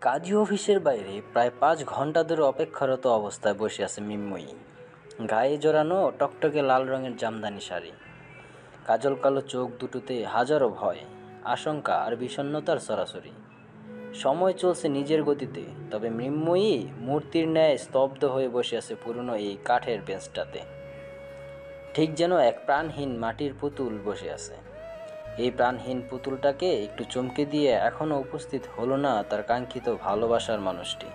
কাজী অফিসের বাইরে প্রায় 5 ঘন্টা ধরে অপেক্ষারত অবস্থায় বসে আছে মিন্ময়ী। গায়ে জড়ানো টকটকে লাল রঙের জামদানি শাড়ি, কাজল কালো চোখ দুটোতে হাজারো ভয়, আশঙ্কা আর বিষণ্ণতার সরাসরি। সময় চলছে নিজের গতিতে, তবে মৃন্ময়ী মূর্তির ন্যায় স্তব্ধ হয়ে বসে আছে পুরনো এই কাঠের বেঞ্চটাতে। ঠিক যেন এক প্রাণহীন মাটির পুতুল বসে আছে। এই প্রাণহীন পুতুলটাকে একটু চমকে দিয়ে এখনও উপস্থিত হলো না তার কাঙ্ক্ষিত ভালোবাসার মানুষটি।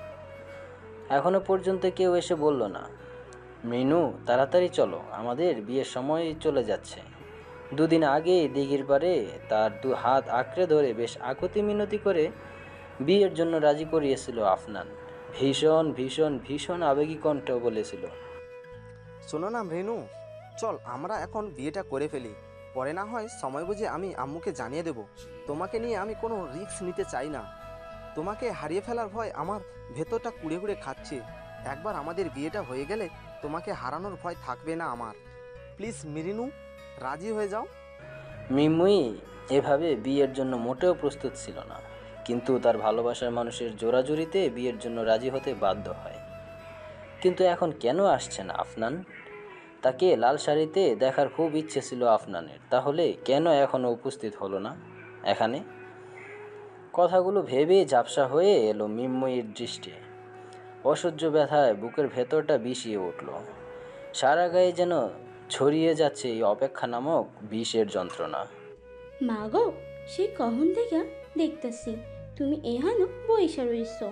এখনো পর্যন্ত কেউ এসে বলল না, মিনু তাড়াতাড়ি চলো, আমাদের বিয়ের সময় চলে যাচ্ছে। 2 দিন আগে দিঘির পাড়ে তার 2 হাত আঁকড়ে ধরে বেশ আকুতি মিনতি করে বিয়ের জন্য রাজি করিয়েছিল আফনান। ভীষণ ভীষণ ভীষণ আবেগী কণ্ঠে বলেছিল, শোনো না ভেনু, চল আমরা এখন বিয়েটা করে ফেলি, পরে না হয় সময় বুঝে আমি আম্মুকে জানিয়ে দেব। তোমাকে নিয়ে আমি কোনো রিস্ক নিতে চাই না। তোমাকে হারিয়ে ফেলার ভয় আমার ভেতরটা কুড়ে কুড়ে খাচ্ছে। একবার আমাদের বিয়েটা হয়ে গেলে তোমাকে হারানোর ভয় থাকবে না আমার। প্লিজ মিরিনু, রাজি হয়ে যাও। মিমুই এভাবে বিয়ের জন্য মোটেও প্রস্তুত ছিল না, কিন্তু তার ভালোবাসার মানুষের জোরাজুরিতে বিয়ের জন্য রাজি হতে বাধ্য হয়। কিন্তু এখন কেন আসছে না আফনান? তাকে লাল শাড়িতে দেখার খুব ইচ্ছে ছিল আফনানের, তাহলে কেন এখনও উপস্থিত হলো না এখানে? কথাগুলো ভেবে ঝাপসা হয়ে এলো মিন্ময়ীর দৃষ্টি। অসহ্য ব্যথায় বুকের ভেতরটা বিষিয়ে উঠল। সারা গায়ে যেন ছড়িয়ে যাচ্ছে এই অপেক্ষা নামক বিষের যন্ত্রণা। মা গো, সে কখন থেকে দেখতেছি তুমি এহানো বইসা রইছো।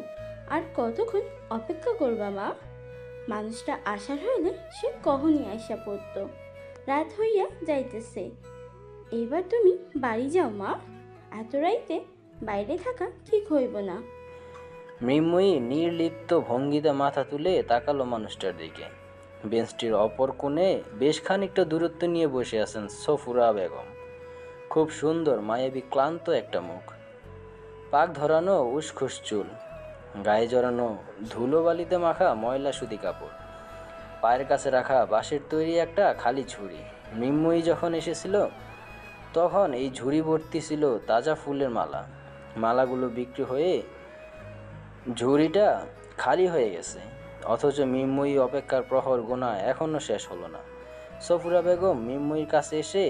আর কতক্ষণ অপেক্ষা করবা মা? মানুষটা আসার হইলে সে কখনই আইসা পড়তো। রাত হইয়া যাইতেছে, এবার তুমি বাড়ি যাও মা। এত রাইতে বাইরে থাকা ঠিক হইব না। মৃন্ময়ী নির্লিপ্ত ভঙ্গিতে মাথা তুলে তাকালো মানুষটার দিকে। বেঞ্চটির অপর কোণে বেশ খানিকটা দূরত্ব নিয়ে বসে আছেন সফুরা বেগম। খুব সুন্দর মায়াবী ক্লান্ত একটা মুখ, পাক ধরানো উসখুস চুল, গায়ে জড়ানো ধুলোবালিতে মাখা ময়লা সুতি কাপড়, পায়ের কাছে রাখা বাঁশের তৈরি একটা খালি ঝুড়ি। মৃন্ময়ী যখন এসেছিল তখন এই ঝুড়ি ভর্তি ছিল তাজা ফুলের মালা। মালাগুলো বিক্রি হয়ে ঝুড়িটা খালি হয়ে গেছে, অথচ মৃন্ময়ী অপেক্ষার প্রহর গোনা এখনও শেষ হলো না। সফুরা বেগম মৃন্ময়ীর কাছে এসে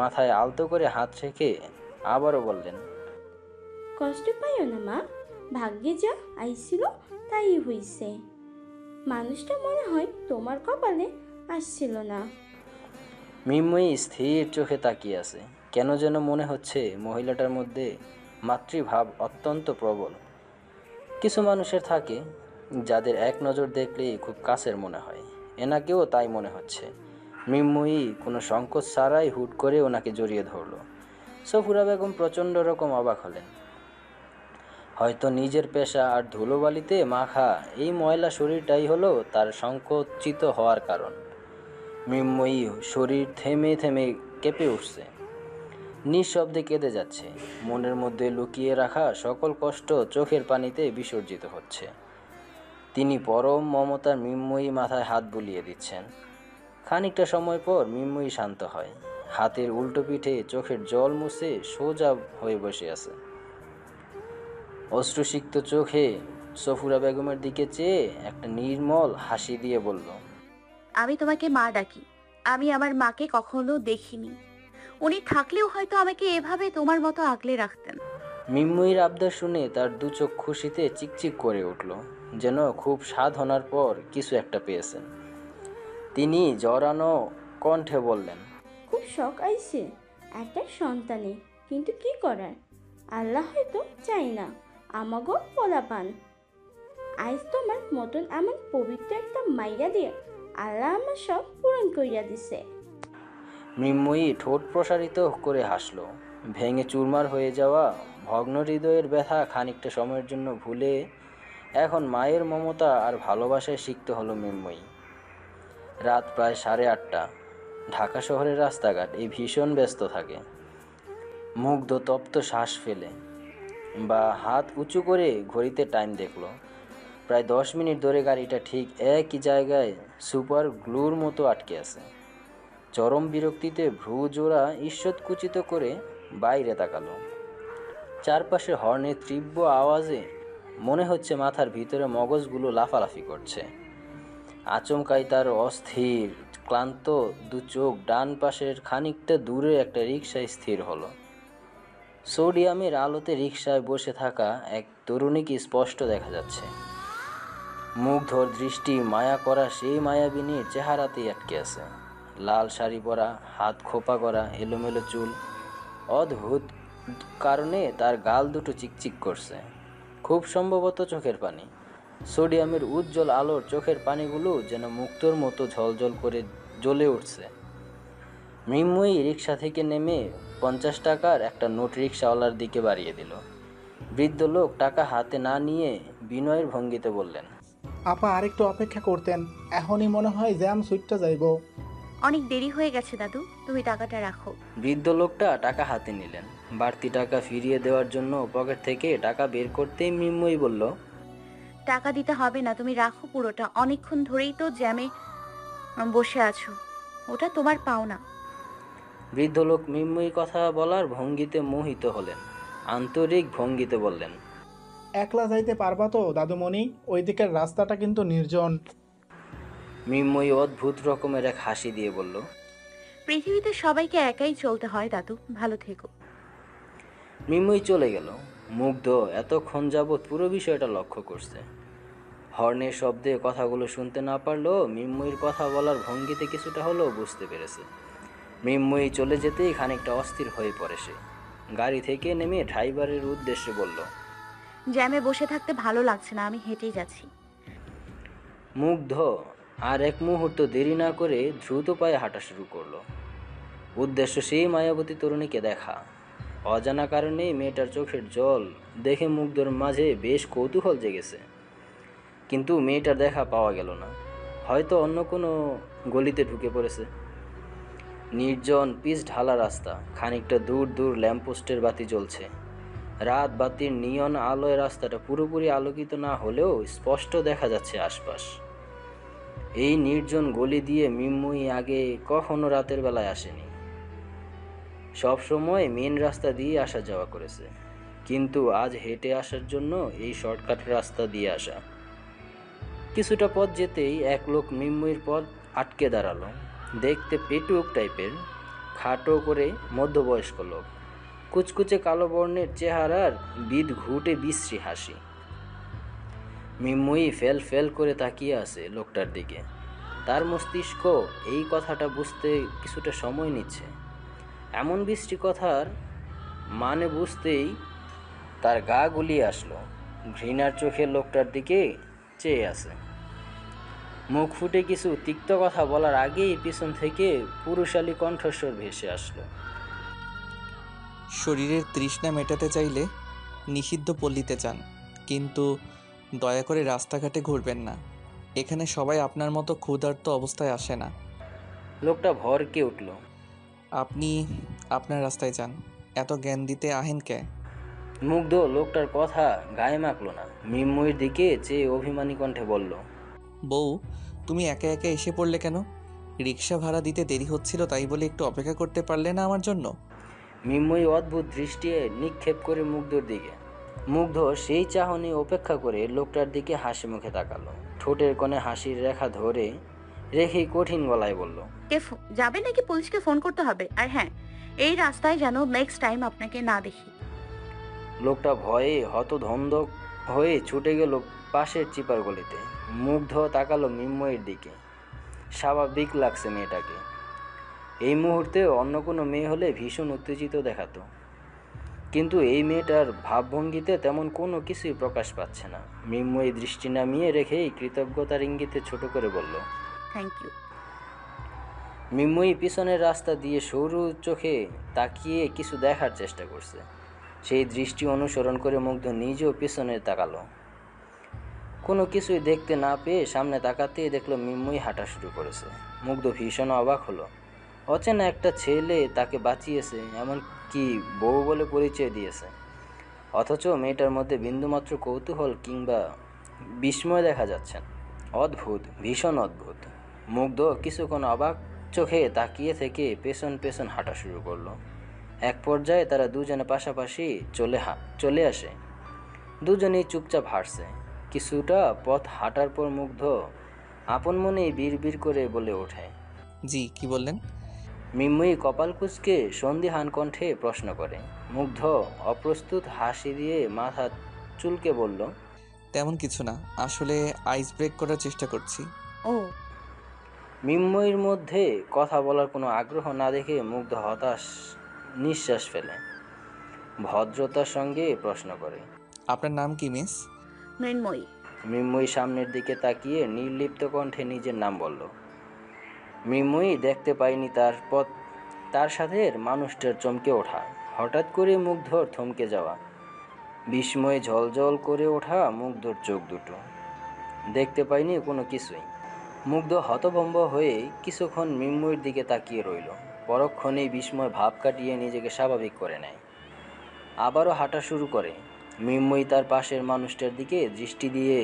মাথায় আলতো করে হাত রেখে আবারও বললেন, কষ্ট পাইও না মা, ভাগ্যে যা আইছিল তাই হইছে। মানুষটা মনে হয় তোমার কপালে আসছিল না। মৃন্ময়ী স্থির চোখে তাকিয়ে আছে। কেন যেন মনে হচ্ছে মহিলাটার মধ্যে মাতৃভাব অত্যন্ত প্রবল। কিছু মানুষের থাকে যাদের এক নজর দেখলেই খুব কাছের মনে হয়, এনাকেও তাই মনে হচ্ছে। মৃন্ময়ী কোনো সংকোচ ছাড়াই হুট করে ওনাকে জড়িয়ে ধরল। সফুরা বেগম প্রচণ্ড রকম অবাক হলেন। হয়তো নিজের পেশা আর ধুলোবালিতে মাখা এই ময়লা শরীরটাই হলো তার সংকুচিত হওয়ার কারণ। মৃন্ময়ী শরীর থেমে থেমে কেঁপে উঠছে, নিঃশব্দে কেঁদে যাচ্ছে। মনের মধ্যে লুকিয়ে রাখা সকল কষ্ট চোখের পানিতে বিসর্জিত হচ্ছে। তিনি পরম মমতার মৃন্ময়ী মাথায় হাত বুলিয়ে দিচ্ছেন। খানিকটা সময় পর মৃন্ময়ী শান্ত হয়, হাতের উল্টো পিঠে চোখের জল মুছে সোজা হয়ে বসে আছে। অশ্রুসিক্ত চোখে সফুরা বেগমের দিকে চেয়ে একটা নির্মল হাসি দিয়ে বলল, আমি তোমাকে মা ডাকি। আমি আমার মাকে কখনো দেখিনি। উনি থাকলেও হয়তো আমাকে এভাবে তোমার মতো আগলে রাখতেন। মৃন্ময়ীর আবদার শুনে তার 2 চোখ খুশিতে চিকচিক করে উঠল, যেন খুব সাধনার পর কিছু একটা পেয়েছেন। তিনি জড়ানো কণ্ঠে বললেন, খুব শখ আইছে একটা সন্তানে, কিন্তু কি করার, আল্লাহ হয়তো চাই না আমাগো পোলা পান। আইজ তোমার মতন এমন পবিত্র একটা মাইয়া দিয়ে আল্লাহ আমার সব পূরণ করিয়া দিছে। মৃন্ময়ী ঠোঁট প্রসারিত করে হাসল। ভেঙে চুরমার হয়ে যাওয়া ভগ্ন হৃদয়ের ব্যথা খানিকটা সময়ের জন্য ভুলে এখন মায়ের মমতা আর ভালোবাসায় সিক্ত হলো মৃন্ময়ী। রাত প্রায় 8:30। ঢাকা শহরের রাস্তাঘাট এই ভীষণ ব্যস্ত থাকে। মুগ্ধ তপ্ত শ্বাস ফেলে বা হাত উঁচু করে ঘড়িতে টাইম দেখল। প্রায় 10 মিনিট ধরে গাড়িটা ঠিক একই জায়গায় সুপার গ্লুর মতো আটকে আছে। চরম বিরক্তিতে ভ্রু জোড়া ঈষৎকুচিত করে বাইরে তাকালো। চারপাশে হর্নের তীব্র আওয়াজে মনে হচ্ছে মাথার ভিতরে মগজগুলো লাফালাফি করছে। আচমকাই তার অস্থির ক্লান্ত দু চোখ ডান পাশের খানিকটা দূরে একটা রিকশায় স্থির হলো। সোডিয়ামের আলোতে রিকশায় বসে থাকা এক তরুণীকে স্পষ্ট দেখা যাচ্ছে। মুগ্ধর দৃষ্টি মায়া করা সেই মায়াবিনীর চেহারাতেই আটকে আছে। লাল শাড়ি পরা, হাত খোপা করা, এলোমেলো চুল। অদ্ভুত কারণে তার গাল দুটো চিকচিক করছে, খুব সম্ভবত চোখের পানি। সোডিয়ামের উজ্জ্বল আলোর চোখের পানিগুলো যেন মুক্তোর মতো ঝলঝল করে জ্বলে উঠছে। মৃন্ময়ী রিকশা থেকে নেমে 50 টাকার একটা নোট রিকশাওয়ালার দিকে বাড়িয়ে দিল। বৃদ্ধ লোক টাকা হাতে না নিয়ে বিনয়ের ভঙ্গিতে বললেন, আপা আরেকটু অপেক্ষা করতেন, এখনই মনে হয় জ্যাম সুইটটা যাইব। অনেক দেরি হয়ে গেছে দাদু, তুমি টাকাটা রাখো। বৃদ্ধ লোকটা টাকা হাতে নিলেন। বাড়তি টাকা ফিরিয়ে দেওয়ার জন্য পকেট থেকে টাকা বের করতেই মৃন্ময়ী বলল, টাকা দিতে হবে না, তুমি রাখো পুরোটা। অনেকক্ষণ ধরেই তো জ্যামে বসে আছো, ওটা তোমার পাওনা। বৃদ্ধ লোক মৃন্ময়ী কথা বলার ভঙ্গিতে মোহিত হলেন, আন্তরিক ভঙ্গিতে বললেন, একলা যাইতে পারবা তো দাদুমণি? ওই দিকের রাস্তাটা কিন্তু নির্জন। মৃন্ময়ী অদ্ভুত রকমের এক হাসি দিয়ে বলল, পৃথিবীতে সবাইকে একাই চলতে হয় দাদু, ভালো থেকো। মৃন্ময়ী চলে গেল। মুগ্ধ এতক্ষণ যাবৎ পুরো বিষয়টা লক্ষ্য করছে। হর্নের শব্দে কথাগুলো শুনতে না পারলেও মৃন্ময়ীর কথা বলার ভঙ্গিতে কিছুটা হলেও বুঝতে পেরেছে। মৃন্ময়ী চলে যেতেই খানিকটা অস্থির হয়ে পড়ে সে। গাড়ি থেকে নেমে ড্রাইভারের উদ্দেশ্যে বলল, জ্যামে বসে থাকতে ভালো লাগছে না, আমি হেঁটেই যাচ্ছি। মুগ্ধ আর এক মুহূর্ত দেরি না করে দ্রুত পায়ে হাঁটা শুরু করলো। উদ্দেশ্য সেই মায়াবতী তরুণীকে দেখা। অজানা কারণে মেয়েটার চোখের জল দেখে মুগ্ধর মাঝে বেশ কৌতূহল জেগেছে, কিন্তু মেয়েটার দেখা পাওয়া গেল না। হয়তো অন্য কোনো গলিতে ঢুকে পড়েছে। নির্জন পিচ ঢালা রাস্তা, খানিকটা দূর দূর ল্যাম্পপোস্টের বাতি জ্বলছে। রাত বাতির নিয়ন আলোয় রাস্তাটা পুরোপুরি আলোকিত না হলেও স্পষ্ট দেখা যাচ্ছে আশপাশ। এই নির্জন গলি দিয়ে মৃন্ময়ী আগে কখনো রাতের বেলায় আসেনি। সব সময় মেন রাস্তা দিয়ে আসা যাওয়া করেছে, কিন্তু আজ হেঁটে আসার জন্য এই শর্টকাট রাস্তা দিয়ে আসা। কিছুটা পথ যেতেই এক লোক মৃন্ময়ীর পথ আটকে দাঁড়ালো। দেখতে পেটুক টাইপের, খাটো করে মধ্যবয়স্ক লোক, কুচকুচে কালো বর্ণের চেহারার বিদ ঘুটে বিশ্রী হাসি। মৃন্ময়ী ফেল ফেল করে তাকিয়ে আছে লোকটার দিকে। তার মস্তিষ্ক এই কথাটা বুঝতে কিছুটা সময় নিচ্ছে। এমন বিশ্রী কথার মানে বুঝতেই তার গা গুলিয়ে আসলো। ঘৃণার চোখে লোকটার দিকে চেয়ে আছে। মুখ ফুটে কিছু তিক্ত কথা বলার আগেই পিছন থেকে পুরুষালী কণ্ঠস্বর ভেসে আসলো, শরীরের তৃষ্ণা মেটাতে চাইলে নিষিদ্ধ পল্লীতে যান, কিন্তু দয়া করে রাস্তাঘাটে ঘুরবেন না। এখানে সবাই আপনার মতো ক্ষুধার্ত অবস্থায় আসে না। লোকটা ভরকে উঠল। আপনি আপনার রাস্তায় যান, এত জ্ঞান দিতে আহেন কে? মুগ্ধ লোকটার কথা গায়ে মাখলো না। মৃন্ময়ীর দিকে চেয়ে অভিমানী কণ্ঠে বলল, বউ, তুমি একা একা এসে পড়লে কেন? রিক্সা ভাড়া দিতে দেরি হচ্ছিল, তাই বলে একটু অপেক্ষা করতে পারলে না আমার জন্য? মৃন্ময়ী অদ্ভুত দৃষ্টি নিক্ষেপ করে মুগ্ধর দিকে। মুগ্ধ সেই চাহনি উপেক্ষা করে লোকটার দিকে হাসি মুখে তাকালো। ঠোঁটের কোণে হাসির রেখা ধরে রেখেই কঠিন গলায় বলল, যাবে নাকি পুলিশকে ফোন করতে হবে? আর হ্যাঁ, এই রাস্তায় যেন নেক্সট টাইম আপনাকে না দেখি। লোকটা ভয়ে হতধম্ব হয়ে ছুটে গেল পাশের চিপার গলিতে। মুগ্ধ তাকালো মৃন্ময়ীর দিকে। স্বাভাবিক লাগছে মেয়েটাকে। এই মুহূর্তে অন্য কোনো মেয়ে হলে ভীষণ উত্তেজিত দেখাতো, কিন্তু এই মেয়েটার ভাবভঙ্গিতে তেমন কোনো কিছুই প্রকাশ পাচ্ছে না। মৃন্ময়ী দৃষ্টি নামিয়ে রেখেই কৃতজ্ঞতার ইঙ্গিতে ছোট করে বলল, থ্যাংক ইউ। মৃন্ময়ী পিছনের রাস্তা দিয়ে সরু চোখে তাকিয়ে কিছু দেখার চেষ্টা করছে। সেই দৃষ্টি অনুসরণ করে মুগ্ধ নিজেও পিছনে তাকালো। কোনো কিছুই দেখতে না পেয়ে সামনে তাকাতেই দেখলো মৃন্ময়ী হাঁটা শুরু করেছে। মুগ্ধ ভীষণ অবাক হলো। অচেনা একটা ছেলে তাকে বাঁচিয়েছে, এমনকি বউ বলে পরিচয় দিয়েছে, অথচ মেয়েটার মধ্যে বিন্দুমাত্র কৌতূহল কিংবা বিস্ময় দেখা যাচ্ছে না। অদ্ভুত, ভীষণ অদ্ভুত। মুগ্ধ কিছুক্ষণ অবাক চোখে তাকিয়ে থেকে পেছন পেছন হাঁটা শুরু করলো। এক পর্যায়ে তারা দুজনে পাশাপাশি চলে আসে। দুজনেই চুপচাপ হাঁটছে। কিছুটা পথ হাঁটার পর মুগ্ধ আপন মনেই বিড়বিড় করে বলে ওঠে। জি, কি বললেন? মিম্ময়ী কপাল কুঁচকে সন্দিহান কণ্ঠে প্রশ্ন করে। মুগ্ধ অপ্রস্তুত হাসি দিয়ে মাথা চুলকে বলল, তেমন কিছু না, আসলে আইস ব্রেক করার চেষ্টা করছি। ও, মিম্ময়ীর মধ্যে কথা বলার কোনো আগ্রহ না দেখে মুগ্ধ হতাশ নিঃশ্বাস ফেলে ভদ্রতার সঙ্গে প্রশ্ন করে, আপনার নাম কি মিস? মৃন্ময়ী। মিম্ময়ী সামনের দিকে তাকিয়ে নির্লিপ্ত কণ্ঠে নিজের নাম বলল। মিম্ময়ী দেখতে পায়নি তার সাথে মানুষটার চমকে ওঠা, হঠাৎ করে মুগ্ধর থমকে যাওয়া, বিস্ময়ে ঝলঝল করে ওঠা মুগ্ধর চোখ দুটো। দেখতে পায়নি কোনো কিছুই। মুগ্ধ হতভম্ব হয়ে কিছুক্ষণ মিম্ময়ীর দিকে তাকিয়ে রইল। পরক্ষণেই বিস্ময় ভাব কাটিয়ে নিজেকে স্বাভাবিক করে নেয়। আবারও হাঁটা শুরু করে। মিম্ময়ী তার পাশের মানুষটার দিকে দৃষ্টি দিয়ে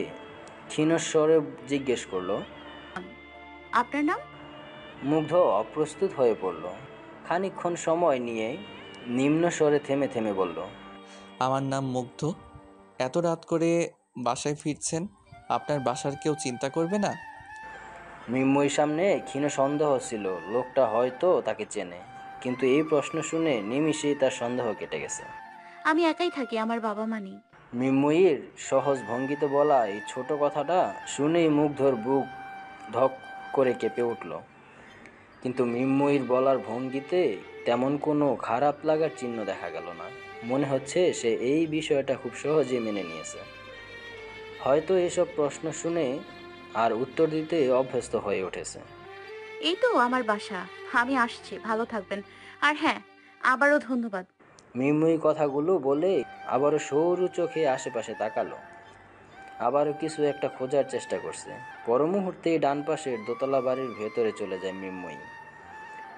ক্ষীণস্বরে জিজ্ঞেস করলো। আপনার নাম? মুগ্ধ অপ্রস্তুত হয়ে পড়ল। খানিকক্ষণ সময় নিয়ে নিম্ন স্বরে থেমে থেমে বলল, আমার নাম মুগ্ধ। এত রাত করে বাসায় ফিরছেন, আপনার বাসার কেউ চিন্তা করবে না? মিম্ময়ীর সামনে ক্ষীণ সন্দেহ ছিল লোকটা হয়তো তাকে চেনে, কিন্তু এই প্রশ্ন শুনে নিমিষেই তার সন্দেহ কেটে গেছে। আমি একাই থাকি, আমার বাবা মা নেই। মিম্ময়ীর সহজ ভঙ্গিতে বলা এই ছোট কথাটা শুনেই মুগ্ধর বুক ধক করে কেঁপে উঠল। কিন্তু মিম্ময়ীর বলার ভঙ্গিতে তেমন কোনো খারাপ লাগার চিহ্ন দেখা গেল না। মনে হচ্ছে সে এই বিষয়টা খুব সহজে মেনে নিয়েছে। হয়তো এসব প্রশ্ন শুনে আর উত্তর দিতে অভ্যস্ত হয়ে উঠেছে। এই তো আমার বাসা, আমি আসছি, ভালো থাকবেন। আর হ্যাঁ, আবারও ধন্যবাদ। মিম্ময়ী কথাগুলো বলে আবারও সরু চোখে আশেপাশে তাকালো। আবারও কিছু একটা খোঁজার চেষ্টা করছে। পর মুহূর্তেই ডান পাশের দোতলা বাড়ির ভেতরে চলে যায় মিম্ময়ী।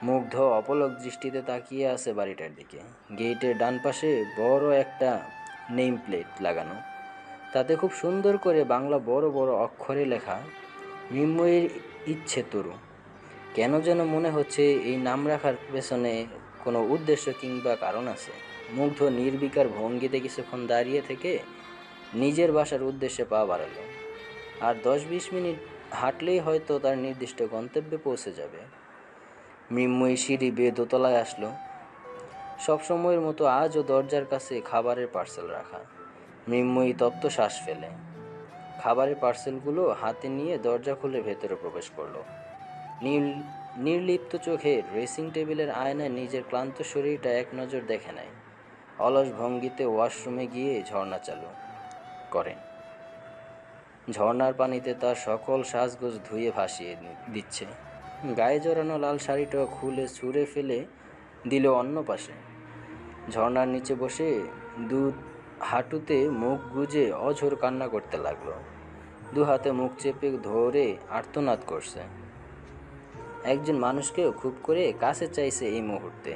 মুগ্ধ অপলক দৃষ্টিতে তাকিয়ে আছে বাড়িটার দিকে। গেটের ডান পাশে বড় একটা নেম প্লেট লাগানো, তাতে খুব সুন্দর করে বাংলা বড় বড় অক্ষরে লেখা মিম্ময়ীর ইচ্ছে তরু। কেন যেন মনে হচ্ছে এই নাম রাখার পেছনে কোনো উদ্দেশ্য কিংবা কারণ আছে। মুগ্ধ নির্বিকার ভঙ্গিতে কিছুক্ষণ দাঁড়িয়ে থেকে নিজের বাসার উদ্দেশ্যে পা বাড়ালো। আর 10-20 মিনিট হাঁটলেই হয়তো তার নির্দিষ্ট গন্তব্যে পৌঁছে যাবে। মৃন্ময়ী সিঁড়ি বেয়ে দোতলায় আসলো। সবসময়ের মতো আজও দরজার কাছে খাবারের পার্সেল রাখা। মৃন্ময়ী তপ্ত শ্বাস ফেলে খাবারের পার্সেলগুলো হাতে নিয়ে দরজা খুলে ভেতরে প্রবেশ করলো। নির্লিপ্ত চোখে ড্রেসিং টেবিলের আয়নায় নিজের ক্লান্ত শরীরটা এক নজর দেখে নেয়। অলস ভঙ্গিতে ওয়াশরুমে গিয়ে ঝর্ণা চালু করে। ঝর্ণার পানিতে তার সকল সাজগোজ ধুয়ে ভাসিয়ে দিচ্ছে। গায়ে জড়ানো লাল শাড়িটা খুলে ছুঁড়ে ফেলে দিল অন্য পাশে। ঝর্ণার নিচে বসে দু হাঁটুতে মুখ গুজে অঝোর কান্না করতে লাগলো। দু হাতে মুখ চেপে ধরে আর্তনাদ করছে। একজন মানুষকেও খুব করে কাছে চাইছে এই মুহূর্তে,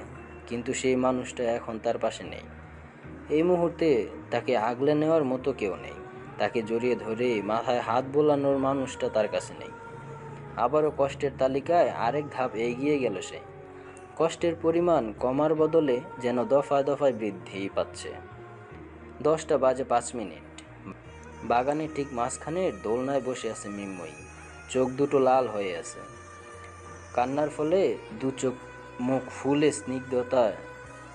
কিন্তু সেই মানুষটা এখন তার পাশে নেই। এই মুহূর্তে তাকে আগলে নেওয়ার মতো কেউ নেই। তাকে জড়িয়ে ধরে মাথায় হাত বোলানোর মানুষটা তার কাছে নেই। আবারও কষ্টের তালিকায় আরেক ধাপ এগিয়ে গেল সে। কষ্টের পরিমাণ কমার বদলে যেন দফায় দফায় বৃদ্ধিই পাচ্ছে। 10টা বাজে 5 মিনিট। বাগানের ঠিক মাঝখানে দোলনায় বসে আছে মৃন্ময়ী। চোখ দুটো লাল হয়ে আছে। কান্নার ফলে দু চোখ মুখ ফুলে স্নিগ্ধতায়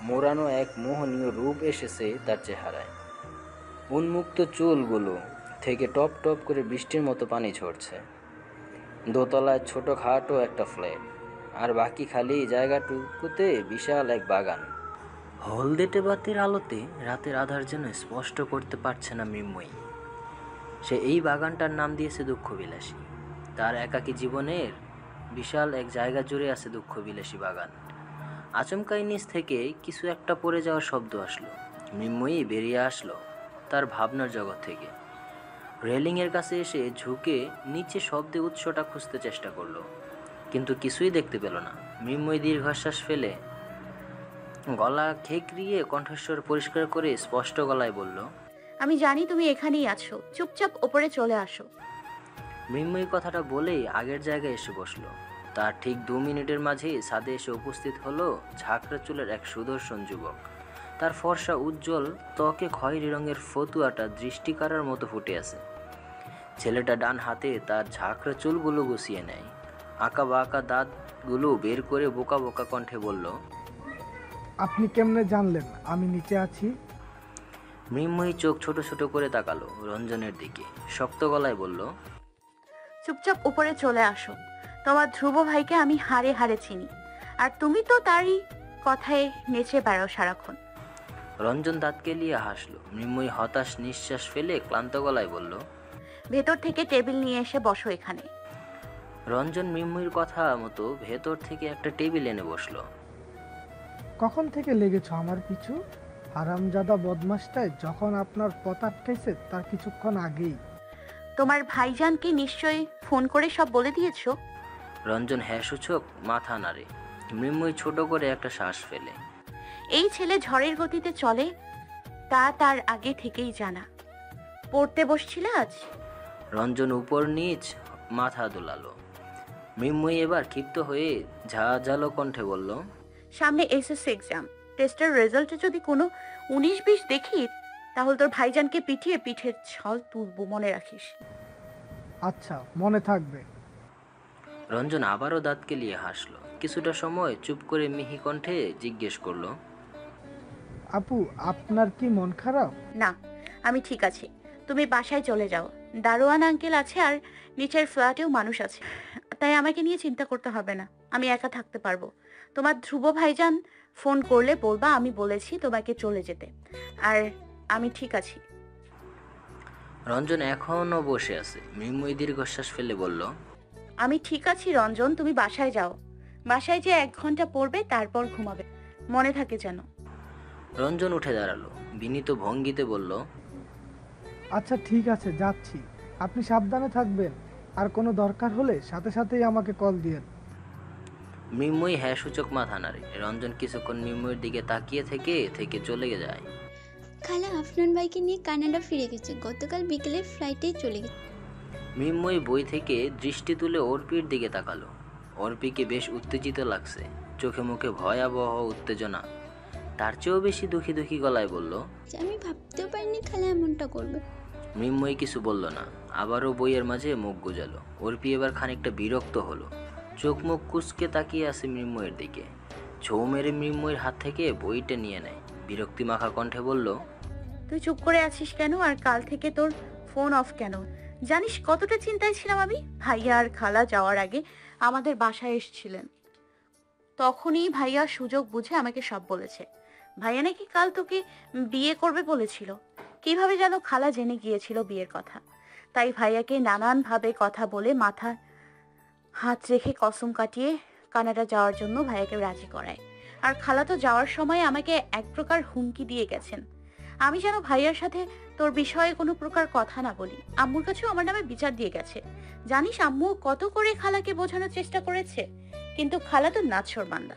মোড়ানো এক মোহনীয় রূপ এসেছে তার চেহারায়। উন্মুক্ত চুলগুলো থেকে টপ টপ করে বৃষ্টির মতো পানি ঝরছে। দোতলায় ছোটোখাটো একটা ফ্ল্যাট, আর বাকি খালি জায়গাটুকুতে বিশাল এক বাগান। হলদেটে বাতির আলোতে রাতের আধার যেন স্পষ্ট করতে পারছে না মৃন্ময়ী। সে এই বাগানটার নাম দিয়েছে দুঃখবিলাসী। তার একাকী জীবনের বিশাল এক জায়গা জুড়ে আছে দুঃখবিলাসী বাগান। আচমকাই নিচ থেকে কিছু একটা পড়ে যাওয়ার শব্দ আসলো। মৃন্ময়ী বেরিয়ে আসলো তার ভাবনার জগৎ থেকে। রেলিংয়ের কাছে এসে ঝুঁকে নিচে শব্দে উৎসটা খুঁজতে চেষ্টা করলো, কিন্তু কিছুই দেখতে পেল না। মৃন্ময়ী দীর্ঘশ্বাস ফেলে গলা খেকরিয়ে কণ্ঠস্বর পরিষ্কার করে স্পষ্ট গলায় বলল, আমি জানি তুমি এখানেই আছো, চুপচাপ ওপরে চলে আসো। মৃন্ময়ী কথাটা বলেই আগের জায়গায় এসে বসলো। তার ঠিক 2 মিনিটের মাঝেই ছাদে এসে উপস্থিত হলো ঝাঁকড়া চুলের এক সুদর্শন যুবক। তার ফর্সা উজ্জ্বল ত্বকে খয়েরি রঙের ফতুয়াটা দৃষ্টি কাড়ার মতো ফুটে আছে। ছেলেটা ডান হাতে তার ঝাঁকড়া চুলগুলো গুছিয়ে নেয়, আঁকা বাঁকা দাঁতগুলো বের করে বোকা বোকা কণ্ঠে বলল, আপনি কেমনে জানলেন আমি নিচে আছি? মৃন্ময়ী চোখ ছোট ছোট করে তাকালো রঞ্জনের দিকে, শক্ত গলায় বলল, চুপচাপ উপরে চলে আসো। তোমার ধ্রুব ভাইকে আমি হাড়ে হাড়ে চিনি, আর তুমি তো তারই কথায় নেচে বেড়াও সারাক্ষণ। রঞ্জন দাঁত কেলিয়ে হাসলো। মৃন্ময়ী হতাশ নিঃশ্বাস ফেলে ক্লান্ত গলায় বলল, ভেতর থেকে টেবিল নিয়ে এসে বসো এখানে। রঞ্জন মৃন্ময়ীর কথা মতো ভেতর থেকে একটা টেবিল এনে বসলো। কখন থেকে লেগেছ আমার পিছু? হারামজাদা বদমাসটায় যখন আপনার পথ আটকাইছে তার কিছুক্ষণ আগেই। তোমার ভাইজানকে নিশ্চয়ই ফোন করে সব বলে দিয়েছো? রঞ্জন সূচক মাথা নাড়ে। মৃন্ময়ী ছোট করে একটা শ্বাস ফেলে। এই ছেলে ঝড়ের গতিতে চলে তা তার আগে থেকেই জানা। পড়তে বসছিলে আজ? রঞ্জন উপর নিচ মাথা দোলালো। মৃন্ময়ী এবার ক্ষিপ্ত হয়ে ঝাঁঝালো কণ্ঠে বলল, সামনে এসএসসি এক্সাম, টেস্টের রেজাল্টে যদি কোনো 19-20 দেখি তাহলে তোর ভাইজানকে পিটিয়ে পিঠের ছল তুলবো, মনে রাখিস। আচ্ছা, মনে থাকবে। রঞ্জন আবারও দাঁত কেলিয়ে হাসলো। কিছুটা সময় চুপ করে মিহি কণ্ঠে জিজ্ঞেস করলো, আপু, আপনার কি মন খারাপ? না, আমি ঠিক আছি। তুমি বাসায় চলে যাও, দারোয়ান আঙ্কেল আছে আর নিচের ফ্ল্যাটেও মানুষ আছে, তাই আমাকে নিয়ে চিন্তা করতে হবে না, আমি একা থাকতে পারবো। তোমার ধ্রুব ভাইজান ফোন করলে বলবা আমি বলেছি তোমাকে চলে যেতে, আর আমি ঠিক আছি। রঞ্জন এখনও বসে আছে। মৃন্ময়ী দীর্ঘশ্বাস ফেলে বলল, আমি ঠিক আছি রঞ্জন, তুমি বাসায় যাও। বাসায় যে 1 ঘন্টা পড়বে, তারপর ঘুমাবে, মনে থাকে যেন। রঞ্জন উঠে দাঁড়ালো, বিনীত ভঙ্গিতে বলল, আচ্ছা ঠিক আছে, যাচ্ছি। আপনি সাবধানে থাকবেন, আর কোনো দরকার হলে সাথে সাথেই আমাকে কল দিয়েন। মৃন্ময়ী সূচক মাথা নাড়ে। রঞ্জন কিছুক্ষণ মৃন্ময়ীর দিকে তাকিয়ে থেকে থেকে চলে যায়। খালা আফনান ভাইকে নিয়ে কানাডা ফিরে গেছে, গতকাল বিকেলে ফ্লাইটে চলে গেছে। মৃন্ময়ী বই থেকে দৃষ্টি তুলে অর্পির দিকে তাকালো। অর্পিকে বেশ উত্তেজিত লাগছে, চোখে মুখে ভয়াবহ উত্তেজনা। তার চেয়েও বেশি দুঃখী দুঃখী গলায় বলল, আমি ভাবতেও পারিনি খালা এমনটা করবে। মৃন্ময়ী কিছু বলল না, আবারও বইয়ের মাঝে মুখ গুজালো। অর্পি এবার খানিকটা বিরক্ত হলো, চোখ মুখ কুঁচকে তাকিয়ে আছে মৃন্ময়ের দিকে। ছৌ মেরে মৃন্ময়ের হাত থেকে বইটা নিয়ে নেয়। বিরক্তি মাখা কণ্ঠে বলল, তুই চুপ করে আছিস কেন? আর কাল থেকে তোর ফোন অফ কেন? জানিস কতটা চিন্তায় ছিলাম আমি? ভাইয়া আর খালা যাওয়ার আগে আমাদের বাসায় এসেছিলেন, তখনই ভাইয়া সুযোগ বুঝে আমাকে সব বলেছে। ভাইয়া নাকি কাল তোকে বিয়ে করবে বলেছিল। কিভাবে যেন খালা জেনে গিয়েছিল বিয়ের কথা, তাই ভাইয়াকে নানানভাবে কথা বলে মাথা হাত রেখে কসম কাটিয়ে কানাডা যাওয়ার জন্য ভাইয়াকে রাজি করায়। আর খালা তো যাওয়ার সময় আমাকে এক প্রকার হুমকি দিয়ে গেছেন, আমি যেন ভাইয়ার সাথে তোর বিষয়ে কোনো প্রকার কথা না বলি। আম্মুর কাছেও আমার নামে বিচার দিয়ে গেছে। জানিস আম্মু কত করে খালাকে বোঝানোর চেষ্টা করেছে, কিন্তু খালা তো নাছোড়বান্দা,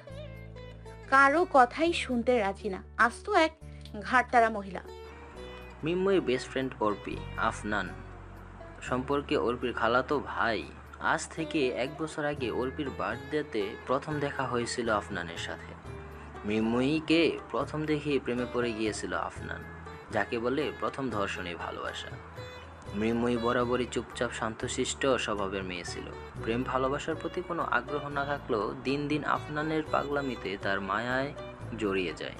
কারো কথাই শুনতে রাজি না। আজ তো এক ঘাড়তারা মহিলা। মৃন্ময়ের বেস্ট ফ্রেন্ড অর্পি, আফনান সম্পর্কে অর্পির খালাতো ভাই। আজ থেকে 1 বছর আগে অর্পির বার্থডেতে প্রথম দেখা হয়েছিল আফনানের সাথে। মৃন্ময়ীকে প্রথম দেখে প্রেমে পড়ে গিয়েছিল আফনান, যাকে বলে প্রথম ধর্ষণে ভালোবাসা। মৃন্ময়ী বরাবরই চুপচাপ শান্তশিষ্ট স্বভাবের মেয়ে ছিল। প্রেম ভালোবাসার প্রতি কোনো আগ্রহ না থাকলেও দিন দিন আফনানের পাগলামিতে তার মায়ায় জড়িয়ে যায়।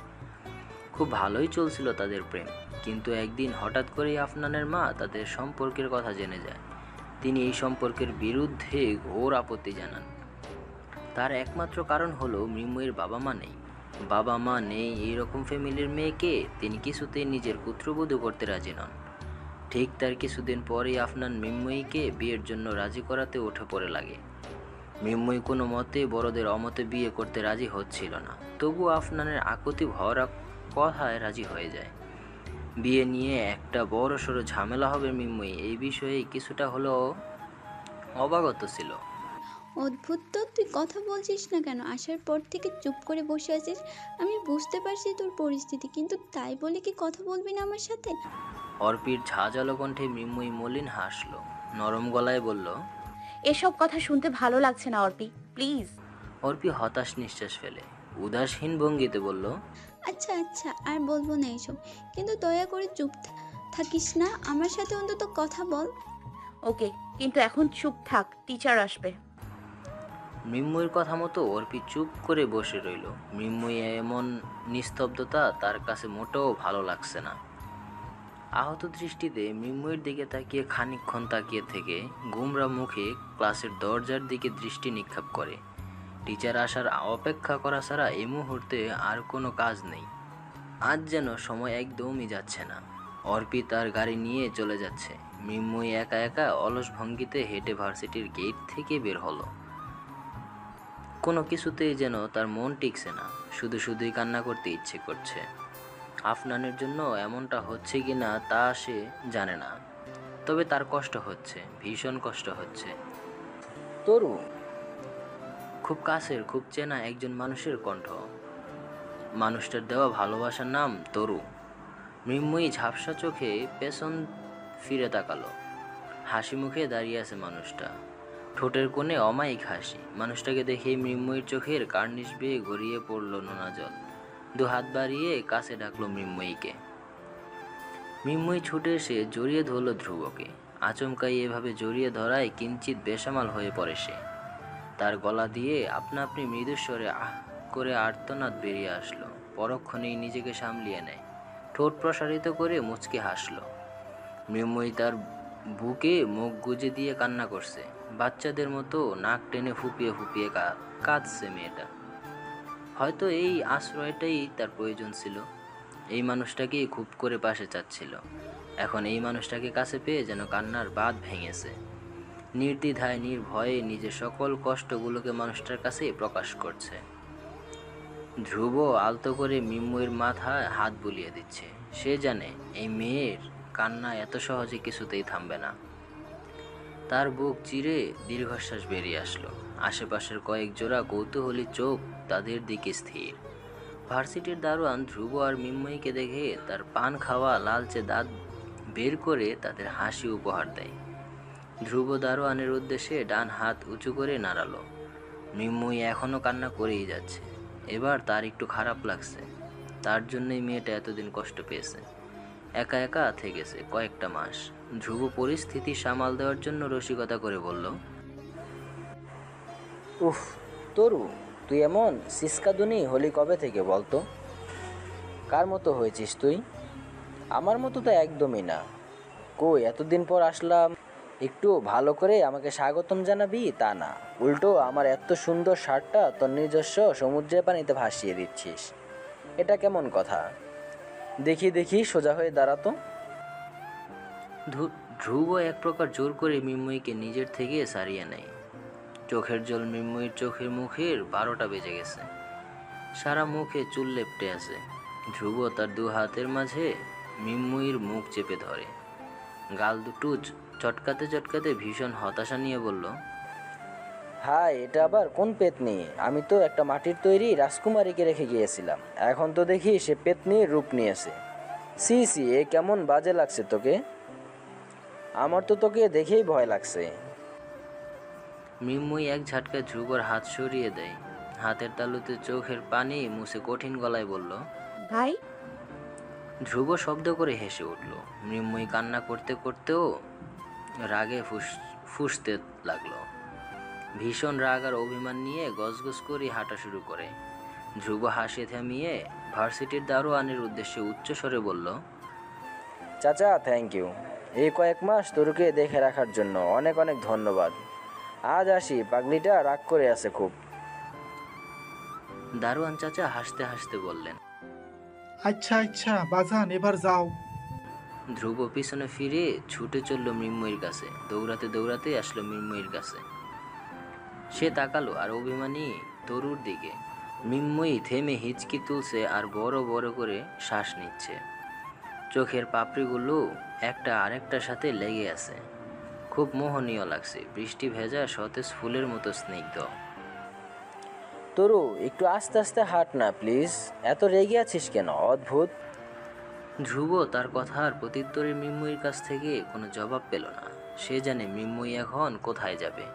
খুব ভালোই চলছিল তাদের প্রেম, কিন্তু একদিন হঠাৎ করেই আফনানের মা তাদের সম্পর্কের কথা জেনে যায়। তিনি এই সম্পর্কের বিরুদ্ধে ঘোর আপত্তি জানান। তার একমাত্র কারণ হলো মৃন্ময়ীর বাবা মা নেই এইরকম ফ্যামিলির মেয়েকে তিনি কিছুতেই নিজের পুত্রবধূ করতে রাজি নন। ঠিক তার কিছুদিন পরেই আফনান মৃন্ময়ীকে বিয়ের জন্য রাজি করাতে উঠে পড়ে লাগে। মৃন্ময়ী কোনো মতে বড়দের অমতে বিয়ে করতে রাজি হচ্ছিল না, তবু আফনানের আকুতি ভরা কথায় রাজি হয়ে যায়। বিয়ে নিয়ে একটা বড় সড়ো ঝামেলা হবে মৃন্ময়ী এই বিষয়ে কিছুটা হলেও অবগত ছিল। অদ্ভুত তো, তুই কথা বলছিস না কেন? আসার পর থেকে চুপ করে বসে আছিস। আমি বুঝতে পারছি তোর পরিস্থিতি, কিন্তু তাই বলে কি কথা বলবি না আমার সাথে? অর্পির ঝাঁঝালো কণ্ঠে মৃন্ময়ী মলিন হাসলো, নরম গলায় বলল, এসব কথা শুনতে ভালো লাগছে না অর্পি। প্লিজ। অর্পি হতাশ নিঃশ্বাস ফেলে উদাসীন ভঙ্গিতে বলল, আচ্ছা আচ্ছা, আর বলবো না এইসব, কিন্তু দয়া করে চুপ থাকিস না, আমার সাথে অন্তত কথা বল। ওকে, কিন্তু এখন চুপ থাক, টিচার আসবে। মৃন্ময়ীর কথা মতো অর্পি চুপ করে বসে রইল। মৃন্ময়ী এমন নিস্তব্ধতা তার কাছে মোটেও ভালো লাগছে না। আহত দৃষ্টিতে মৃন্ময়ীর দিকে তাকিয়ে খানিকক্ষণ তাকিয়ে থেকে গুমরা মুখে ক্লাসের দরজার দিকে দৃষ্টি নিক্ষেপ করে। টিচার আসার অপেক্ষা করা ছাড়া এই মুহূর্তে আর কোনো কাজ নেই। আজ যেন সময় একদমই যাচ্ছে না। অর্পি তার গাড়ি নিয়ে চলে যাচ্ছে। মৃন্ময়ী একা একা অলস ভঙ্গিতে হেঁটে ভার্সিটির গেট থেকে বের হলো। কোনো কিছুতেই যেন তার মন টিকছে না, শুধু শুধুই কান্না করতে ইচ্ছে করছে। আফনানের জন্য এমনটা হচ্ছে কি না তা সে জানে না, তবে তার কষ্ট হচ্ছে, ভীষণ কষ্ট হচ্ছে। তরু, খুব কাছের, খুব চেনা একজন মানুষের কণ্ঠ। মানুষটার দেওয়া ভালোবাসার নাম তরু। মৃন্ময়ী ঝাপসা চোখে পেছন ফিরে তাকালো। হাসি মুখে দাঁড়িয়ে আছে মানুষটা, ঠোঁটের কোণে অমায়িক হাসি। মানুষটাকে দেখেই মৃন্ময়ীর চোখের কার্নিশ বেয়ে গড়িয়ে পড়ল নোনা জল। দু হাত বাড়িয়ে কাছে ডাকলো মৃন্ময়ীকে। মৃন্ময়ী ছুটে এসে জড়িয়ে ধরল ধ্রুবকে। আচমকাই এভাবে জড়িয়ে ধরায় কিঞ্চিত বেসামাল হয়ে পড়ে সে। তার গলা দিয়ে আপনা আপনি মৃদুস্বরে আহ করে আর্তনাদ বেরিয়ে আসলো। পরক্ষণেই নিজেকে সামলিয়ে নেয়, ঠোঁট প্রসারিত করে মুচকে হাসলো। মৃন্ময়ী তার বুকে মুখ গুজে দিয়ে কান্না করছে। বাচ্চাদের মতো নাক টেনে ফুপিয়ে ফুপিয়ে কাঁদছে মেয়েটা। হয়তো এই আশ্রয়টাই তার প্রয়োজন ছিল। এই মানুষটাকেই খুব করে পাশে চাচ্ছিল। এখন এই মানুষটাকে কাছে পেয়ে যেন কান্নার বাঁধ ভেঙেছে। নির্দ্বিধায় নির্ভয়ে নিজের সকল কষ্টগুলোকে মানুষটার কাছে প্রকাশ করছে। ধ্রুব আলতো করে মৃন্ময়ীর মাথায় হাত বুলিয়ে দিচ্ছে। সে জানে এই মেয়ের কান্না এত সহজে কিছুতেই থামবে না। তার বুক চিরে দীর্ঘশ্বাস বেরিয়ে আসলো। আশেপাশের কয়েক জোড়া কৌতূহলী চোখ তাদের দিকে স্থির। ভার্সিটির দারোয়ান ধ্রুব আর মৃন্ময়ীকে দেখে তার পান খাওয়া লালচে দাঁত বের করে তাদের হাসি উপহার দেয়। ধ্রুব দারোয়ানের উদ্দেশ্যে ডান হাত উঁচু করে নাড়ালো। মৃন্ময়ী এখনও কান্না করেই যাচ্ছে। এবার তার একটু খারাপ লাগছে। তার জন্যই মেয়েটা এতদিন কষ্ট পেয়েছে, একা একা থেকেছে কয়েকটা মাস। ধ্রুব পরিস্থিতি সামাল দেওয়ার জন্য রসিকতা করে বলল, উফ তরু, তুই এমন সিসকাদুনি হলি কবে থেকে বলতো? কার মতো হয়েছিস তুই? আমার মতো তো একদমই না। কই এতদিন পর আসলাম, একটু ভালো করে আমাকে স্বাগতম জানাবি তা না, উল্টো আমার এত সুন্দর শার্টটা তোর নিজস্ব সমুদ্রের পানিতে ভাসিয়ে দিচ্ছিস। এটা কেমন কথা? দেখি দেখি সোজা হয়ে দাঁড়াতো। ধ্রুব এক প্রকার জোর করে মৃন্ময়ীকে নিজের থেকে সারিয়ে নেয়। চোখের জল মৃন্ময়ীর চোখের মুখের 12টা বেজে গেছে। সারা মুখে চুল লেপটে আছে। ধ্রুব তার দু হাতের মাঝে মৃন্ময়ীর মুখ চেপে ধরে। গাল দুটো চটকাতে চটকাতে ভীষণ হতাশা নিয়ে বলল, হাই, এটা আবার কোন পেতনি? আমি তো একটা মাটির তৈরি রাজকুমারীকে রেখে গিয়েছিলাম, এখন তো দেখি সে পেতনির রূপ নিয়েছে। সি সি, এ কেমন বাজে লাগছে তোকে? আমার তো তোকে দেখেই ভয় লাগছে। মৃন্ময়ী এক ঝাটকায় ধ্রুবর হাত সরিয়ে দেয়। হাতের তালুতে চোখের পানি মুছে কঠিন গলায় বলল, ভাই। ধ্রুব শব্দ করে হেসে উঠল। মৃন্ময়ী কান্না করতে করতেও রাগে ফুঁসতে লাগলো। ভীষণ রাগ আর অভিমান নিয়ে গজগজ করে হাঁটা শুরু করে। ধ্রুব হাসি থামিয়ে ভার্সিটির দারোয়ানের উদ্দেশ্যে উচ্চস্বরে বলল, চাচা, থ্যাংক ইউ। এই কয়েক মাস তোরকে দেখে রাখার জন্য অনেক অনেক ধন্যবাদ। আজ আসি, পাগলিটা রাগ করে আছে খুব। দারোয়ান চাচা হাসতে হাসতে বললেন, আচ্ছা আচ্ছা বাজান, এবার যাও। ধ্রুব পিছনে ফিরে ছুটে চলল মৃন্ময়ীর কাছে। দৌড়াতে দৌড়াতে আসলো মৃন্ময়ীর কাছে। সে তাকালো আর অভিমানী তরুর দিকে। মৃন্ময়ী থেমে হিচকি তুলছে আর বড় বড় করে শ্বাস নিচ্ছে। চোখের পাপড়িগুলো একটা আরেকটার সাথে লেগে আছে। খুব মোহনীয় লাগছে, বৃষ্টি ভেজা সতেজ ফুলের মতো স্নিগ্ধ। তরু, একটু আস্তে আস্তে হাঁট না প্লিজ, এত রেগে আছিস কেন? অদ্ভুত। ধ্রুব তার কথার প্রত্যুত্তরে মৃন্ময়ীর কাছ থেকে কোনো জবাব পেল না। সে জানে মৃন্ময়ী এখন কোথায় যাবে।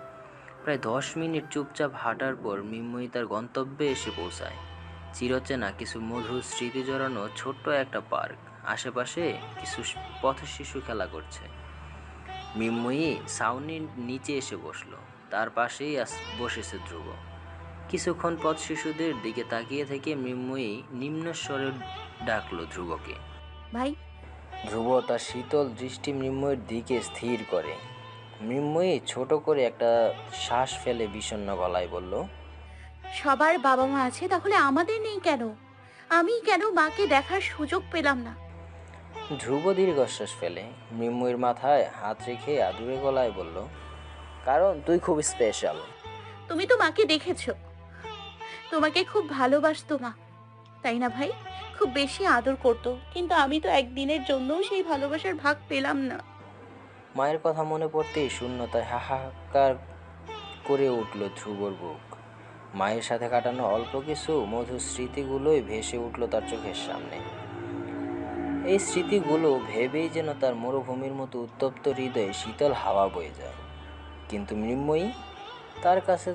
প্রায় 10 মিনিট চুপচাপ হাঁটার পর মৃন্ময়ী তার গন্তব্যে এসে পৌঁছায়। চিরচেনা কিছু মধুর স্মৃতি জড়ানো ছোট্ট একটা পার্ক। আশেপাশে কিছু পথ শিশু খেলা করছে। মৃন্ময়ী ছাউনির নিচে এসে বসলো। তার পাশেই বসেছে ধ্রুব। কিছুক্ষণ পথ শিশুদের দিকে তাকিয়ে থেকে মৃন্ময়ী নিম্নস্বরে ডাকলো ধ্রুবকে। ভাই। ধ্রুব তার শীতল দৃষ্টি মৃন্ময়ীর দিকে স্থির করে। মৃন্ময়ী ছোট করে একটা শ্বাস ফেলে বিষণ্ণ গলায় বলল, সবার বাবা মা আছে, তাহলে আমাদের নেই কেন? আমি কেন মাকে দেখার সুযোগ পেলাম না? ধ্রুব দীর্ঘশ্বাস ফেলে মৃন্ময়ীর মাথায় হাত রেখে আদুরে গলায় বলল, কারণ তুই খুব স্পেশাল। তুমি তো মাকে দেখেছো, তোমাকে খুব ভালোবাসতো মা, তাই না ভাই? খুব বেশি আদর করতো, কিন্তু আমি তো একদিনের জন্যও সেই ভালোবাসার ভাগ পেলাম না। মায়ের কথা মনে পড়তেই শূন্যতায় হাহাকার করে উঠল ধ্রুবর বুক। মায়ের সাথে কাটানো অল্প কিছু মধুর স্মৃতিগুলোই ভেসে উঠল তার চোখের সামনে। এই স্মৃতিগুলো ভেবেই যেন তার মরুভূমির মতো উত্তপ্ত হৃদয়ে শীতল হাওয়া বয়ে যায়। কিন্তু মৃন্ময়ী, তার কাছে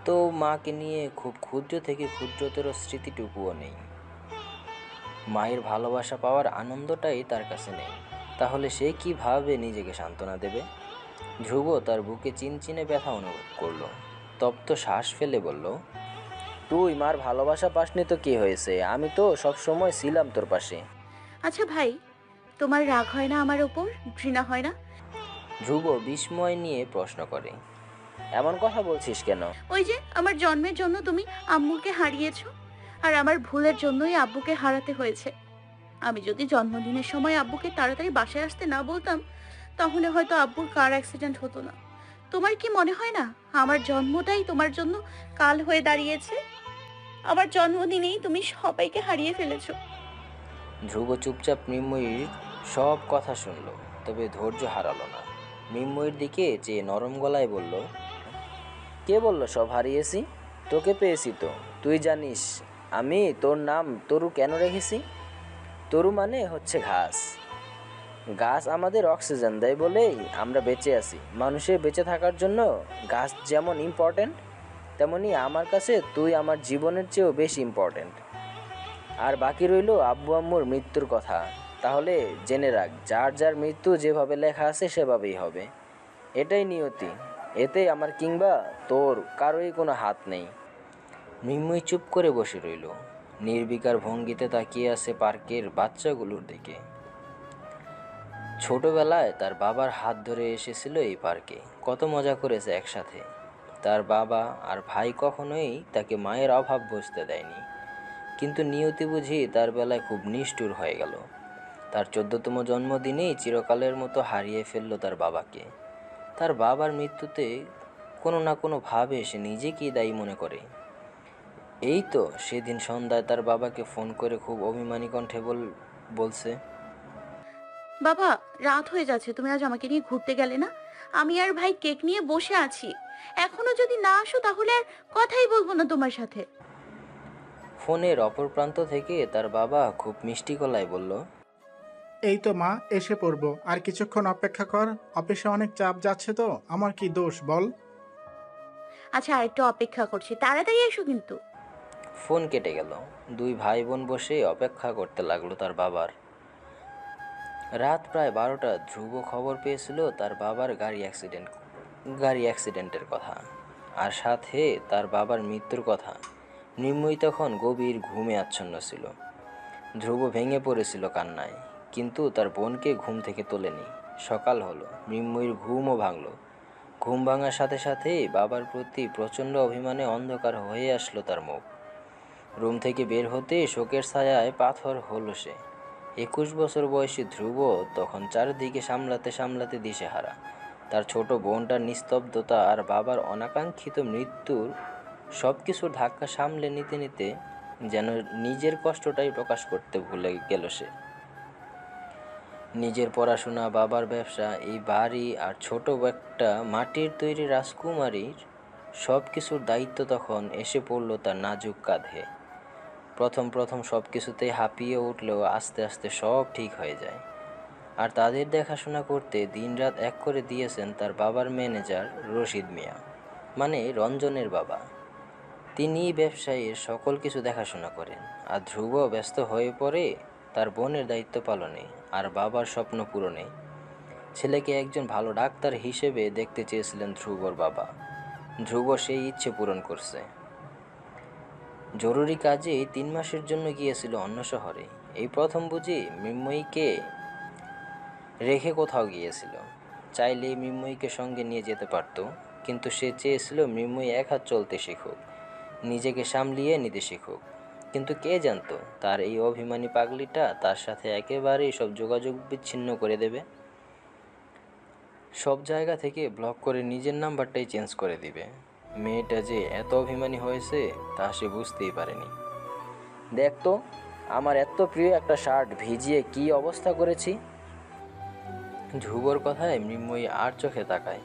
তো মাকে নিয়ে খুব ক্ষুদ্র থেকে ক্ষুদ্রতর স্মৃতিটুকুও নেই। মায়ের ভালোবাসা পাওয়ার আনন্দটাই তার কাছে নেই। তাহলে সে কিভাবে নিজেকে সান্ত্বনা দেবে? ধ্রুব তার বুকে চিনচিনে ব্যথা অনুভব করলো। তপ্ত শ্বাস ফেলে বলল, তুই মার ভালোবাসা পাসনি তো কি হয়েছে? আমি তো সবসময় ছিলাম তোর পাশে। আচ্ছা ভাই, তোমার রাগ হয় না আমার ওপর? ঘৃণা হয় না? ধ্রুব বিস্ময় নিয়ে প্রশ্ন করে, এমন কথা বলছিস কেন? ওই যে আমার জন্মের জন্য তুমি আম্মুকে হারিয়েছো, আর আমার ভুলের জন্যই আব্বুকে হারাতে হয়েছে। আমি যদি জন্মদিনের সময় আব্বুকে তাড়াতাড়ি বাসায় আসতে না বলতাম, তাহলে হয়তো আব্বুর কার অ্যাক্সিডেন্ট হতো না। তোমার কি মনে হয় না আমার জন্মটাই তোমার জন্য কাল হয়ে দাঁড়িয়েছে? আমার জন্মদিনেই তুমি সবাইকে হারিয়ে ফেলেছো। ধ্রুব চুপচাপ মৃন্ময়ীর সব কথা শুনল, তবে ধৈর্য হারালো না। মৃন্ময়ীর দিকে চেয়ে নরম গলায় বলল, কে বলল সব হারিয়েছি? তোকে পেয়েছি তো। তুই জানিস আমি তোর নাম তরু কেন রেখেছি? তরু মানে হচ্ছে ঘাস। গাছ আমাদের অক্সিজেন দেয় বলেই আমরা বেঁচে আছি। মানুষের বেঁচে থাকার জন্য গাছ যেমন ইম্পর্ট্যান্ট, তেমনি আমার কাছে তুই আমার জীবনের চেয়েও বেশি ইম্পর্ট্যান্ট। আর বাকি রইল আব্বু আম্মুর মৃত্যুর কথা। তাহলে জেনে রাখ, যার যার মৃত্যু যেভাবে লেখা আছে সেভাবেই হবে। এটাই নিয়তি, এতে আমার কিংবা তোর কারোই কোনো হাত নেই। মৃন্ময়ী চুপ করে বসে রইল, নির্বিকার ভঙ্গিতে তাকিয়ে আছে পার্কের বাচ্চাগুলোর দিকে। ছোটবেলায় তার বাবার হাত ধরে এসেছিল এই পার্কে, কত মজা করেছে একসাথে। তার বাবা আর ভাই কখনোই তাকে মায়ের অভাব বুঝতে দেয়নি। কিন্তু নিয়তি বুঝি তার বেলায় খুব নিষ্ঠুর হয়ে গেল। তার 14তম জন্মদিনেই চিরকালের মতো হারিয়ে ফেলল তার বাবাকে। তার বাবার মৃত্যুতে কোনো না কোনোভাবে সে নিজেকেই দায়ী মনে করে। এই তো সেদিন সন্ধ্যায় তার বাবাকে ফোন করে খুব অভিমানী কণ্ঠে বলছে, বাবা, রাত হয়ে যাচ্ছে, তুমি আজ আমাকে নিয়ে ঘুরতে গেলে না? আমি আর ভাই কেক নিয়ে বসে আছি, এখনো যদি না আসো তাহলে আর কথাই বলবো না তোমার সাথে। ফোনের অপর প্রান্ত থেকে তার বাবা খুব মিষ্টি গলায় বলল, এই তো মা, এসে পড়বো, আর কিছুক্ষণ অপেক্ষা কর। অফিসে অনেক চাপ যাচ্ছে তো, আমার কি দোষ বল? আচ্ছা, আর একটু অপেক্ষা করছি, তাড়াতাড়ি এসো কিন্তু। ফোন কেটে গেল। দুই ভাই বোন বসে অপেক্ষা করতে লাগলো তার বাবার। রাত প্রায় 12টা। ধ্রুব খবর পেয়েছিল তার বাবার গাড়ি অ্যাক্সিডেন্টের কথা, আর সাথে তার বাবার মৃত্যুর কথা। মৃন্ময়ী তখন গভীর ঘুমে আচ্ছন্ন ছিল। ধ্রুব ভেঙে পড়েছিল কান্নায়, কিন্তু তার বোনকে ঘুম থেকে তোলেনি। সকাল হলো, মৃন্ময়ীর ঘুমও ভাঙল। ঘুম ভাঙার সাথে সাথেই বাবার প্রতি প্রচণ্ড অভিমানে অন্ধকার হয়ে আসলো তার মুখ। রুম থেকে বের হতে শোকের ছায়ায় পাথর হলো সে। 21 বছর বয়সী ধ্রুব তখন চারিদিকে সামলাতে সামলাতে দিশেহারা। তার ছোট বোনটার নিস্তব্ধতা আর বাবার অনাকাঙ্ক্ষিত মৃত্যুর সব কিছুর ধাক্কা সামলে নিতে নিতে যেন নিজের কষ্টটাই প্রকাশ করতে ভুলে গেল সে। নিজের পড়াশোনা, বাবার ব্যবসা, এই বাড়ি আর ছোট একটা মাটির তৈরি রাজকুমারীর সব কিছুর দায়িত্ব তখন এসে পড়ল তার নাজুক কাঁধে। প্রথম সব কিছুতেই হাঁপিয়ে উঠলেও আস্তে আস্তে সব ঠিক হয়ে যায়। আর তাদের দেখাশোনা করতে দিনরাত এক করে দিয়েছেন তার বাবার ম্যানেজার রশিদ মিয়া। মানে রঞ্জনের বাবা। তিনি ব্যবসায়ীর সকল কিছু দেখাশোনা করেন, আর ধ্রুব ব্যস্ত হয়ে পড়ে তার বোনের দায়িত্ব পালনে আর বাবার স্বপ্ন পূরণে। ছেলেকে একজন ভালো ডাক্তার হিসেবে দেখতে চেয়েছিলেন ধ্রুবর বাবা। ধ্রুব সেই ইচ্ছে পূরণ করছে। জরুরি কাজে 3 মাসের জন্য গিয়েছিল অন্য শহরে। এই প্রথম বুঝি মৃন্ময়ীকে রেখে কোথাও গিয়েছিল। চাইলে মৃন্ময়ীকে সঙ্গে নিয়ে যেতে পারত, কিন্তু সে চেয়েছিল মৃন্ময়ী এক হাত চলতে শিখুক, নিজেকে সামলিয়ে নিতে শিখুক। কিন্তু কে জানতো তার এই অভিমানী পাগলিটা তার সাথে একেবারেই সব যোগাযোগ বিচ্ছিন্ন করে দেবে। সব জায়গা থেকে ব্লক করে নিজের নাম্বারটাই চেঞ্জ করে দিবে। মেয়েটা যে এত অভিমানী হয়েছে তা সে বুঝতেই পারেনি। দেখতো আমার এত প্রিয় একটা শার্ট ভিজিয়ে কি অবস্থা করেছি। ধ্রুবর কথায় মৃন্ময়ী আর চোখে তাকায়।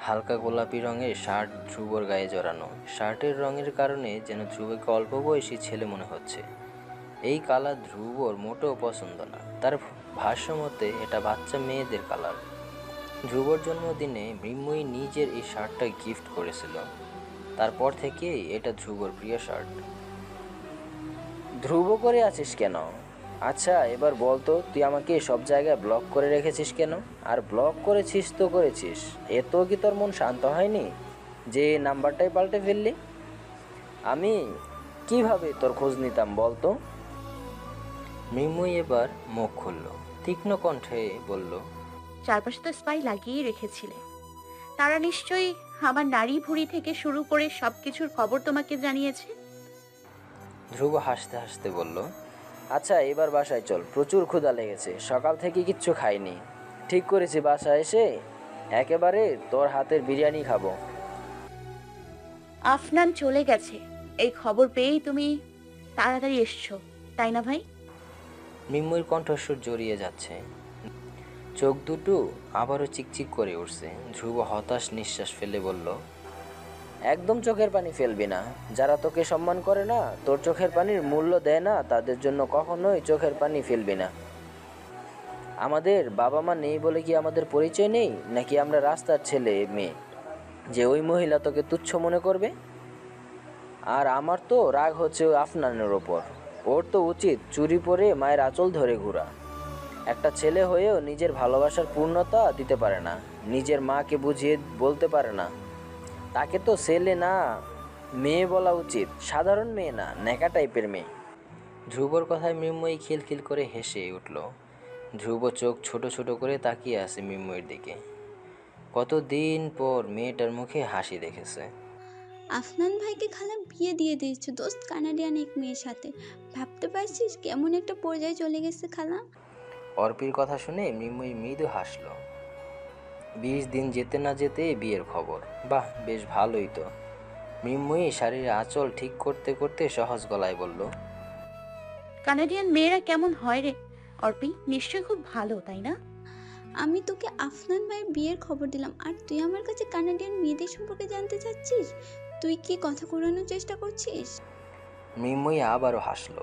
হালকা গোলাপি রঙের শার্ট ধ্রুবর গায়ে জড়ানো। শার্টের রঙের কারণে যেন ধ্রুবকে অল্প বয়সী ছেলে মনে হচ্ছে। এই কালার ধ্রুবর মোটেও পছন্দ না। তার ভাষ্য মতে এটা বাচ্চা মেয়েদের কালার। ধ্রুবর জন্মদিনে মৃন্ময়ী নিজের এই শার্টটা গিফট করেছিল। তারপর থেকেই এটা ধ্রুবর প্রিয় শার্ট। ধ্রুব করে আছিস কেন? আচ্ছা এবার বলতো, তুই আমাকে সব জায়গায় ব্লক করে রেখেছিস কেন? আর ব্লক করেছিস তো করেছিস, এত কি তোর মন শান্ত হয়নি যে নাম্বারটাই পাল্টে ফেললি? আমি কিভাবে তোর খোঁজ নিতাম বলতো? মৃন্ময়ী এবার মুখ খুলল, তীক্ষ্ণ কণ্ঠে বলল, চারপাশে তো স্পাই লাগিয়ে রেখেছিলে। তারা নিশ্চয়ই আমার নাড়ি ভুঁড়ি থেকে শুরু করে সবকিছুর খবর তোমাকে জানিয়েছে। ধ্রুব হাসতে হাসতে বলল, আচ্ছা এবার বাসায় চল, প্রচুর ক্ষুধা লেগেছে, সকাল থেকে কিচ্ছু খাইনি। ঠিক করেছি বাসায় এসে একেবারে তোর হাতের বিরিয়ানি খাবো। আফনান চলে গেছে এই খবর পেয়েই তুমি তাড়াতাড়ি এসছো, তাই না ভাই? মৃন্ময়ীর কণ্ঠস্বর জড়িয়ে যাচ্ছে, চোখ দুটো আবারও চিকচিক করে উঠছে। ধ্রুব হতাশ নিঃশ্বাস ফেলে বলল, একদম চোখের পানি ফেলবি না। যারা তোকে সম্মান করে না, তোর চোখের পানির মূল্য দেয় না, তাদের জন্য কখনোই চোখের পানি ফেলবি না। আমাদের বাবা মা নেই বলে কি আমাদের পরিচয় নেই? নাকি আমরা রাস্তার ছেলে মেয়ে যে ওই মহিলা তোকে তুচ্ছ মনে করবে? আর আমার তো রাগ হচ্ছে ওই আফনানের ওপর। ওর তো উচিত চুরি পরে মায়ের আঁচল ধরে ঘোরা। একটা ছেলে হয়েও নিজের ভালোবাসার পূর্ণতা দিতে পারে না, নিজের মাকে বুঝিয়ে বলতে পারে না। তাকে তো ছেলে না মেয়ে বলা উচিত, সাধারণ মেয়ে না, ন্যাকা টাইপের মেয়ে। ধ্রুবর কথায় মৃন্ময়ী খিলখিল করে হেসে উঠল। ধ্রুব চোখ ছোট ছোট করে তাকিয়ে আছে মৃন্ময়ীর দিকে। কতদিন পর মেয়েটার মুখে হাসি দেখেছে। আফনান ভাইকে খালা বিয়ে দিয়ে দিয়েছে দোস্ত, কানাডিয়ান এক মেয়ের সাথে। ভাবতে পারছিস কেমন একটা পর্যায়ে চলে গেছে খালা? অর্পির কথা শুনে মৃন্ময়ী মৃদু হাসল। 20 দিন যেতে না যেতে বিয়ের খবর, বাহ বেশ ভালোই তো। মৃন্ময়ী শাড়ির আঁচল ঠিক করতে করতে সহজ গলায় বলল, কানাডিয়ান মেয়েরা কেমন হয় রে অর্পি? নিশ্চয়ই খুব ভালো, তাই না? আমি তোকে আফনান ভাইয়ের বিয়ের খবর দিলাম, আর তুই আমার কাছে কানাডিয়ান মেয়েদের সম্পর্কে জানতে চাচ্ছিস? তুই কি কথা ঘোরানোর চেষ্টা করছিস? মৃন্ময়ী আবারও হাসল,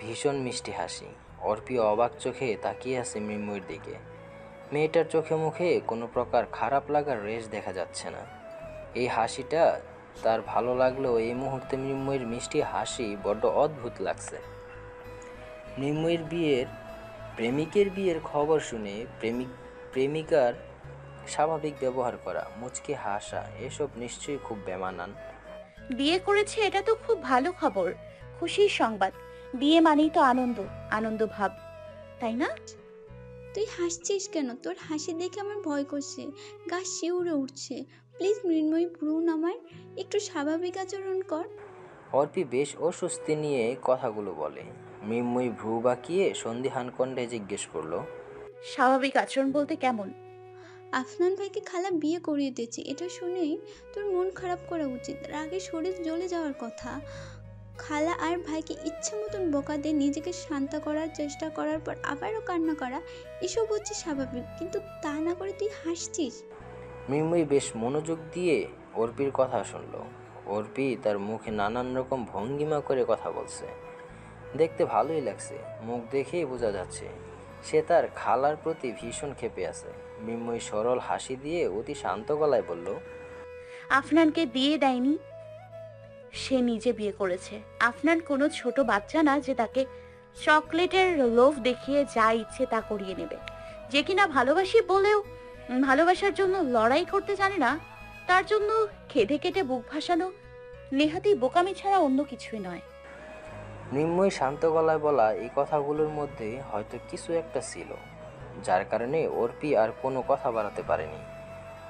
ভীষণ মিষ্টি হাসি। অর্পি অবাক চোখে তাকিয়ে আছে মৃন্ময়ীর দিকে। মেয়েটার চোখে মুখে কোনো প্রকার খারাপ লাগার রেশ দেখা যাচ্ছে না। এই হাসিটা তার ভালো লাগলেও এই মুহূর্তে মৃন্ময়ীর মিষ্টি হাসি বড্ড অদ্ভুত লাগছে। মৃন্ময়ীর প্রেমিকের বিয়ের খবর শুনে প্রেমিকার স্বাভাবিক ব্যবহার করা, মুচকি হাসা, এসব নিশ্চয়ই খুব বেমানান। বিয়ে করেছে এটা তো খুব ভালো খবর, খুশির সংবাদ। বিয়ে মানেই তো আনন্দ, আনন্দ ভাব, তাই না? তুই হাসছিস কেন? তোর হাসি দেখে আমার ভয় করছে, গা শিউরে উঠছে। প্লিজ মৃন্ময়ী ব্রুন, আমার একটু স্বাভাবিক আচরণ কর। অর্পি বেশ অস্বস্তি নিয়ে কথাগুলো বলে। মৃন্ময়ী ভ্রু বাঁকিয়ে সন্দিহান কণ্ঠে জিজ্ঞেস করলো, স্বাভাবিক আচরণ বলতে কেমন? আফনান ভাইকে খালা বিয়ে করিয়ে দিয়েছে, এটা শুনেই তোর মন খারাপ করা উচিত। রাগে শরীর জ্বলে যাওয়ার কথা। খালা আর ভাইকে ইচ্ছে মতন বকা দিয়ে নিজেকে শান্ত করার চেষ্টা করার পর আবারও কান্না করা, এসব হচ্ছে স্বাভাবিক, কিন্তু তা না করে তুই হাসছিস। মৃন্ময়ী বেশ মনোযোগ দিয়ে অর্পির কথা শুনল। অর্পি তার মুখে নানান রকম ভঙ্গিমা করে কথা বলছে। দেখতে ভালোই লাগছে, মুখ দেখেই বোঝা যাচ্ছে সে তার খালার প্রতি ভীষণ ক্ষেপে আছে। মৃন্ময়ী সরল হাসি দিয়ে অতি শান্ত গলায় বলল, আফনানকে দিয়ে দেয়নি, সে নিজে বিয়ে করেছে। আফনান কোনো ছোট বাচ্চা না যে তাকে চকলেটের লোভ দেখিয়ে যা ইচ্ছে তা করিয়ে নেবে। যে কিনা ভালোবাসি বলেও ভালোবাসার জন্য লড়াই করতে জানে না, তার জন্য খেটে কেটে বুক ভাসানো নেহাতি বোকামি ছাড়া অন্য কিছুই নয়। মৃন্ময়ী শান্ত গলায় বলা এই কথাগুলোর মধ্যে হয়তো কিছু একটা ছিল, যার কারণে অর্পি আর কোনো কথা বাড়াতে পারেনি।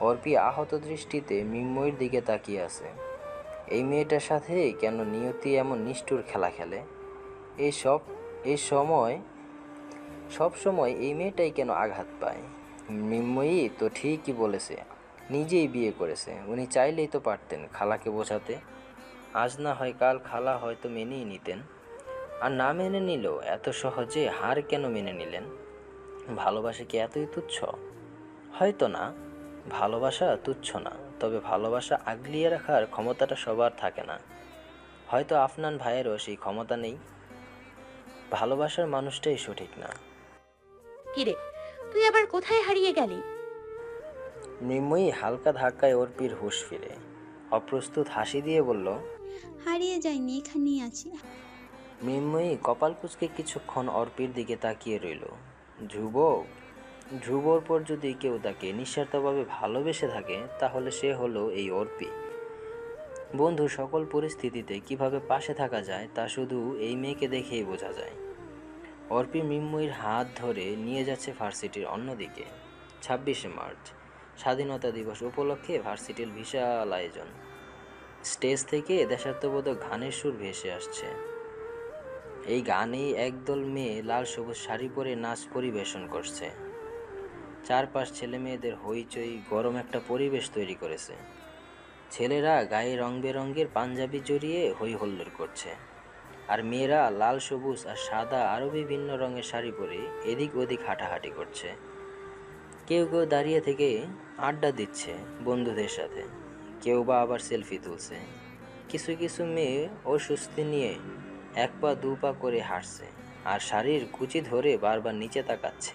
অর্পি আহত দৃষ্টিতে মৃন্ময়ীর দিকে তাকিয়ে আছে। এই মেয়েটার সাথে কেন নিয়তি এমন নিষ্ঠুর খেলা খেলে? সব সময় এই মেয়েটাই কেন আঘাত পায়? মৃন্ময়ী তো ঠিকই বলেছে, নিজেই বিয়ে করেছে। উনি চাইলেই তো পারতেন খালাকে বোঝাতে। আজ না হয় কাল খালা হয়তো মেনেই নিতেন। আর না মেনে নিলেও এত সহজে হার কেন মেনে নিলেন? ভালোবাসা কি এতই তুচ্ছ? হয়তো না, ভালোবাসা তুচ্ছ না, তবে ভালোবাসা আগলিয়ে রাখার ক্ষমতাটা সবার থাকে না। হয়তো আফনান ভাইয়েরও সেই ক্ষমতা নেই। ভালোবাসার মানুষটাই সঠিক না। কিরে, তুই আবার কোথায় হারিয়ে গেলি? মৃন্ময়ী হালকা ধাক্কায় অর্পির হুঁশ ফিরে অপ্রস্তুত হাসি দিয়ে বলল, হারিয়ে যায়নি, এখানেই আছি। মৃন্ময়ী কপাল কুঁচকে কিছুক্ষণ অর্পির দিকে তাকিয়ে রইল। ধ্রুবর পর যদি কেউ তাকে নিঃস্বার্থভাবে ভালোবেসে থাকে তাহলে সে হলো এই অর্পি। বন্ধু সকল পরিস্থিতিতে কিভাবে পাশে থাকা যায় তা শুধু এই মেয়েকে দেখেই বোঝা যায়। অর্পি মৃন্ময়ীর হাত ধরে নিয়ে যাচ্ছে ভার্সিটির অন্যদিকে। 26শে মার্চ স্বাধীনতা দিবস উপলক্ষে ভার্সিটির বিশাল আয়োজন। স্টেজ থেকে দেশাত্মবোধক গানের সুর ভেসে আসছে। এই গানেই একদল মেয়ে লাল সবুজ শাড়ি পরে নাচ পরিবেশন করছে। চারপাশ ছেলে মেয়েদের হইচই গরম একটা পরিবেশ তৈরি করেছে। ছেলেরা গায়ে রং বেরঙের পাঞ্জাবি জড়িয়ে হই হল্লোড় করছে, আর মেয়েরা লাল সবুজ আর সাদা আরও বিভিন্ন রঙের শাড়ি পরে এদিক ওদিক হাঁটাহাঁটি করছে। কেউ কেউ দাঁড়িয়ে থেকে আড্ডা দিচ্ছে বন্ধুদের সাথে, কেউ বা আবার সেলফি তুলছে। কিছু কিছু মেয়ে অস্বস্তি নিয়ে এক পা দু পা করে হাঁটছে আর শাড়ির কুচি ধরে বারবার নিচে তাকাচ্ছে।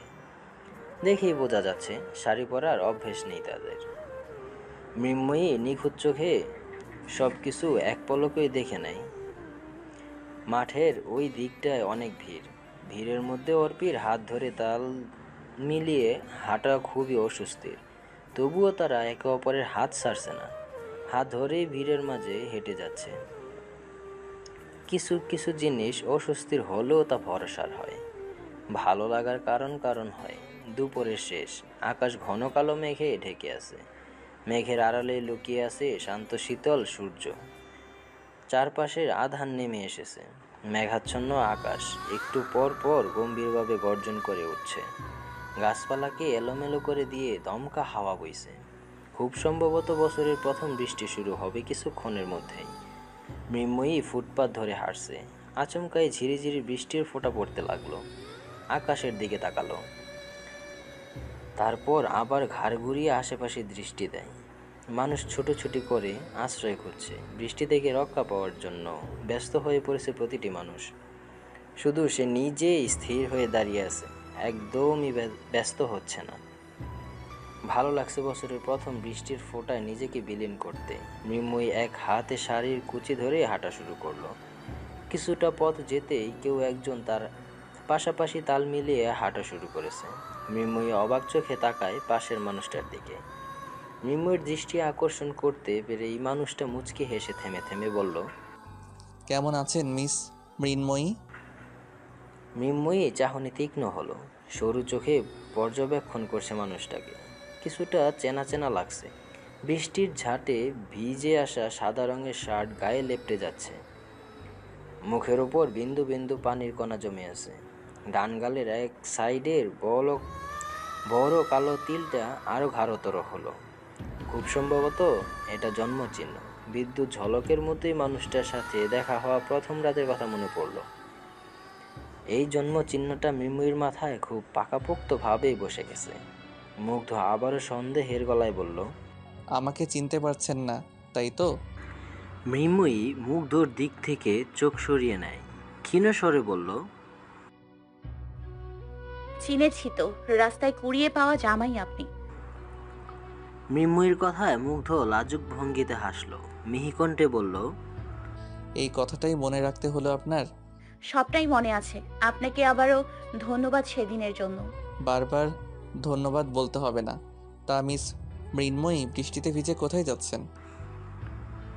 দেখেই বোঝা যাচ্ছে শাড়ি পরার অভ্যেস নেই তাদের। মৃন্ময়ী নিখুঁত চোখে সব কিছু এক পলকেই দেখে নেয়। মাঠের ওই দিকটায় অনেক ভিড়ের মধ্যে অর্পির হাত ধরে তাল মিলিয়ে হাঁটা খুবই অস্বস্তির। তবুও তারা একে অপরের হাত ছাড়ছে না, হাত ধরেই ভিড়ের মাঝে হেঁটে যাচ্ছে। কিছু কিছু জিনিস অস্বস্তির হলেও তা ভরসার হয়, ভালো লাগার কারণ হয়। দুপুরের শেষ, আকাশ ঘন কালো মেঘে ঢেকে আছে। মেঘের আড়ালে লুকিয়ে আছে শান্ত শীতল সূর্য। চারপাশের আধার নেমে এসেছে। মেঘাচ্ছন্ন আকাশ একটু পর পর গম্ভীরভাবে গর্জন করে উঠছে। গাছপালাকে এলোমেলো করে দিয়ে দমকা হাওয়া বইছে। খুব সম্ভবত বছরের প্রথম বৃষ্টি শুরু হবে কিছুক্ষণের মধ্যেই। মৃন্ময়ী ফুটপাত ধরে হাঁটছে। আচমকাই ঝিরিঝিরি বৃষ্টির ফোঁটা পড়তে লাগলো। আকাশের দিকে তাকালো, তারপর আবার ঘাড় ঘুরিয়ে আশেপাশে দৃষ্টি দেয়। মানুষ ছুটোছুটি করে আশ্রয় খুঁজছে। বৃষ্টি থেকে রক্ষা পাওয়ার জন্য ব্যস্ত হয়ে পড়েছে প্রতিটি মানুষ। শুধু সে নিজেই স্থির হয়ে দাঁড়িয়ে আছে, একদমই ব্যস্ত হচ্ছে না। ভালো লাগছে বছরের প্রথম বৃষ্টির ফোঁটায় নিজেকে বিলীন করতে। মৃন্ময়ী এক হাতে শাড়ির কুচি ধরে হাঁটা শুরু করলো। কিছুটা পথ যেতেই কেউ একজন তার পাশাপাশি তাল মিলিয়ে হাঁটা শুরু করেছে। মৃন্ময়ী অবাক চোখে তাকায় পাশের মানুষটার দিকে। মৃন্ময়ীর দৃষ্টি আকর্ষণ করতে পেরে এই মানুষটা মুচকি হেসে থেমে থেমে বলল, কেমন আছেন মিস মৃন্ময়ী? মৃন্ময়ী চাহনি তীক্ষ্ণ হলো, সরু চোখে পর্যবেক্ষণ করছে মানুষটাকে। কিছুটা চেনা চেনা লাগছে। বৃষ্টির ঝাঁটে ভিজে আসা সাদা রঙের শার্ট গায়ে লেপ্টে যাচ্ছে। মুখের ওপর বিন্দু বিন্দু পানির কণা জমে আছে। ডান গালের এক সাইডের বড় কালো তিলটা আরও গাঢ়তর হলো। খুব সম্ভবত এটা জন্মচিহ্ন। বিদ্যুৎ ঝলকের মতোই মানুষটার সাথে দেখা হওয়া প্রথম রাতের কথা মনে পড়ল। এই জন্মচিহ্নটা মৃন্ময়ীর মাথায় খুব পাকাপোক্তভাবেই বসে গেছে। মুগ্ধ আবারও সন্দেহের গলায় বলল, আমাকে চিনতে পারছেন না তাই তো? মৃন্ময়ী মুগ্ধর দিক থেকে চোখ সরিয়ে নেয়, ক্ষীণ স্বরে বলল, চিনেছি তো, রাস্তায় কুড়িয়ে পাওয়া জামাই আপনি। মৃন্ময়ীর কথায় মুগ্ধ লাজুক ভঙ্গিতে হাসল, মিহিকণ্ঠে বলল, এই কথাটাই মনে রাখতে হলো আপনার? সবটাই মনে আছে। আপনাকে আবারও ধন্যবাদ সেদিনের জন্য। বারবার ধন্যবাদ বলতে হবে না। তা মিস মৃন্ময়ী, বৃষ্টিতে ভিজে কোথায় যাচ্ছেন?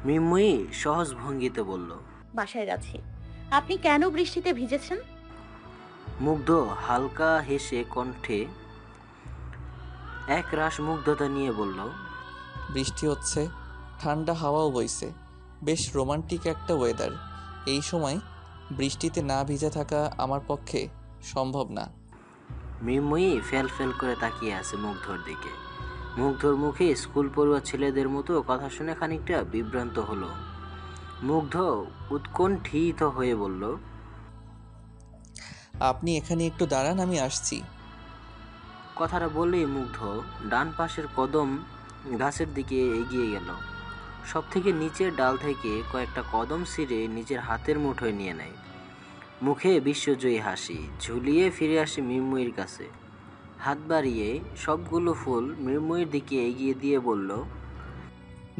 মৃন্ময়ী সহজ ভঙ্গিতে বলল। বাসায় যাচ্ছি। আপনি কেন বৃষ্টিতে ভিজেছেন? মুগ্ধ হালকা হেসে কণ্ঠে এক রাশ মুগ্ধতা নিয়ে বলল, বৃষ্টি হচ্ছে, ঠান্ডা হাওয়াও বইছে, বেশ রোমান্টিক একটা ওয়েদার। এই সময় বৃষ্টিতে না ভিজে থাকা আমার পক্ষে সম্ভব না। মৃন্ময়ী ফেল ফেল করে তাকিয়ে আছে মুগ্ধর দিকে। মুগ্ধর মুখে স্কুল পড়ুয়া ছেলেদের মতো কথা শুনে খানিকটা বিভ্রান্ত হলো। মুগ্ধ উৎকণ্ঠিত হয়ে বলল, আপনি এখানে একটু দাঁড়ান, আমি আসছি। কথাটা বলেই মুগ্ধ ডান পাশের কদম গাছের দিকে এগিয়ে গেল। সব থেকে নিচের ডাল থেকে কয়েকটা কদম ছিঁড়ে নিজের হাতের মুঠোয় নিয়ে নেয়। মুখে বিশ্বজয়ী হাসি ঝুলিয়ে ফিরে আসে মৃন্ময়ীর কাছে। হাত বাড়িয়ে সবগুলো ফুল মৃন্ময়ীর দিকে এগিয়ে দিয়ে বলল,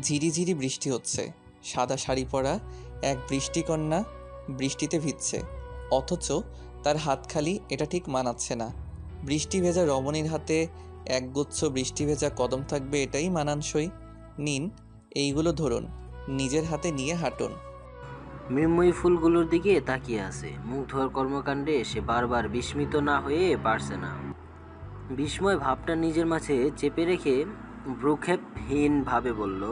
ঝিরিঝিরি বৃষ্টি হচ্ছে, সাদা শাড়ি পরা এক বৃষ্টিকন্যা বৃষ্টিতে ভিজছে, অথচ তার হাত খালি, এটা ঠিক মানাচ্ছে না। বৃষ্টি ভেজা রমণীর হাতে একগুচ্ছ বৃষ্টি ভেজা কদম থাকবে, এটাই মানানসই। নিন, এইগুলো ধরুন, নিজের হাতে নিয়ে হাঁটুন। মৃন্ময়ী ফুলগুলোর দিকে তাকিয়ে আছে। মুগ্ধর কর্মকাণ্ডে সে বারবার বিস্মিত না হয়ে পারছে না। বিস্ময় ভাবটা নিজের মাঝে চেপে রেখে ভ্রুক্ষেপহীন ভাবে বলল,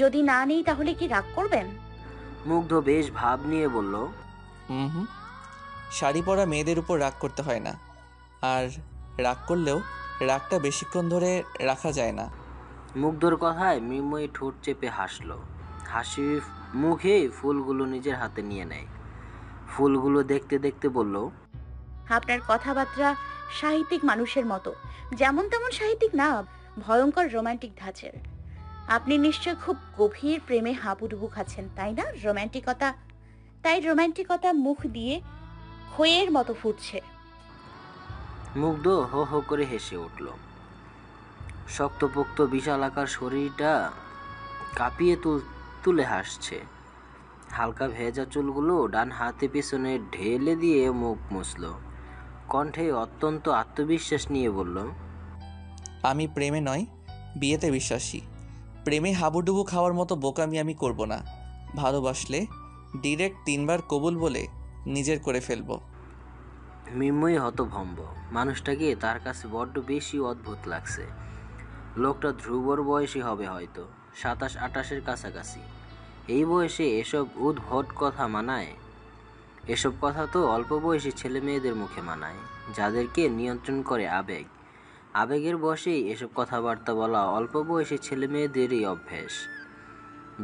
যদি না নেই তাহলে কি রাগ করবেন? মুগ্ধ বেশ ভাব নিয়ে বলল, হুম, শাড়ি পরা মেয়েদের উপর রাগ করতে হয় না, আর রাগ করলেও রাগটা বেশিক্ষণ ধরে রাখা যায় না। মুগ্ধর কথায় মৃন্ময়ী ঠোঁট চেপে হাসল। হাসি মুখে ফুলগুলো নিজের হাতে নিয়ে নেয়। ফুলগুলো দেখতে দেখতে বলল, আপনার কথাবার্তা সাহিত্যিক মানুষের মতো। যেমন তেমন সাহিত্যিক না, ভয়ঙ্কর রোমান্টিক ধাঁচের। আপনি নিশ্চয় খুব গভীর প্রেমে হাবুডুবু খাচ্ছেন, তাই না? তাই রোমান্টিকতা মুখ দিয়ে খইয়ের মতো ফুটছে। মুগ্ধ হো হো করে হেসে উঠল। শক্তপোক্ত বিশালাকার শরীরটা কাঁপিয়ে তুলে হাসছে। হালকা ভেজা চুলগুলো ডান হাতে পেছনে ঢেলে দিয়ে মুখ মুছল। কণ্ঠে অত্যন্ত আত্মবিশ্বাস নিয়ে বলল, আমি প্রেমে নয়, বিয়েতে বিশ্বাসী। প্রেমে হাবুডুবু খাওয়ার মতো বোকামি আমি করব না। ভালোবাসলে ডিরেক্ট 3 বার কবুল বলে নিজের করে ফেলবো। মৃন্ময়ী হতভম্ব। মানুষটাকে তার কাছে বড্ড বেশি অদ্ভুত লাগছে। লোকটা ধ্রুবর বয়সী হবে হয়তো, 27-28-এর কাছাকাছি। এই বয়সে এসব উদ্ভট কথা মানায়? এসব কথা তো অল্প বয়সী ছেলে মেয়েদের মুখে মানায়, যাদেরকে নিয়ন্ত্রণ করে আবেগ। আবেগের বশেই এসব কথাবার্তা বলা অল্প বয়সী ছেলে মেয়েদেরই অভ্যেস।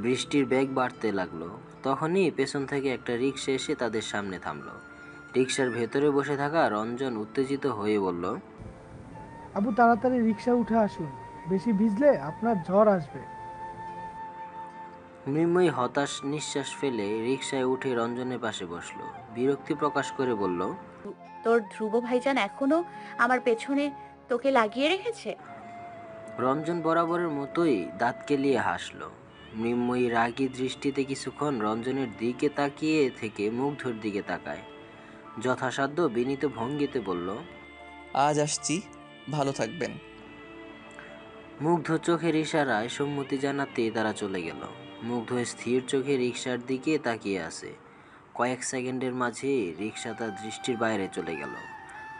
বৃষ্টির বেগ বাড়তে লাগলো। তখনই পেছন থেকে একটা রিকশা এসে তাদের সামনে থামলো। রিকশার ভেতরে বসে থাকা রঞ্জন উত্তেজিত হয়ে বলল, আবু তাড়াতাড়ি রিক্সা উঠে আসুন, বেশি ভিজলে আপনার জ্বর আসবে। মৃন্ময়ী হতাশ নিঃশ্বাস ফেলে রিকশায় উঠে রঞ্জনের পাশে বসলো। বিরক্তি প্রকাশ করে বলল, তোর ধ্রুব ভাইজান এখনো আমার পেছনে তোকে লাগিয়ে রেখেছে? রঞ্জন বরাবরের মতোই দাঁত কেলিয়ে হাসল। মৃন্ময়ী রাগী দৃষ্টিতে কিছুক্ষণ রঞ্জনের দিকে তাকিয়ে থেকে মুগ্ধর দিকে তাকায়। যথাসাধ্য বিনীত ভঙ্গিতে বলল, আজ আসছি, ভালো থাকবেন। মুগ্ধ চোখের ইশারায় সম্মতি জানাতে তারা চলে গেল। মুগ্ধ স্থির চোখে রিকশার দিকে তাকিয়ে আছে। কয়েক সেকেন্ডের মাঝে রিকশা তার দৃষ্টির বাইরে চলে গেল।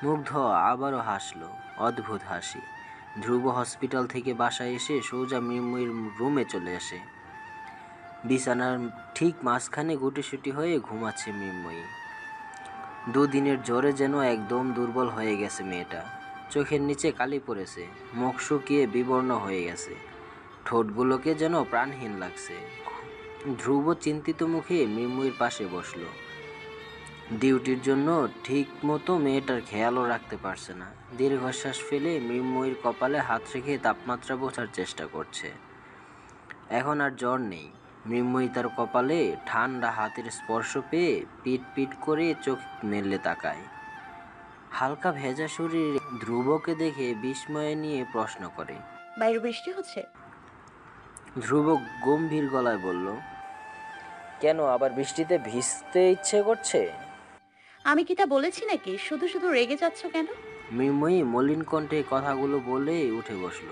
মুগ্ধ আবারও হাসল, অদ্ভুত হাসি। ধ্রুব হসপিটাল থেকে বাসায় এসে সোজা মৃন্ময়ীর রুমে চলে আসে। বিছানার ঠিক মাঝখানে গুটিসুটি হয়ে ঘুমাচ্ছে মৃন্ময়ী। দুদিনের জ্বরে যেন একদম দুর্বল হয়ে গেছে মেয়েটা। চোখের নিচে কালি পড়েছে, মুখ শুকিয়ে বিবর্ণ হয়ে গেছে, ঠোঁটগুলোকে যেন প্রাণহীন লাগছে। ধ্রুব চিন্তিত মুখে মৃন্ময়ীর পাশে বসল। ডিউটির জন্য ঠিক মতো মেয়েটার খেয়ালও রাখতে পারছে না। দীর্ঘশ্বাস ফেলে মৃন্ময়ীর কপালে হাত রেখে তাপমাত্রা বোঝার চেষ্টা করছে। এখন আর জ্বর নেই। মৃন্ময়ী তার কপালে ঠান্ডা হাতের স্পর্শ পেয়ে পিট পিট করে চোখ মেললে তাকায়। হালকা ভেজা শরীরে ধ্রুবকে দেখে বিস্ময়ে নিয়ে প্রশ্ন করে, বাইরে বৃষ্টি হচ্ছে? ধ্রুব গম্ভীর গলায় বলল, কেন আবার বৃষ্টিতে ভিজতে ইচ্ছে করছে? আমি কি তা বলেছি নাকি? শুধু শুধু রেগে যাচ্ছ কেন? মৃন্ময়ী মলিন কণ্ঠে কথাগুলো বলেই উঠে বসল।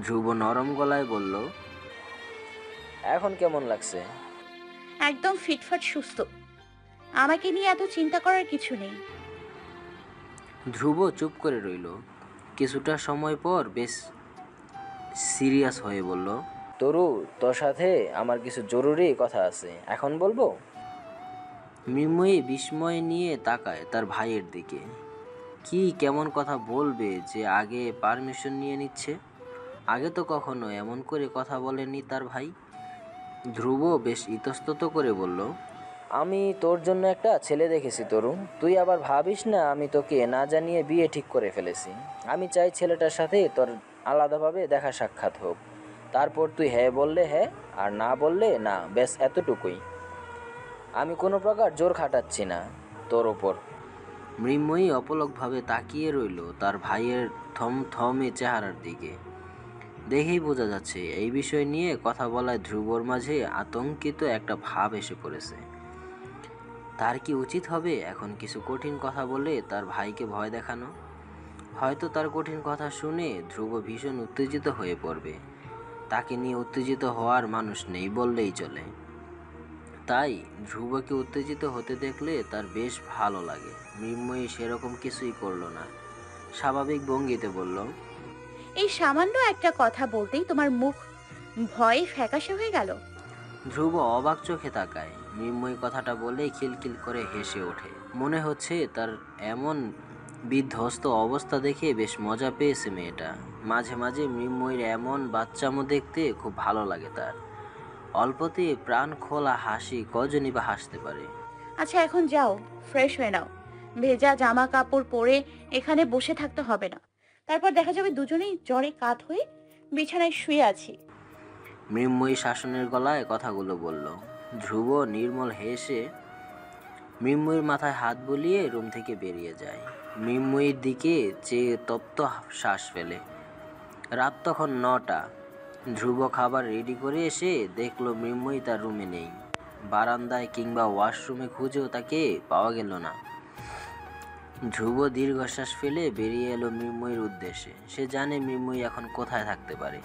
ধ্রুব নরম গলায় বলল, এখন কেমন লাগছে? একদম ফিটফাট সুস্থ। আমাকে নিয়ে এত চিন্তা করার কিছু নেই। ধ্রুব চুপ করে রইল। কিছুটা সময় পর বেশ সিরিয়াস হয়ে বলল, তরু, তোর সাথে আমার কিছু জরুরি কথা আছে, এখন বলবো? মৃন্ময়ী বিস্ময় নিয়ে তাকায় তার ভাইয়ের দিকে। কি কেমন কথা বলবে যে আগে পারমিশন নিয়ে নিচ্ছে? আগে তো কখনো এমন করে কথা বলেনি তার ভাই। ধ্রুব বেশ ইতস্তত করে বলল, আমি তোর জন্য একটা ছেলে দেখেছি তরু, তুই আবার ভাবিস না আমি তোকে না জানিয়ে বিয়ে ঠিক করে ফেলেছি। আমি চাই ছেলেটার সাথে তোর আলাদাভাবে দেখা সাক্ষাৎ হোক, তারপর তুই হ্যাঁ বললে হ্যাঁ আর না বললে না, ব্যাস এতটুকুই। আমি কোনো প্রকার জোর খাটাচ্ছি না তোর ওপর। মৃন্ময়ী অপলকভাবে তাকিয়ে রইল তার ভাইয়ের থমথমে চেহারার দিকে। দেখেই বোঝা যাচ্ছে এই বিষয় নিয়ে কথা বলায় ধ্রুবর মাঝে আতঙ্কিত একটা ভাব এসে পড়েছে। তার কি উচিত হবে এখন কিছু কঠিন কথা বলে তার ভাইকে ভয় দেখানো? হয়তো তার কঠিন কথা শুনে ধ্রুব ভীষণ উত্তেজিত হয়ে পড়বে। তাকে নিয়ে উত্তেজিত হওয়ার মানুষ নেই বললেই চলে। তাই ধ্রুবকে উত্তেজিত হতে দেখলে তার বেশ ভালো লাগে। মৃন্ময়ী সেরকম কিছুই করলো না, স্বাভাবিক ভঙ্গিতে বলল, এই সামান্য একটা কথা বলতেই তোমার মুখ ভয়ে ফ্যাকাশে হয়ে গেল? ধ্রুব অবাক চোখে তাকায়। মৃন্ময়ী কথাটা বলেই খিলখিল করে হেসে ওঠে। মনে হচ্ছে তার এমন বিধ্বস্ত অবস্থা দেখে বেশ মজা পেয়েছে মেয়েটা। মাঝে মাঝে মৃন্ময়ীর এমন বাচ্চামো দেখতে খুব ভালো লাগে তার। অল্পতে প্রাণ খোলা হাসি কজনই বা হাসতে পারে। আচ্ছা এখন যাও, ফ্রেশ হয়ে নাও। ভেজা জামা কাপড় পরে এখানে বসে থাকতে হবে না। তারপর দেখা যাবে দুজনেই জ্বরে কাত হয়ে বিছানায় শুয়ে আছি। মৃন্ময়ী শাসনের গলায় কথাগুলো বলল। ধ্রুব নির্মল হেসে মৃন্ময়ীর মাথায় হাত বুলিয়ে রুম থেকে বেরিয়ে যায়। মৃন্ময়ীর দিকে চেয়ে তপ্ত শ্বাস ফেলে। রাত তখন 9টা। ধ্রুব খাবার রেডি করে এসে দেখলো মৃন্ময়ী তার রুমে নেই। বারান্দায় কিংবা ওয়াশরুমে খুঁজেও তাকে পাওয়া গেল না। ধ্রুব দীর্ঘশ্বাস ফেলে বেরিয়ে এলো মৃন্ময়ীর উদ্দেশ্যে। সে জানে মৃন্ময়ী এখন কোথায় থাকতে পারে।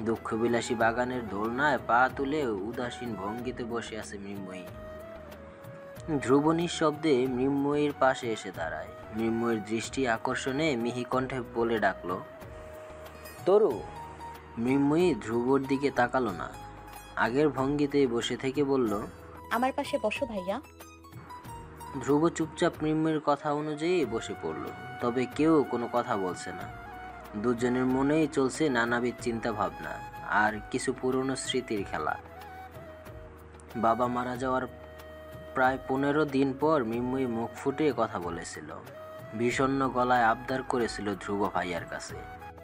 দুঃখবিলাসী বাগানের দোলনায় পা তুলে উদাসীন ভঙ্গিতে বসে আছে মৃন্ময়ী। ধ্রুব নিঃশব্দে মৃন্ময়ীর পাশে এসে দাঁড়ায়। মৃন্ময়ীর দৃষ্টি আকর্ষণে মিহি কণ্ঠে বলে ডাকলো, তরু। মৃন্ময়ী ধ্রুবর দিকে তাকালো না, আগের ভঙ্গিতে বসে থেকে বলল, আমার পাশে বসো ভাইয়া। ধ্রুব চুপচাপ মৃন্ময়ীর কথা অনুযায়ী বসে পড়ল। তবে কেউ কোনো কথা বলছে না। দুজনের মনেই চলছে নানাবিধ চিন্তা ভাবনা আর কিছু পুরনো স্মৃতির খেলা। বাবা মারা যাওয়ার প্রায় 15 দিন পর মৃন্ময়ী মুখ ফুটে কথা বলেছিল। বিষণ্ণ গলায় আবদার করেছিল ধ্রুব ভাইয়ার কাছে,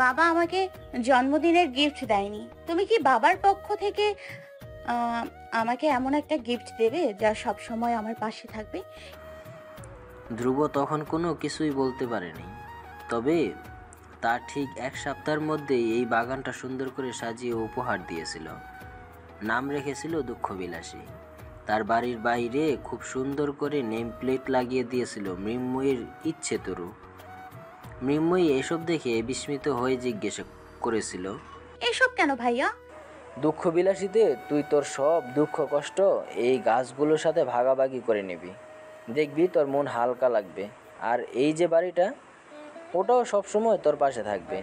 বাবা আমাকে জন্মদিনের গিফট দেয়নি। তুমি কি বাবার পক্ষ থেকে আমাকে এমন একটা গিফট দেবে যা সব সময় আমার পাশে থাকবে? ধ্রুব তখন কোনো কিছুই বলতে পারেনি। তবে তার ঠিক 1 সপ্তাহের মধ্যেই এই বাগানটা সুন্দর করে সাজিয়ে উপহার দিয়েছিল। নাম রেখেছিল দুঃখবিলাসী। তার বাড়ির বাইরে খুব সুন্দর করে নেম প্লেট লাগিয়ে দিয়েছিল মৃন্ময়ীর ইচ্ছে তরু। মৃন্ময়ী এসব দেখে বিস্মিত হয়ে জিজ্ঞেস করেছিল, এসব কেন ভাইয়া? দুঃখবিলাসীতে তুই তোর সব দুঃখ কষ্ট এই গাছগুলোর সাথে ভাগাভাগি করে নিবি, দেখবি তোর মন হালকা লাগবে। আর এই যে বাড়িটা, ওটাও সবসময় তোর পাশে থাকবে।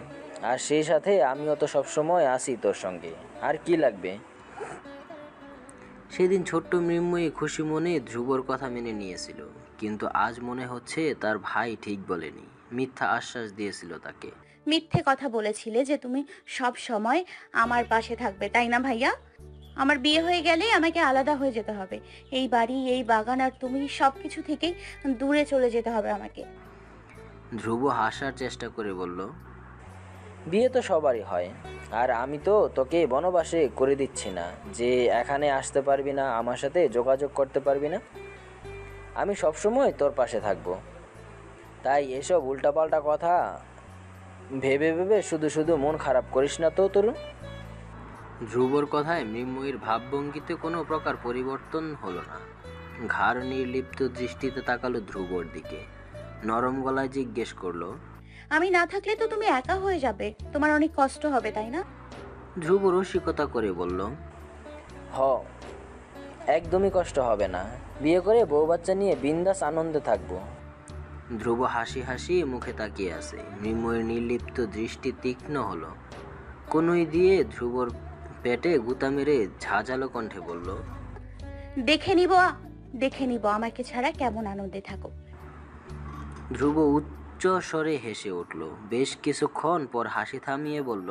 আর সেই সাথে আমিও তো সবসময় আসি তোর সঙ্গে, আর কি লাগবে। সেদিন ছোট্ট মৃন্ময়ী খুশি মনে ধ্রুবর কথা মেনে নিয়েছিল, কিন্তু আজ মনে হচ্ছে তার ভাই ঠিক বলেনি, মিথ্যা আশ্বাস দিয়েছিল তাকে। মিথ্যে কথা বলেছিলে যে তুমি সব সময় আমার পাশে থাকবে, তাই না ভাইয়া? আমার বিয়ে হয়ে গেলে আমাকে আলাদা হয়ে যেতে হবে। এই বাড়ি, এই বাগান আর তুমি সবকিছু থেকে দূরে চলে যেতে হবে আমাকে। ধ্রুব হাসার চেষ্টা করে বলল, বিয়ে তো সবারই হয়, আর আমি তো তোকে বনবাসে করে দিচ্ছি না যে এখানে আসতে পারবি না, আমার সাথে যোগাযোগ করতে পারবি না। আমি সবসময় তোর পাশে থাকবো। তাই এসব উল্টাপাল্টা কথা ভেবে ভেবে শুধু শুধু মন খারাপ করিস না তো তরুণ। ধ্রুবর কথায় মৃন্ময়ীর ভাবভঙ্গিতে কোনো প্রকার পরিবর্তন হলো না। ঘাড় নির্লিপ্ত দৃষ্টিতে তাকালো ধ্রুবর দিকে, নরম গলায় জিজ্ঞেস করলো, আমি না থাকলে তো তুমি একা হয়ে যাবে, তোমার অনেক কষ্ট হবে তাই না? ধ্রুব রসিকতা করে বলল, হ, একদমই কষ্ট হবে না, বিয়ে করে বউ বাচ্চা নিয়ে বিন্দাস আনন্দে থাকবো। ধ্রুব হাসি হাসি মুখে তাকিয়ে আছে। মৃন্ময়ের নির্লিপ্ত দৃষ্টি তীক্ষ্ণ হলো। কনুই দিয়ে ধ্রুবর পেটে গুতা মেরে ঝাঁঝালো কণ্ঠে বলল, দেখে নিব আমাকে ছাড়া কেমন আনন্দে থাকো। ধ্রুব উচ্চ স্বরে হেসে উঠল। বেশ কিছুক্ষণ পর হাসি থামিয়ে বলল,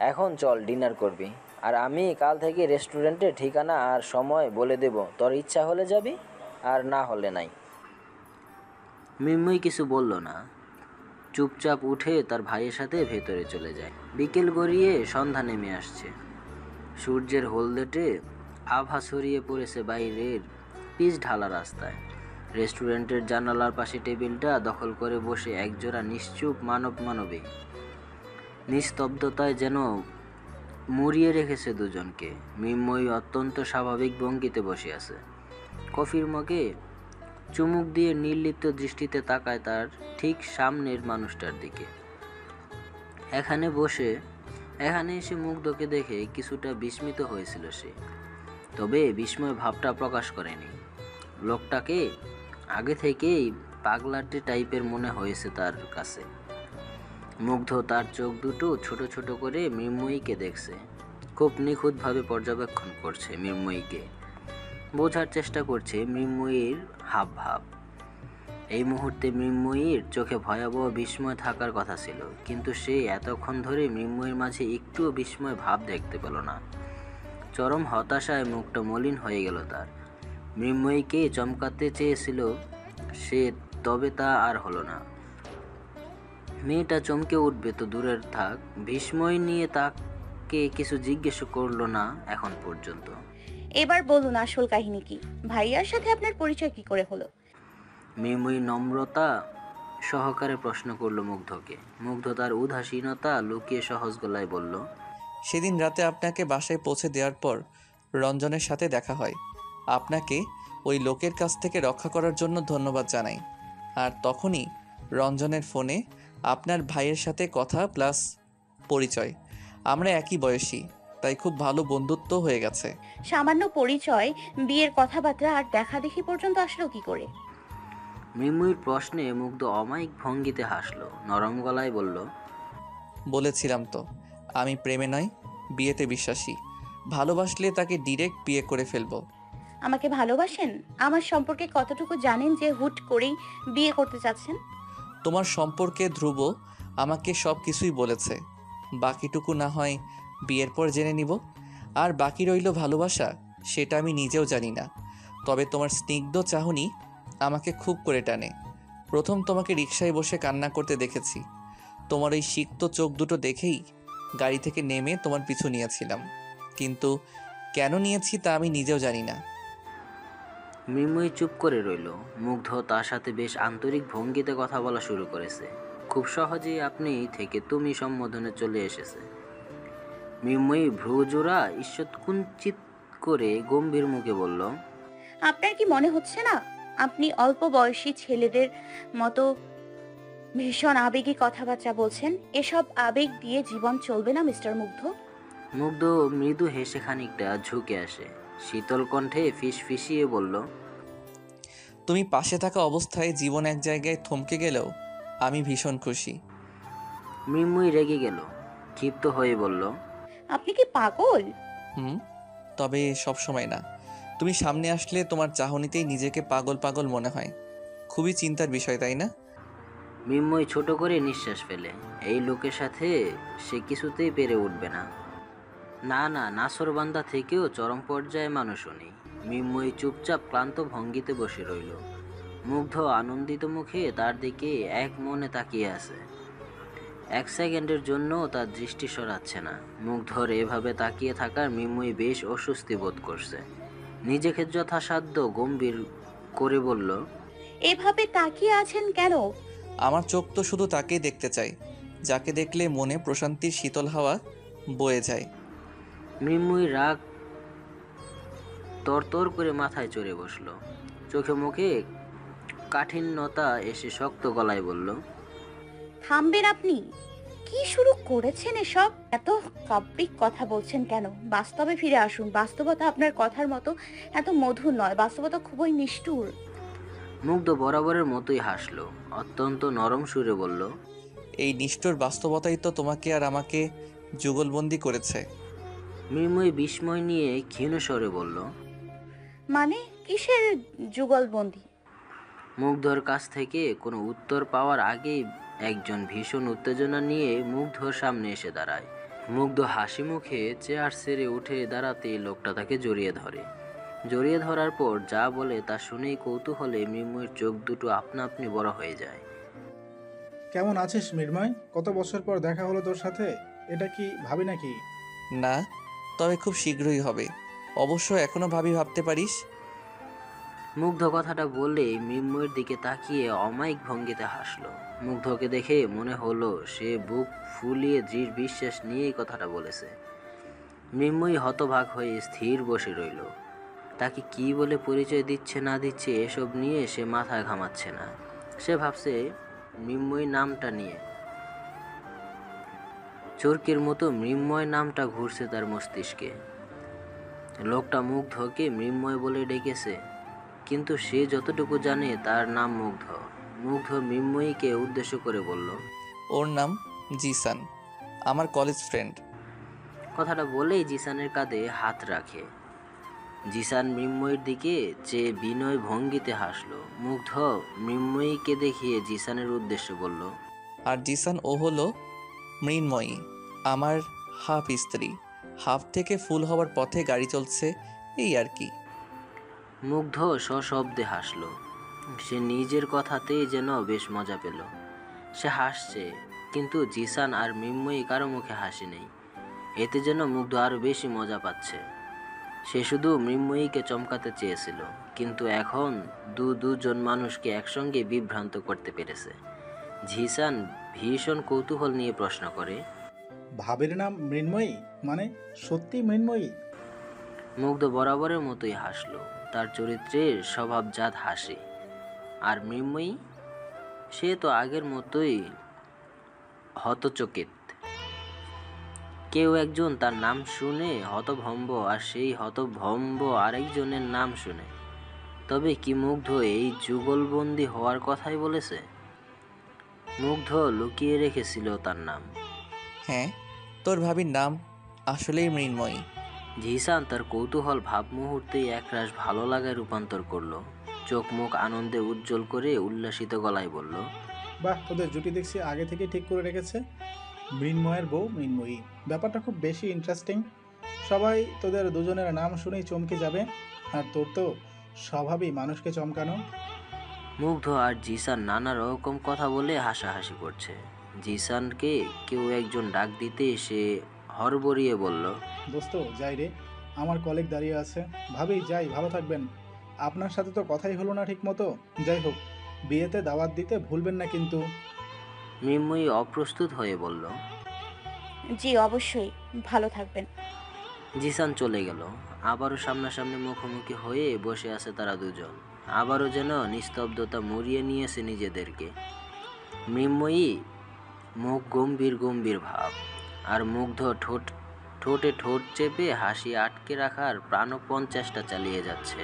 এখন চল ডিনার করবি, আর আমি কাল থেকে রেস্টুরেন্টের ঠিকানা আর সময় বলে দেব, তোর ইচ্ছা হলে যাবি আর না হলে নাই। মৃন্ময়ী কিছু বলল না, চুপচাপ উঠে তার ভাইয়ের সাথে ভেতরে চলে যায়। বিকেল গড়িয়ে সন্ধ্যা নেমে আসছে। সূর্যের হলদেটে আভা ছড়িয়ে পড়েছে বাইরের পিচ ঢালা রাস্তায়। রেস্টুরেন্টের জানালার পাশে টেবিলটা দখল করে বসে একজোড়া নিশ্চুপ মানবী নিস্তব্ধতায় যেন মুড়িয়ে রেখেছে দুজনকে। মৃন্ময়ী অত্যন্ত স্বাভাবিক ভঙ্গিতে বসে আছে। কফির মগে চুমুক দিয়ে নির্লিপ্ত দৃষ্টিতে তাকায় তার ঠিক সামনের মানুষটার দিকে। এখানে এসে মুগ্ধকে দেখে কিছুটা বিস্মিত হয়েছিল সে, তবে বিস্ময় ভাবটা প্রকাশ করেনি। লোকটাকে আগে থেকেই পাগলাটে টাইপের মনে হয়েছে তার কাছে। মুগ্ধ তার চোখ দুটো ছোট ছোট করে মৃন্ময়ীকে দেখছে, খুব নিখুঁতভাবে পর্যবেক্ষণ করছে মৃন্ময়ীকে, বোঝার চেষ্টা করছে মৃন্ময়ীর হাবভাব। এই মুহূর্তে মৃন্ময়ীর চোখে ভয়াবহ বিস্ময় থাকার কথা ছিল, কিন্তু সে এতক্ষণ ধরে মৃন্ময়ীর মাঝে একটুও বিস্ময় ভাব দেখতে পেল না। চরম হতাশায় মুখটা মলিন হয়ে গেল তার। মৃন্ময়ীকে চমকাতে চেয়েছিল সে, তবে তা আর হলো না। মেয়েটা চমকে উঠবে তো দূরের থাক, বিস্ময় নিয়ে তাকে কিছু জিজ্ঞেস করলো না এখন পর্যন্ত। এবার বলুন আসল কাহিনী কি? ভাইয়ার সাথে আপনার পরিচয় কি করে হলো? মৃন্ময়ী নম্রতা সহকারে প্রশ্ন করলো মুগ্ধকে। মুগ্ধ তার উদাসীনতা লুকিয়ে সহজ গলায় বলল, সেদিন রাতে আপনাকে বাসায় পৌঁছে দেওয়ার পর রঞ্জনের সাথে দেখা হয়। আপনাকে ওই লোকের কাছ থেকে রক্ষা করার জন্য ধন্যবাদ জানাই। আর তখনই রঞ্জনের ফোনে আপনার ভাইয়ের সাথে কথা প্লাস পরিচয়। আমরা একই বয়সী, তাই খুব ভালো বন্ধুত্ব হয়ে গেছে। সামান্য পরিচয়, বিয়ের কথাবার্তা আর দেখা দেখি পর্যন্ত আসলো কি করে? মৃন্ময়ীর প্রশ্নে মুগ্ধ অমায়িক ভঙ্গিতে হাসলো, নরম গলায় বলল, বলেছিলাম তো, আমি প্রেমে নয় বিয়েতে বিশ্বাসী। ভালোবাসলে তাকে ডিরেক্ট বিয়ে করে ফেলবো। আমাকে ভালোবাসেন? আমার সম্পর্কে কতটুকু জানেন যে হুট করেই বিয়ে করতে চাচ্ছেন? তোমার সম্পর্কে ধ্রুব আমাকে সব কিছুই বলেছে, বাকিটুকু না হয় বিয়ের পর জেনে নিব। আর বাকি রইল ভালোবাসা, সেটা আমি নিজেও জানি না, তবে তোমার স্নিগ্ধ চাহনি আমাকে খুব করে টানে। প্রথম তোমাকে রিকশায় বসে কান্না করতে দেখেছি, তোমার ওই সিক্ত চোখ দুটো দেখেই গাড়ি থেকে নেমে তোমার পিছু নিয়েছিলাম, কিন্তু কেন নিয়েছি তা আমি নিজেও জানি না। মৃন্ময়ী চুপ করে রইল। মুগ্ধ তার সাথে বেশ আন্তরিক ভঙ্গিতে কথা বলা শুরু করেছে। খুব সহজেই আপনি থেকে তুমি সম্বোধনে চলে এসেছে। মৃন্ময়ী ভ্রুজোড়া ঈষৎ কুঞ্চিত করে গম্ভীর মুখে বলল, আপনার কি মনে হচ্ছে না আপনি অল্প বয়সী ছেলেদের মতো ভীষণ আবেগী কথাবার্তা বলছেন? এসব আবেগ দিয়ে জীবন চলবে না মিস্টার মুগ্ধ। মুগ্ধ মৃদু হেসে খানিকটা ঝুঁকে আসে, শীতল কণ্ঠে ফিসফিসিয়ে বলল, তুমি পাশে থাকা অবস্থায় জীবন এক জায়গায় থমকে গেলেও আমি ভীষণ খুশি। মৃন্ময়ী রেগে গেল, ক্ষিপ্ত হয়ে বলল, আপনি কি পাগল? তবে সব সময় না। তুমি সামনে আসলে তোমার চাহনিতেই নিজেকে পাগল পাগল মনে হয়। খুবই চিন্তার বিষয়, তাই না? মৃন্ময়ী ছোট করে নিঃশ্বাস ফেলে। এই লোকের সাথে সে কিছুতেই পেরে উঠবে না। না না, নাসরবান্দা থেকেও চরম পর্যায়ে মানুষ উনি। মৃন্ময়ী চুপচাপ ক্লান্ত ভঙ্গিতে বসে রইল। মুগ্ধ আনন্দিত মুখে তার দিকে এক মনে তাকিয়ে আছে। এক সেকেন্ডের জন্য তার দৃষ্টি সরাচ্ছে না। মুগ্ধর এভাবে তাকিয়ে থাকার মৃন্ময়ী বেশ অস্বস্তি বোধ করছে। নিজেকে যথাসাধ্য গম্ভীর করে বলল, এভাবে তাকিয়ে আছেন কেন? আমার চোখ তো শুধু তাকেই দেখতে চাই, যাকে দেখলে মনে প্রশান্তির শীতল হাওয়া বয়ে যায়। মৃন্ময়ী রাগ তরতর করে মাথায় চড়ে বসলো। চোখে মুখে কাঠিন্যতা এসে শক্ত গলায় বলল, থামবেন আপনি? কি শুরু করেছেন এসব? এত কাব্যিক কথা বলছেন কেন? বাস্তবে ফিরে আসুন। বাস্তবতা আপনার কথার মতো এত মধুর নয়, বাস্তবতা খুবই নিষ্ঠুর। মুগ্ধ বরাবরের মতোই হাসলো, অত্যন্ত নরম সুরে বলল, এই নিষ্ঠুর বাস্তবতাই তো তোমাকে আর আমাকে যুগলবন্দি করেছে। মৃন্ময়ী বিস্ময় নিয়ে ক্ষীণ স্বরে বলল, মানে কিসের যুগলবন্দি? মুগ্ধর কাছ থেকে কোনো উত্তর পাওয়ার আগেই একজন ভীষণ উত্তেজনা নিয়ে মুগ্ধর সামনে এসে দাঁড়ায়। মুগ্ধ হাসি মুখে চেয়ার ছেড়ে উঠে দাঁড়াতেই লোকটা তাকে জড়িয়ে ধরে। জড়িয়ে ধরার পর যা বলে তা শুনেই কৌতূহলে মৃন্ময়ীর চোখ দুটো আপনা আপনি বড় হয়ে যায়। কেমন আছিস মৃন্ময়? কত বছর পর দেখা হলো তোর সাথে। এটা কি ভাবি নাকি? না, তবে খুব শীঘ্রই হবে। অবশ্য এখনো ভাবতে পারিস। মুগ্ধ কথাটা বলে মৃন্ময়ের দিকে তাকিয়ে অমায়িক ভঙ্গিতে হাসলো। মুগ্ধকে দেখে মনে হলো সে বুক ফুলিয়ে দৃঢ় বিশ্বাস নিয়েই কথাটা বলেছে। মৃন্ময়ী হতবাক হয়ে স্থির বসে রইল। তাকে কি বলে পরিচয় দিচ্ছে না দিচ্ছে এসব নিয়ে সে মাথা ঘামাচ্ছে না। সে ভাবছে মৃন্ময়ী নামটা নিয়ে। চোরকের মতো মৃন্ময় নামটা ঘুরছে তার মস্তিষ্কে। লোকটা মুগ্ধকে মৃন্ময় বলে ডেকেছে, কিন্তু সে যতটুকু জানে তার নাম মুগ্ধ। মুগ্ধ মৃন্ময়ীকে উদ্দেশ্য করে বলল, ওর নাম জিসান, আমার কলেজ ফ্রেন্ড। কথাটা বলেই জিসানের কাঁধে হাত রাখে। জিসান মৃন্ময়ীর দিকে চেয়ে বিনয় ভঙ্গিতে হাসলো। মুগ্ধ মৃন্ময়ীকে দেখিয়ে জিসানের উদ্দেশ্যে বলল, আর জিসান ও হলো মৃন্ময়ী, আমার হাফ স্ত্রী। হাফ থেকে ফুল হওয়ার পথে গাড়ি চলছে, এই আর কি। মুগ্ধ সশব্দে হাসল। সে নিজের কথাতেই যেন বেশ মজা পেল। সে হাসছে, কিন্তু জিসান আর মৃন্ময়ী কারো মুখে হাসি নেই। এতে যেন মুগ্ধ আরও বেশি মজা পাচ্ছে। সে শুধু মৃন্ময়ীকে চমকাতে চেয়েছিল, কিন্তু এখন দুজন মানুষকে একসঙ্গে বিভ্রান্ত করতে পেরেছে। জিসান ভীষণ কৌতূহল নিয়ে প্রশ্ন করে, ভাবির নাম মৃন্ময়ী? মানে সত্যি মৃন্ময়ী? মুগ্ধ বরাবরের মতোই হাসলো। তার চরিত্রের স্বভাবজাত হাসি। আর মৃন্ময়ী, সে তো আগের মতোই হতচকিত। কেউ একজন তার নাম শুনে হতভম্ব, আর সেই হতভম্ব আরেকজনের নাম শুনে। তবে কি মুগ্ধ এই যুগলবন্দি হওয়ার কথাই বলেছে? মুগ্ধ লুকিয়ে রেখেছিল তার নাম। হ্যাঁ, তোর ভাবির নাম আসলেই মৃন্ময়ী। জিসান তার কৌতূহল ভাব মুহূর্তেই একরাশ ভালো লাগায় রূপান্তর করলো। চোখ মুখ আনন্দে উজ্জ্বল করে উল্লাসিত গলায় বলল, বাহ, তোদের জুটি দেখছি আগে থেকে ঠিক করে রেখেছে। মৃন্ময়ের বউ মৃন্ময়ী, ব্যাপারটা খুব বেশি ইন্টারেস্টিং। সবাই তোদের দুজনের নাম শুনেই চমকে যাবে। আর তোর তো স্বভাবই মানুষকে চমকানো। মুগ্ধ আর জিসান নানা রকম কথা বলে হাসাহাসি করছে। জিসানকে কেউ একজন ডাক দিতে সে হড়বড়িয়ে বলল, দোস্ত যাই রে, আমার কলিগ দাঁড়িয়ে আছে। ভাবি যাই, ভালো থাকবেন। আপনার সাথে তো কথাই হলো না ঠিক মতো। যাই হোক, বিয়েতে দাওয়াত দিতে ভুলবেন না কিন্তু। মৃন্ময়ী অপ্রস্তুত হয়ে বলল, জি অবশ্যই, ভালো থাকবেন। জিসান চলে গেল। আবারও সামনাসামনি মুখোমুখি হয়ে বসে আছে তারা দুজন। আবারও যেন নিস্তব্ধতা মুড়িয়ে নিয়েছে নিজেদেরকে। মৃন্ময়ী মুখ গম্ভীর গম্ভীর ভাব, আর মুগ্ধ ঠোঁটে ঠোঁট চেপে হাসি আটকে রাখার প্রাণপণ চেষ্টা চালিয়ে যাচ্ছে।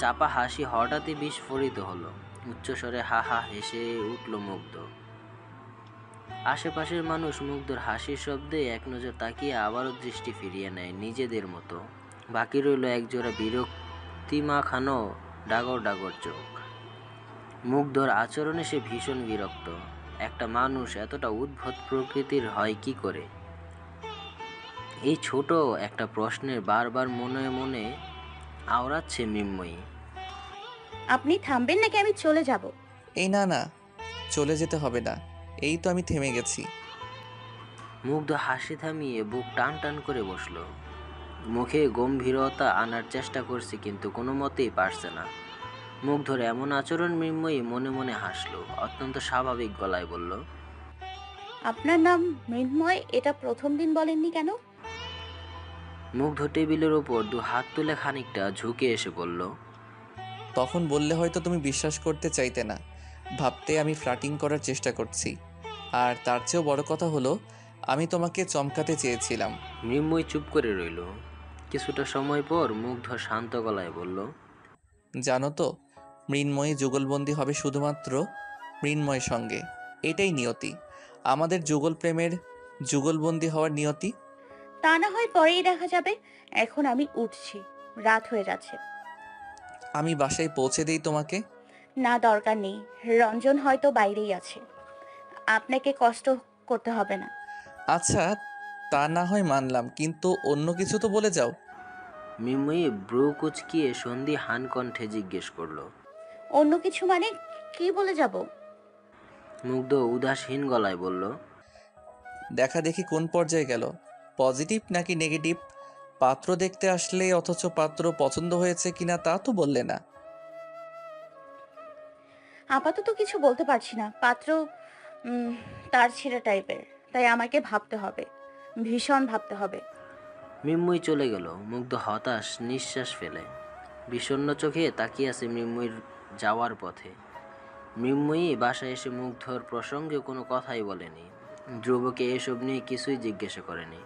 চাপা হাসি হঠাৎই বিস্ফোরিত হলো। উচ্চস্বরে হা হা হেসে উঠল মুগ্ধ। আশেপাশের মানুষ মুগ্ধর হাসির শব্দে এক নজর তাকিয়ে আবারও দৃষ্টি ফিরিয়ে নেয় নিজেদের মতো। বাকি রইল একজোড়া বিরক্তিমাখানো ডাগর ডাগর চোখ। মুগ্ধর আচরণে সে ভীষণ বিরক্ত। একটা মানুষ এতটা উদ্ভট প্রকৃতির হয় কি করে? এই ছোট একটা প্রশ্নের বারবার মনে মনে আওড়াচ্ছে মৃন্ময়ী। আপনি থামবেন নাকি আমি চলে যাব? এই না না, চলে যেতে হবে না, এই তো আমি থেমে গেছি। মুগ্ধ হাসি থামিয়ে বুক টান টান করে বসলো। মুখে গম্ভীরতা আনার চেষ্টা করছে, কিন্তু কোনো মতেই পারছে না। মুগ্ধর এমন আচরণ মৃন্ময়ী মনে মনে হাসলো। অত্যন্ত স্বাভাবিক গলায় বলল, আপনার নাম মৃন্ময়, এটা প্রথম দিন বলেননি কেন? মুগ্ধ টেবিলের ওপর দু হাত তুলে খানিকটা ঝুঁকে এসে বলল, তখন বললে হয়তো তুমি বিশ্বাস করতে চাইতে না, ভাবতে আমি ফ্লার্টিং করার চেষ্টা করছি। আর তার চেয়েও বড় কথা হলো, আমি তোমাকে চমকাতে চেয়েছিলাম। মৃন্ময়ী চুপ করে রইল। কিছুটা সময় পর মুগ্ধ শান্ত গলায় বলল, জানো তো, মৃন্ময়ী যুগলবন্দি হবে শুধুমাত্র মৃন্ময়ের সঙ্গে। এটাই নিয়তি, আমাদের যুগল প্রেমের যুগলবন্দি হওয়ার নিয়তি। তা না হয় পরেই দেখা যাবে। এখন আমি উঠছি, রাত হয়ে যাচ্ছে। আমি বাসায় পৌঁছে দেই তোমাকে। না, দরকার নেই। রঞ্জন হয়তো বাইরেই আছে, আপনাকে কষ্ট করতে হবে না। আচ্ছা, তা না হয় মানলাম, কিন্তু অন্য কিছু তো বলে যাও। মৃন্ময়ী ব্রু কুচকিয়ে সন্দিহান কণ্ঠে জিজ্ঞেস করলো। অন্য কিছু মানে কি বলে যাব? মুগ্ধ উদাসীন গলায় বলল, দেখা দেখি কোন পর্যায়ে গেল, পজিটিভ নাকি নেগেটিভ? পাত্র দেখতে আসলে অথচ পাত্র পছন্দ হয়েছে কিনা তা তো বললে না। আপাতত কিছু বলতে পারছি না। পাত্র তার ছেঁড়া টাইপের, তাই আমাকে ভাবতে হবে, ভীষণ ভাবতে হবে। মৃন্ময়ী চলে গেল। মুগ্ধ হতাশ নিঃশ্বাস ফেলে বিষণ্ণ চোখে তাকিয়ে আছে মৃন্ময়ীর যাওয়ার পথে। মৃন্ময়ী বাসায় এসে মুগ্ধর প্রসঙ্গে কোনো কথাই বলেনি। ধ্রুবকে এসব নিয়ে কিছুই জিজ্ঞাসা করেনি,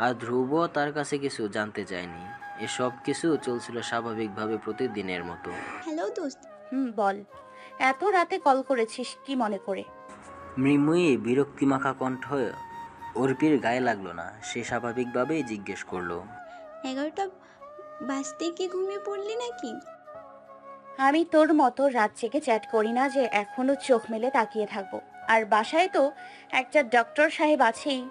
আর ধ্রুব তার কাছে কিছু জানতে চায়নি। এসব কিছু চলছিল স্বাভাবিকভাবে প্রতিদিনের মতো। হ্যালো দোস্ত। বল, এত রাতে কল করেছিস কি মনে করে? মৃন্ময়ী বিরক্তিমাখা কণ্ঠ অর্পির গায়ে লাগলো না। সে স্বাভাবিকভাবেই জিজ্ঞেস করলো, 11টা বাজতে কি ঘুমিয়ে পড়লি নাকি? আমি তোর মতো রাত জেগে চ্যাট করি না যে এখনো চোখ মেলে তাকিয়ে থাকবো। আর বাসায় তো একটা ডক্টর সাহেব আছেই,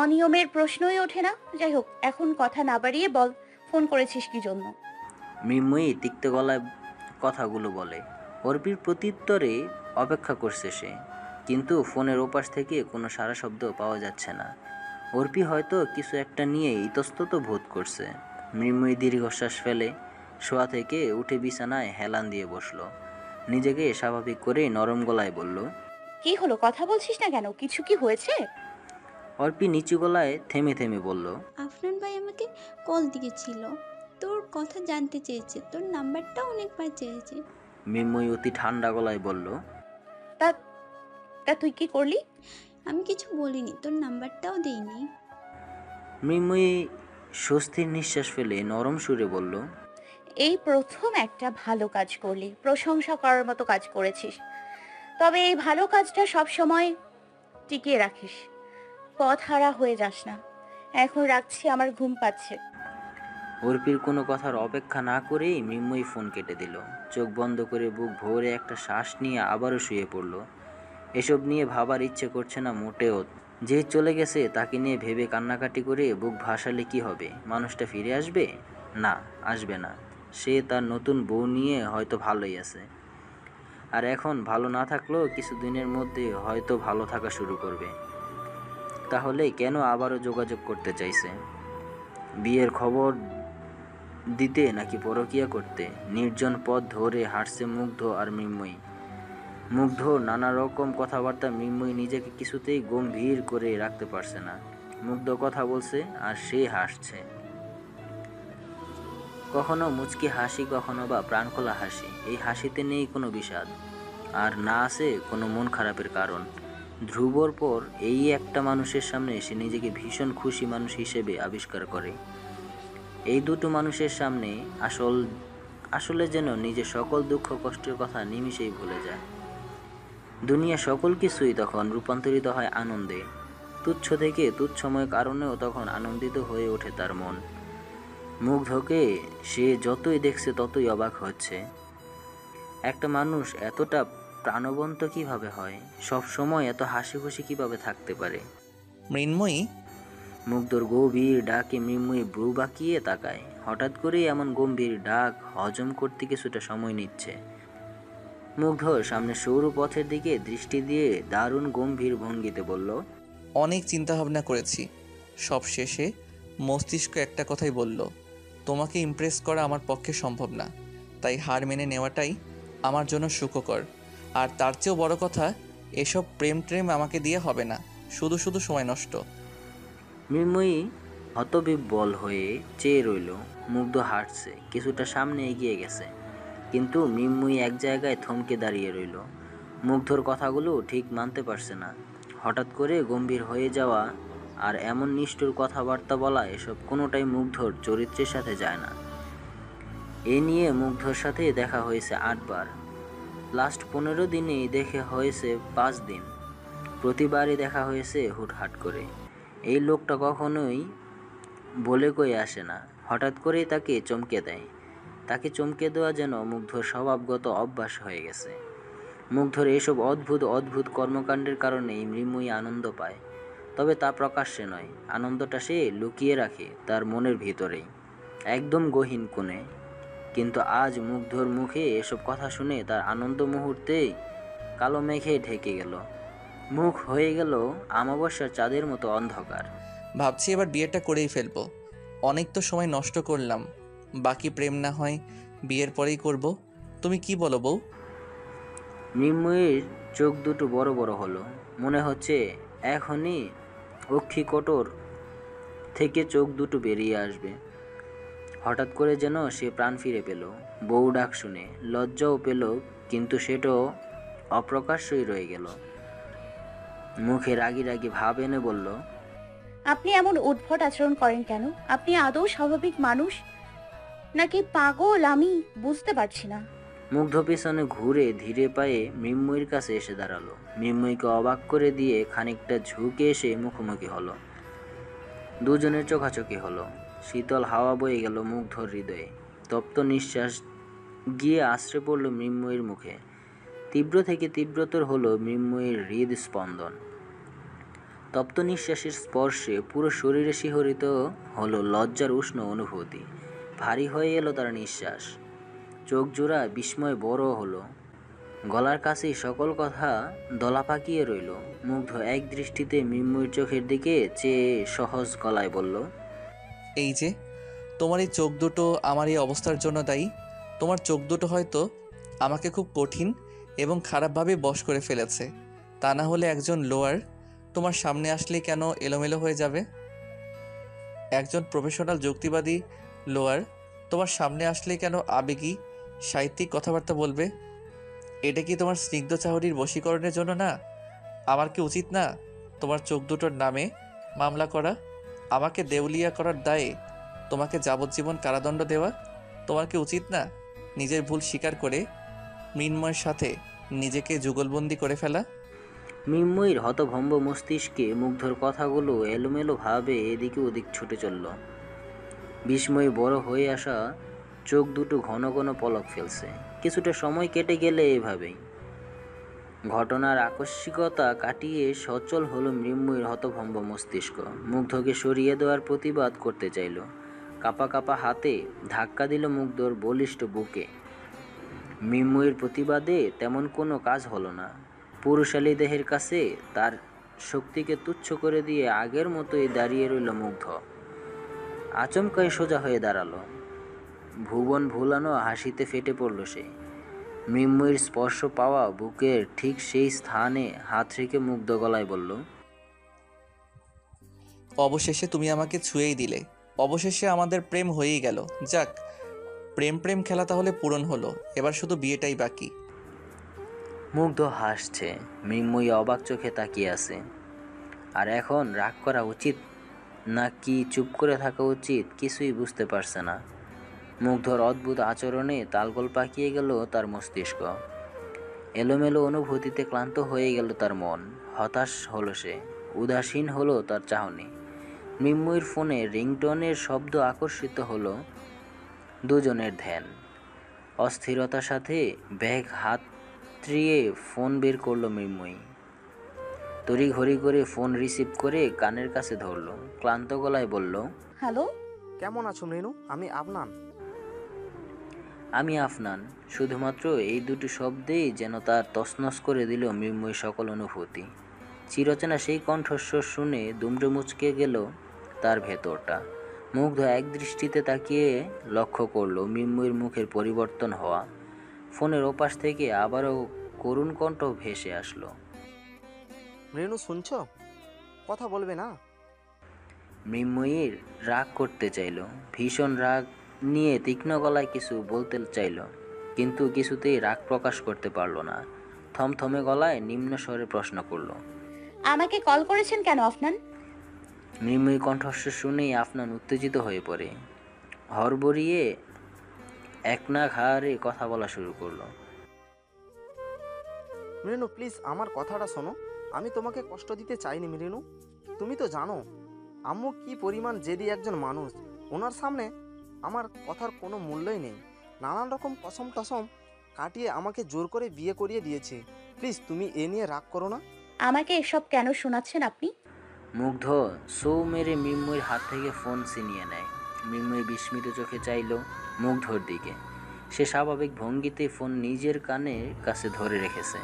অনিয়মের প্রশ্নই ওঠে না। যাই হোক, এখন কথা না বাড়িয়ে বল, ফোন করেছিস কি জন্য? মৃন্ময়ী তিক্ত গলায় কথাগুলো বলে। অর্পির প্রত্যুত্তরে অপেক্ষা করছে সে, কিন্তু ফোনের ওপাশ থেকে কোনো সাড়া শব্দ পাওয়া যাচ্ছে না। অর্পি হয়তো কিছু একটা নিয়ে ইতস্তত বোধ করছে। মৃন্ময়ী দীর্ঘশ্বাস ফেলে শোয়া থেকে উঠে বিছানায় হেলান দিয়ে বসলো। নিজেকে স্বাভাবিক করে নরম গলায় বলল, কি হলো, কথা বলছিস না কেন? কিছু কি হয়েছে? অর্পি নিচু গলায় থেমে থেমে বলল, আফনান ভাই আমাকে কল দিয়েছিল, তোর কথা জানতে চেয়েছে, তোর নাম্বারটা অনেকবার চেয়েছে। মৃন্ময়ী অতি ঠান্ডা গলায় বলল, তা তা তুই কি করলি? আমি কিছু বলিনি, তোর নাম্বারটাও দেইনি। মৃন্ময়ী স্বস্তির নিঃশ্বাস ফেলে নরম সুরে বলল, এই প্রথম একটা ভালো কাজ করলি, প্রশংসা করার মতো কাজ করেছিস। তবে এই ভালো কাজটা সব সময় টিকিয়ে রাখিস, পথ হারা হয়ে যাস না। এখন রাখছি, আমার ঘুম পাচ্ছে। অর্পির কোনো কথার অপেক্ষা না করেই মৃন্ময়ী ফোন কেটে দিল। চোখ বন্ধ করে বুক ভরে একটা শ্বাস নিয়ে আবারও শুয়ে পড়ল। এসব নিয়ে ভাবার ইচ্ছে করছে না মোটেও। যে চলে গেছে তাকে নিয়ে ভেবে কান্নাকাটি করে বুক ভাসালে কি হবে? মানুষটা ফিরে আসবে? না, আসবে না। সে তার নতুন বউ নিয়ে হয়তো ভালোই আছে, আর এখন ভালো না থাকলেও কিছু দিনের মধ্যে হয়তো ভালো থাকা শুরু করবে। তাহলে কেন আবারও যোগাযোগ করতে চাইছে? বিয়ের খবর দিতে নাকি পরকীয়া করতে? নির্জন পথ ধরে হাঁটছে মুগ্ধ আর মৃন্ময়ী। মুগ্ধর নানা রকম কথাবার্তা মৃন্ময়ী নিজেকে কিছুতেই গম্ভীর করে রাখতে পারছে না। মুগ্ধ কথা বলছে আর সে হাসছে, কখনো মুচকি হাসি, কখনো বা প্রাণখোলা হাসি। এই হাসিতে নেই কোনো বিষাদ, আর না আছে কোনো মন খারাপের কারণ। ধ্রুবর পর এই একটা মানুষের সামনে সে নিজেকে ভীষণ খুশি মানুষ হিসেবে আবিষ্কার করে। এই দুটো মানুষের সামনে আসলে যেন নিজের সকল দুঃখ কষ্টের কথা নিমিষেই ভুলে যায়। দুনিয়া সকল কিছুই তখন রূপান্তরিত হয় আনন্দে। তুচ্ছ থেকে তুচ্ছময় কারণেও তখন আনন্দিত হয়ে ওঠে তার মন। মুগ্ধকে সে যতই দেখছে ততই অবাক হচ্ছে। একটা মানুষ এতটা প্রাণবন্ত কিভাবে হয়? সব সময় এত হাসি খুশি কিভাবে থাকতে পারে? মৃন্ময়ী, মুগ্ধর গভীর ডাকে মৃন্ময়ী ভ্রু বাঁকিয়ে তাকায়। হঠাৎ করেই এমন গম্ভীর ডাক হজম করতে কিছুটা সময় নিচ্ছে। মুগ্ধ সামনে সরু পথের দিকে দৃষ্টি দিয়ে দারুণ গম্ভীর ভঙ্গিতে বলল, অনেক চিন্তাভাবনা করেছি, সব শেষে মস্তিষ্ক একটা কথাই বলল, তোমাকে ইমপ্রেস করা আমার পক্ষে সম্ভব না, তাই হার মেনে নেওয়াটাই আমার জন্য সুখকর। আর তার চেয়েও বড় কথা, এসব প্রেম ট্রেম আমাকে দিয়ে হবে না, শুধু শুধু সময় নষ্ট। মৃন্ময়ী হতবিহ্বল হয়ে চেয়ে রইল। মুগ্ধ হাঁটছে, কিছুটা সামনে এগিয়ে গেছে, কিন্তু মৃন্ময়ী এক জায়গায় থমকে দাঁড়িয়ে রইল। মুগ্ধর কথাগুলো ঠিক মানতে পারছে না। হঠাৎ করে গম্ভীর হয়ে যাওয়া আর এমন নিষ্ঠুর কথাবার্তা বলা, এসব কোনোটাই মুগ্ধর চরিত্রের সাথে যায় না। এ নিয়ে মুগ্ধর সাথে দেখা হয়েছে 8 বার। লাস্ট 15 দিনেই দেখে হয়েছে 5 দিন। প্রতিবারই দেখা হয়েছে হুটহাট করে। এই লোকটা কখনোই বলে কই আসে না, হঠাৎ করেই তাকে চমকে দেয়। তাকে চমকে দেওয়া যেন মুগ্ধর স্বভাবগত অভ্যাস হয়ে গেছে। মুগ্ধর এসব অদ্ভুত অদ্ভুত কর্মকাণ্ডের কারণেই মৃন্ময়ী আনন্দ পায়, তবে তা প্রকাশ্যে নয়। আনন্দটা সে লুকিয়ে রাখে তার মনের ভিতরেই, একদম গহীন কোণে। কিন্তু আজ মুগ্ধর মুখে এসব কথা শুনে তার আনন্দ মুহূর্তেই কালো মেঘে ঢেকে গেল। মুখ হয়ে গেল অমাবস্যার চাঁদের মতো অন্ধকার। ভাবছি এবার বিয়েটা করেই ফেলবো। অনেক তো সময় নষ্ট করলাম, বাকি প্রেম না হয় বিয়ের পরেই করব। তুমি কি বলো বউ? মৃন্ময়ীর চোখ দুটো বড় বড় হলো, মনে হচ্ছে এখনই অক্ষিকোটর থেকে চোখ দুটো বেরিয়ে আসবে। হঠাৎ করে যেন সে প্রাণ ফিরে পেল। বউ ডাক শুনে লজ্জাও পেল, কিন্তু সেটাও অপ্রকাশ্যই রয়ে গেল। মুখে রাগি রাগি ভাব এনে বলল, আপনি এমন উদ্ভট আচরণ করেন কেন? আপনি আদৌ স্বাভাবিক মানুষ নাকি পাগল আমি বুঝতে পারছি না। মুগ্ধ পেছনে ঘুরে ধীরে পায়ে মৃন্ময়ীর কাছে এসে দাঁড়ালো। মৃন্ময়ীকে অবাক করে দিয়ে খানিকটা ঝুঁকে এসে মুখোমুখি হলো। দুজনের চোখাচোখি হলো। শীতল হাওয়া বয়ে গেল মুগ্ধর হৃদয়ে। তপ্ত নিঃশ্বাস গিয়ে আশ্রে পড়ল মৃন্ময়ীর মুখে। তীব্র থেকে তীব্রতর হলো মৃন্ময়ীর হৃদস্পন্দন। তপ্ত নিঃশ্বাসের স্পর্শে পুরো শরীরে শিহরিত হলো লজ্জার উষ্ণ অনুভূতি। ভারী হয়ে এলো তার নিঃশ্বাস। চোখ জোড়া বিস্ময় বড় হলো। গলার কাছেই সকল কথা দলা পাকিয়ে রইল। মুগ্ধ এক দৃষ্টিতে মৃন্ময়ীর চোখের দিকে চেয়ে সহজ গলায় বলল, এই যে তোমার এই চোখ দুটো আমার এই অবস্থার জন্য দায়ী। তোমার চোখ দুটো হয়তো আমাকে খুব কঠিন এবং খারাপভাবে বশ করে ফেলেছে। তা না হলে একজন লোয়ার তোমার সামনে আসলে কেন এলোমেলো হয়ে যাবে? একজন প্রফেশনাল যুক্তিবাদী লোয়ার তোমার সামনে আসলে কেন আবেগী সাহিত্যিক কথাবার্তা বলবে? এটা কি তোমার স্নিগ্ধ চাহরির বশীকরণের জন্য না? আমার কি উচিত না তোমার চোখ দুটোর নামে মামলা করা, আমাকে দেউলিয়া করার দায়ে তোমাকে যাবজ্জীবন কারাদণ্ড দেওয়া? তোমার কি উচিত না নিজের ভুল স্বীকার করে মৃন্ময়ের সাথে নিজেকে যুগলবন্দি করে ফেলা? মৃন্ময়ীর হতভম্ব মস্তিষ্কে মুগ্ধর কথাগুলো এলোমেলো ভাবে এদিকে ওদিক ছুটে চলল। বিস্ময় বড় হয়ে আসা চোখ দুটো ঘন ঘন পলক ফেলছে। কিছুটা সময় কেটে গেলে এভাবেই ঘটনার আকস্মিকতা কাটিয়ে সচল হলো মৃন্ময়ীর হতভম্ব মস্তিষ্ক। মুগ্ধকে সরিয়ে দেওয়ার প্রতিবাদ করতে চাইল। কাপা কাপা হাতে ধাক্কা দিল মুগ্ধর বলিষ্ঠ বুকে। মৃন্ময়ীর প্রতিবাদে তেমন কোনো কাজ হলো না। পুরুষালী দেহের কাছে তার শক্তিকে তুচ্ছ করে দিয়ে আগের মতোই দাঁড়িয়ে রইল মুগ্ধ। আচমকাই সোজা হয়ে দাঁড়ালো। ভুবন ভুলানো হাসিতে ফেটে পড়ল সে। মৃন্ময়ীর স্পর্শ পাওয়া বুকের ঠিক সেই স্থানে হাত রেখে মুগ্ধ গলায় বলল, অবশেষে তুমি আমাকে ছুঁয়েই দিলে। অবশেষে আমাদের প্রেম হয়েই গেল। যাক, প্রেম প্রেম খেলা তাহলে পূরণ হলো। এবার শুধু বিয়েটাই বাকি। মুগ্ধ হাসছে। মৃন্ময়ী অবাক চোখে তাকিয়ে আছে। আর এখন রাগ করা উচিত না কি চুপ করে থাকা উচিত কিছুই বুঝতে পারছে না। মুগ্ধর অদ্ভুত আচরণে তালগোল পাকিয়ে গেল তার মস্তিষ্ক। এলোমেলো অনুভূতিতে ক্লান্ত হয়ে গেল তার মন। হতাশ হলো সে, উদাসীন হলো তার চাহনি। মৃন্ময়ীর ফোনে রিংটোনের শব্দ আকর্ষিত হলো দুজনের ধ্যান। অস্থিরতার সাথে ব্যাগ হাতড়িয়ে ফোন বের করলো মৃন্ময়ী। তড়িঘড়ি করে ফোন রিসিভ করে কানের কাছে ধরলো। ক্লান্ত গলায় বলল, হ্যালো, কেমন আছো মৃণু? আমি আফনান। আমি আফনান। শুধুমাত্র এই দুটি শব্দেই যেন তার তছনছ করে দিল মৃন্ময়ী সকল অনুভূতি। চিরচেনা সেই কণ্ঠস্বর শুনে দুমড়ে মুচকে গেল তার ভেতরটা। মুগ্ধ এক দৃষ্টিতে তাকিয়ে লক্ষ্য করল মৃন্ময়ীর মুখের পরিবর্তন হওয়া। ফোনের ওপাশ থেকে আবারও করুণ কণ্ঠ ভেসে আসলো, রেনু শুনছো? কথা বলবে না? মৃন্ময়ীর রাগ করতে চাইল, ভীষণ রাগ নিয়ে তীক্ষ্ণ গলায় কিছু বলতে চাইল, কিন্তু কিছুতেই রাগ প্রকাশ করতে পারল না। থমথমে গলায় নিম্ন স্বরে প্রশ্ন করল। আমাকে কল করেছেন কেন আফনান? মৃন্ময়ী কণ্ঠস্বর শুনেই আফনান উত্তেজিত হয়ে পড়ে হড়বড়িয়ে একনাক হারে কথা বলা শুরু করলো। রেনু প্লিজ আমার কথাটা শোনো। আমি তোমাকে কষ্ট দিতে চাইনি রেনু। তুমি তো জানো আম্মু কি পরিমাণ জেদি একজন মানুষ। ওনার সামনে আমার কথার কোনো মূল্যই নেই। নানান রকম কসম টসম কাটিয়ে আমাকে জোর করে বিয়ে করিয়ে দিয়েছে। প্লিজ তুমি এ নিয়ে রাগ করো না। আমাকে এসব কেন শোনাচ্ছেন আপনি? মুগ্ধ সৌ মেরে মৃন্ময়ীর হাত থেকে ফোন ছিনিয়ে নেয়। মৃন্ময়ী বিস্মিত চোখে চাইল মুগ্ধর দিকে। সে স্বাভাবিক ভঙ্গিতে ফোন নিজের কানের কাছে ধরে রেখেছে,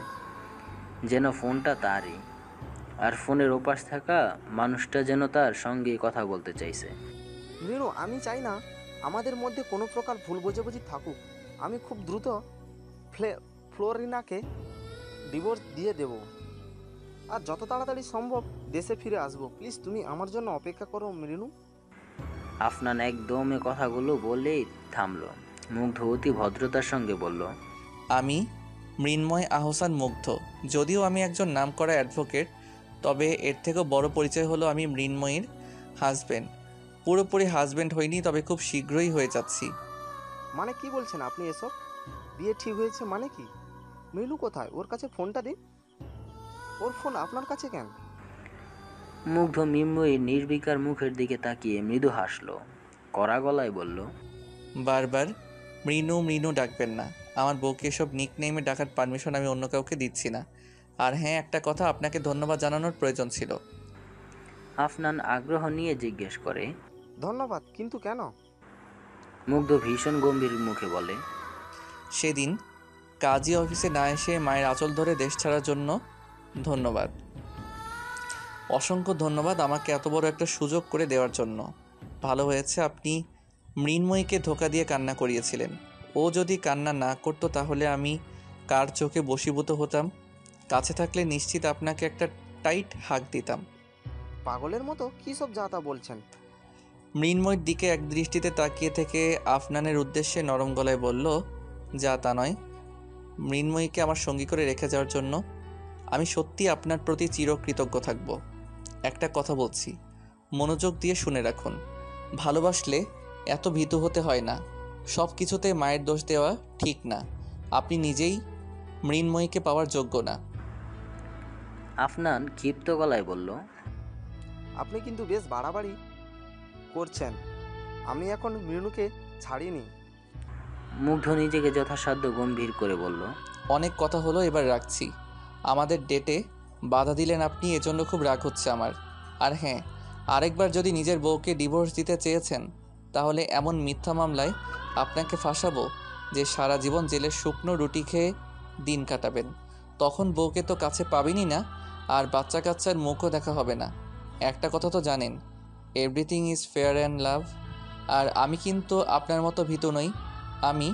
যেন ফোনটা তারই, আর ফোনের ওপাশ থাকা মানুষটা যেন তার সঙ্গে কথা বলতে চাইছে। রেনু আমি চাই না আমাদের মধ্যে কোনো প্রকার ভুল বোঝাবুঝি থাকুক। আমি খুব দ্রুত ফ্লোরিনাকে ডিভোর্স দিয়ে দেব, আর যত তাড়াতাড়ি সম্ভব দেশে ফিরে আসবো। প্লিজ তুমি আমার জন্য অপেক্ষা করো রেনু। আফনান একদম এ কথাগুলো বলেই থামল। মুগ্ধ অতি ভদ্রতার সঙ্গে বলল, আমি মৃন্ময় আহসান মুগ্ধ। যদিও আমি একজন নামকরা অ্যাডভোকেট, তবে এর থেকেও বড় পরিচয় হলো আমি মৃন্ময়ীর হাজব্যান্ড। পুরোপুরি হাজব্যান্ড হইনি, তবে খুব শীঘ্রই হয়ে যাচ্ছি। মানে কি বলছেন আপনি এসব? বিয়ে ঠিক হয়েছে মানে কি? মিলু কোথায়? ওর কাছে ফোনটা দিন। ওর ফোন আপনার কাছে কেন? মুগ্ধ মৃন্ময়ীর নির্বিকার মুখের দিকে তাকিয়ে মৃদু হাসল, কড়া গলায় বলল, বারবার মৃণু মৃণু ডাকবেন না। আমার বউকে এসব নিকনেমে ডাকার পারমিশন আমি অন্য কাউকে দিচ্ছি না। আর হ্যাঁ, একটা কথা আপনাকে ধন্যবাদ জানানোর প্রয়োজন ছিল। আফনান আগ্রহ নিয়ে জিজ্ঞেস করে। ধন্যবাদ, কিন্তু কেন? মুগ্ধ ভীষণ গম্ভীর মুখে বলে, সেদিন কাজী অফিসে না এসে মায়ের আঁচল ধরে দেশ ছাড়ার জন্য ধন্যবাদ। অসংখ্য ধন্যবাদ আমাকে এত বড় একটা সুযোগ করে দেওয়ার জন্য। ভালো হয়েছে আপনি মৃন্ময়ীকে ধোঁকা দিয়ে কান্না করিয়েছিলেন। ও যদি কান্না না করতো তাহলে আমি কার চোখে বশীভূত হতাম। কাছে থাকলে নিশ্চিত আপনাকে একটা টাইট হাক দিতাম। পাগলের মতো কী সব যা তা বলছেন? মৃন্ময়ীর দিকে এক দৃষ্টিতে তাকিয়ে থেকে আফনানের উদ্দেশ্যে নরম গলায় বলল, যা তা নয়, মৃন্ময়ীকে আমার সঙ্গী করে রেখে যাওয়ার জন্য আমি সত্যি আপনার প্রতি চিরকৃতজ্ঞ থাকব। একটা কথা বলছি, মনোযোগ দিয়ে শুনে রাখুন। ভালোবাসলে এত ভীতু হতে হয় না। সব কিছুতে মায়ের দোষ দেওয়া ঠিক না। আপনি নিজেই মৃন্ময়ীকে পাওয়ার যোগ্য না। আফনান ক্ষিপ্ত গলায় বলল, আপনি কিন্তু বেশ বাড়াবাড়ি করছেন। আমি এখন মৃণুকে ছাড়িনি। মুগ্ধ নিজেকে যথাসাধ্য গম্ভীর করে বলল, অনেক কথা হলো, এবার রাখছি। আমাদের ডেটে বাধা দিলেন আপনি, এজন্য খুব রাগ হচ্ছে আমার। আর হ্যাঁ, আরেকবার যদি নিজের বউকে ডিভোর্স দিতে চেয়েছেন, তাহলে এমন মিথ্যা মামলায় আপনাকে ফাঁসাবো যে সারা জীবন জেলের শুকনো রুটি খেয়ে দিন কাটাবেন। তখন বউকে তো কাছে পাবেনই না, আর বাচ্চা কাচ্চার মুখও দেখা হবে না। একটা কথা তো জানেন, everything is fair and love. আর আমি কিন্তু আপনার মতো ভীতু নই। আমি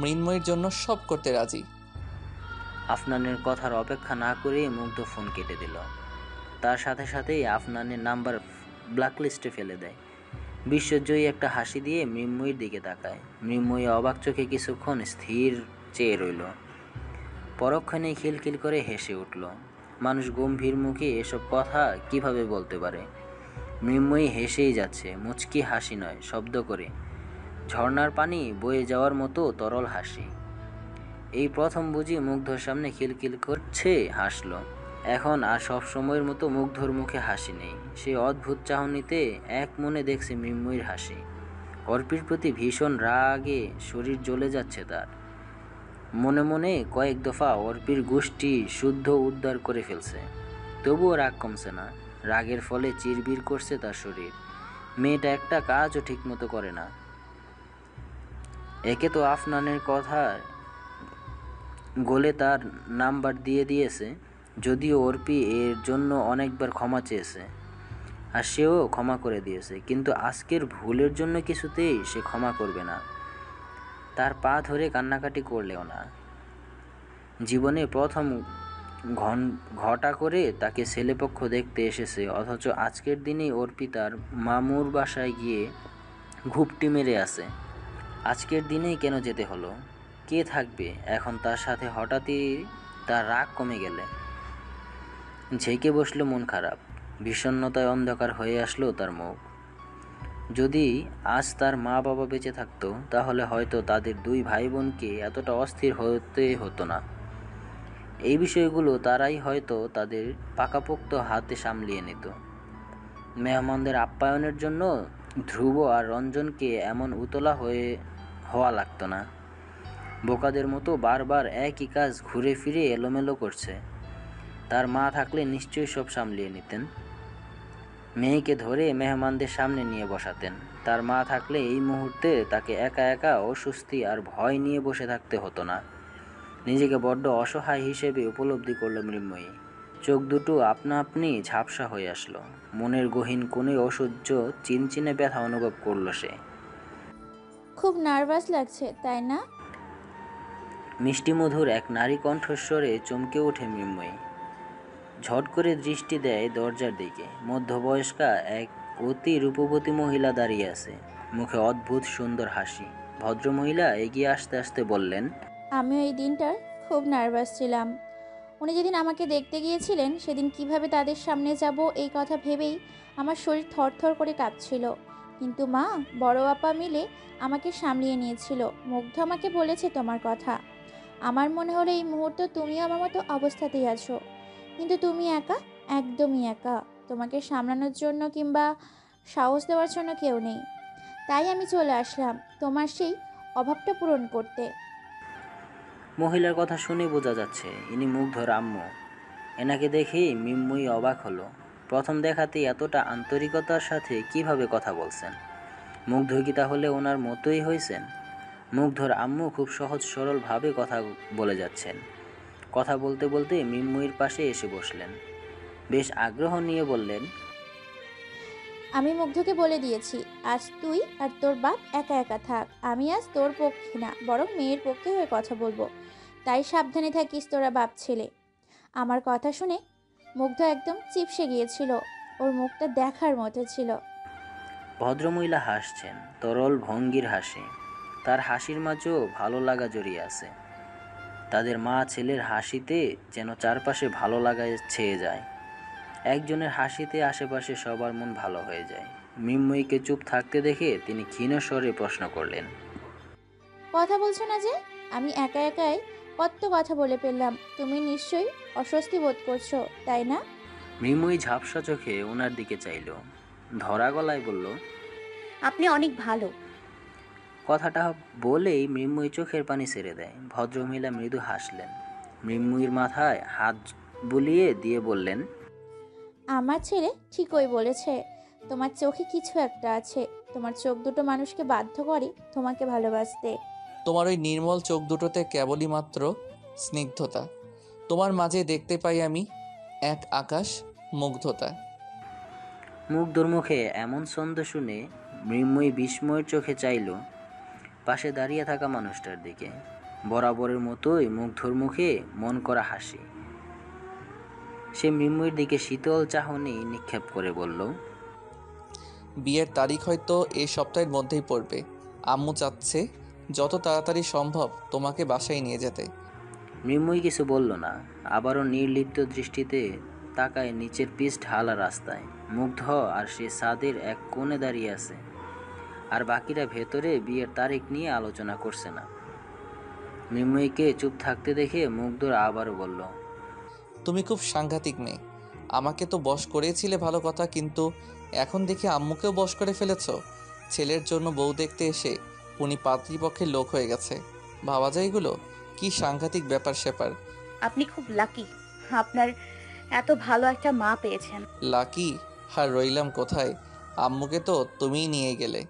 মৃন্ময়ীর জন্য সব করতে রাজি। আফনানের কথার অপেক্ষা না করে মুগ্ধ ফোন কেটে দিল। তার সাথে সাথেই আফনানের নাম্বার ব্ল্যাকলিস্টে ফেলে দেয়। বিশ্বজয়ী একটা হাসি দিয়ে মৃন্ময়ীর দিকে তাকায়। মৃন্ময়ী অবাক চোখে কিছুক্ষণ স্থির চেয়ে রইল, পরক্ষণেই খিলখিল করে হেসে উঠল। মানুষ গম্ভীর মুখে এসব কথা কিভাবে বলতে পারে? মৃন্ময়ী হেসেই যাচ্ছে, মুচকি হাসি নয়, শব্দ করে, ঝর্ণার পানি বয়ে যাওয়ার মতো তরল হাসি। এই প্রথম বুঝি মুগ্ধর সামনে খিলখিল করছে হাসল। এখন আর সব সময়ের মতো মুগ্ধর মুখে হাসি নেই। সে অদ্ভুত চাহনিতে এক মনে দেখছে মৃন্ময়ীর হাসি। অর্পির প্রতি ভীষণ রাগে শরীর জ্বলে যাচ্ছে তার। মনে মনে কয়েক দফা অর্পির গোষ্ঠী শুদ্ধ উদ্ধার করে ফেলছে, তবুও রাগ কমছে না। রাগের ফলে চিরবির করছে তার শরীর। মেয়েটা একটা কাজও ঠিকমতো করে না। একে তো আফনানের কথা গোলে তার নাম্বার দিয়ে দিয়েছে, যদিও অর্পি এর জন্য অনেকবার ক্ষমা চেয়েছে আর সেও ক্ষমা করে দিয়েছে, কিন্তু আজকের ভুলের জন্য কিছুতেই সে ক্ষমা করবে না। তার পা ধরে কান্নাকাটি করলেও না। জীবনে প্রথম ঘটা করে তাকে ছেলেপক্ষ দেখতে এসেছে, অথচ আজকের দিনেই অর্পিতার মামুর বাসায় গিয়ে ঘুপটি মেরে আছে। আজকের দিনেই কেন যেতে হলো? কে থাকবে এখন তার সাথে? হঠাৎই তার রাগ কমে গেলে ঝেঁকে বসলো মন খারাপ, বিষণ্ণতায় অন্ধকার হয়ে আসলো তার মুখ। যদি আজ তার মা বাবা বেঁচে থাকতো তাহলে হয়তো তাদের দুই ভাই বোনকে এতটা অস্থির হতে হতো না। এই বিষয়গুলো তারাই হয়তো তাদের পাকাপোক্ত হাতে সামলিয়ে নিত। মেহমানদের আপ্যায়নের জন্য ধ্রুব আর রঞ্জনকে এমন উতলা হওয়া লাগতো না। বোকাদের মতো বারবার একই কাজ ঘুরে ফিরে এলোমেলো করছে। তার মা থাকলে নিশ্চয়ই সব সামলিয়ে নিতেন। মেয়েকে ধরে মেহমানদের সামনে নিয়ে বসাতেন। তার মা থাকলে এই মুহূর্তে তাকে একা একা অস্বস্তি আর ভয় নিয়ে বসে থাকতে হতো না। নিজেকে বড্ড অসহায় হিসেবে উপলব্ধি করল মৃন্ময়ী। চোখ দুটো আপনা আপনি ঝাপসা হয়ে আসলো। মনের গহীন কোণে অসহ্য চিনচিনে ব্যথা অনুভব করলো সে। খুব নার্ভাস লাগছে তাই না? মিষ্টিমধুর এক নারী কণ্ঠস্বরে চমকে ওঠে মৃন্ময়ী। ঝট করে দৃষ্টি দেয় দরজার দিকে। মধ্যবয়স্কা এক অতি রূপবতী মহিলা দাঁড়িয়ে আছে, মুখে অদ্ভুত সুন্দর হাসি। ভদ্রমহিলা এগিয়ে আসতে আসতে বললেন, আমিও এই দিনটার খুব নার্ভাস ছিলাম। উনি যেদিন আমাকে দেখতে গিয়েছিলেন সেদিন কিভাবে তাদের সামনে যাব এই কথা ভেবেই আমার শরীর থরথর করে কাঁপছিল। কিন্তু মা, বড় আপা মিলে আমাকে সামলিয়ে নিয়েছিল। মুগ্ধ আমাকে বলেছে তোমার কথা। আমার মনে হলো এই মুহূর্তে তুমিও আমার মতো অবস্থাতেই আছো, কিন্তু তুমি একা, একদমই একা। তোমাকে সামলানোর জন্য কিংবা সাহস দেওয়ার জন্য কেউ নেই। তাই আমি চলে আসলাম তোমার সেই অভাবটা পূরণ করতে। মহিলার কথা শুনে বোঝা যাচ্ছে ইনি মুগ্ধর আম্মু। এনাকে দেখেই মৃন্ময়ী অবাক হলো। প্রথম দেখাতেই এতটা আন্তরিকতার সাথে কিভাবে কথা বলছেন? মুগ্ধ কি তাহলে ওনার মতোই হয়েছেন? মুগ্ধর আম্মু খুব সহজ সরলভাবে কথা বলে যাচ্ছেন। কথা বলতে বলতে মৃন্ময়ীর পাশে এসে বসলেন। বেশ আগ্রহ নিয়ে বললেন, আমি মুগ্ধকে বলে দিয়েছি আজ তুই আর তোর বাপ একা একা থাক। আমি আজ তোর পক্ষে না, বরং মেয়ের পক্ষে হয়ে কথা বলবো। তাই সাবধানে থাকিস তোরা বাপ ছেলে। আমার কথা শুনে মুগ্ধ একদম চিপসে গিয়েছিল। ওর মুখটা দেখার মতো ছিল। ভদ্রমহিলা হাসছেন, তরল ভঙ্গির হাসি। তার হাসির মাঝেও ভালো লাগা জড়িয়ে আছে। তাদের মা ছেলের হাসিতে যেন চারপাশে ভালো লাগায় ছেয়ে যায়। একজনের হাসিতে আশেপাশে সবার মন ভালো হয়ে যায়। মৃন্ময়ীকে চুপ থাকতে দেখে তিনি ক্ষীণ স্বরে প্রশ্ন করলেন, কথা বলছো না যে? আমি একা একাই কত কথা বলে ফেললাম। তুমি নিশ্চয়ই অস্বস্তি বোধ করছো তাই না? মৃন্ময়ী ঝাপসা চোখে ওনার দিকে চাইল, ধরা গলায় বলল, আপনি অনেক ভালো। কথাটা বলেই মৃন্ময়ী চোখের পানি ছেড়ে দেয়। ভদ্রমহিলা মৃদু হাসলেন, মৃন্ময়ীর মাথায় হাত বুলিয়ে দিয়ে বললেন, আমার ছেলে ঠিকই বলেছে। তোমার চোখে কিছু একটা আছে। তোমার চোখ দুটো মানুষকে বাধ্য করে তোমাকে ভালোবাসতে। তোমার ওই নির্মল চোখ দুটোতে কেবলই মাত্র স্নিগ্ধতা। তোমার মাঝে দেখতে পাই আমি এক আকাশ মুগ্ধতা। মুগ্ধর মুখে এমন ছন্দ শুনে মৃন্ময়ী বিস্ময়ের চোখে চাইল পাশে দাঁড়িয়ে থাকা মানুষটার দিকে। বরাবরের মতোই মুগ্ধর মুখে মন করা হাসি। সে মৃন্ময়ীর দিকে শীতল চাহনি নিক্ষেপ করে বলল, বিয়ের তারিখ হয়তো এই সপ্তাহের মধ্যেই পড়বে। আম্মু চাচ্ছে যত তাড়াতাড়ি সম্ভব তোমাকে বাসায় নিয়ে যেতে। মৃন্ময়ী কিছু বলল না, আবারও নির্লিপ্ত দৃষ্টিতে তাকায় নিচের পিচ ঢালা রাস্তায়। মুগ্ধ আর সে ছাদের এক কোণে দাঁড়িয়ে আছে, আর বাকিরা ভেতরে বিয়ের তারিখ নিয়ে আলোচনা করছে না। মৃন্ময়ীকে চুপ থাকতে দেখে মুগ্ধর আবারও বলল, তুমি খুব সাংঘাতিক মেয়ে। আমাকে তো বশ করেছিলে ভালো কথা, কিন্তু এখন দেখি আম্মুকেও বশ করে ফেলেছো। ছেলের জন্য বউ দেখতে এসে উনি পাত্রীপক্ষের লোক হয়ে গেছে। ভাবা যায় এগুলো? কি সাংঘাতিক ব্যাপার স্যাপার। আপনি খুব লাকি, আপনার এত ভালো একটা মা পেয়েছেন। লাকি আর রইলাম কোথায়? আম্মুকে তো তুমিই নিয়ে গেলে।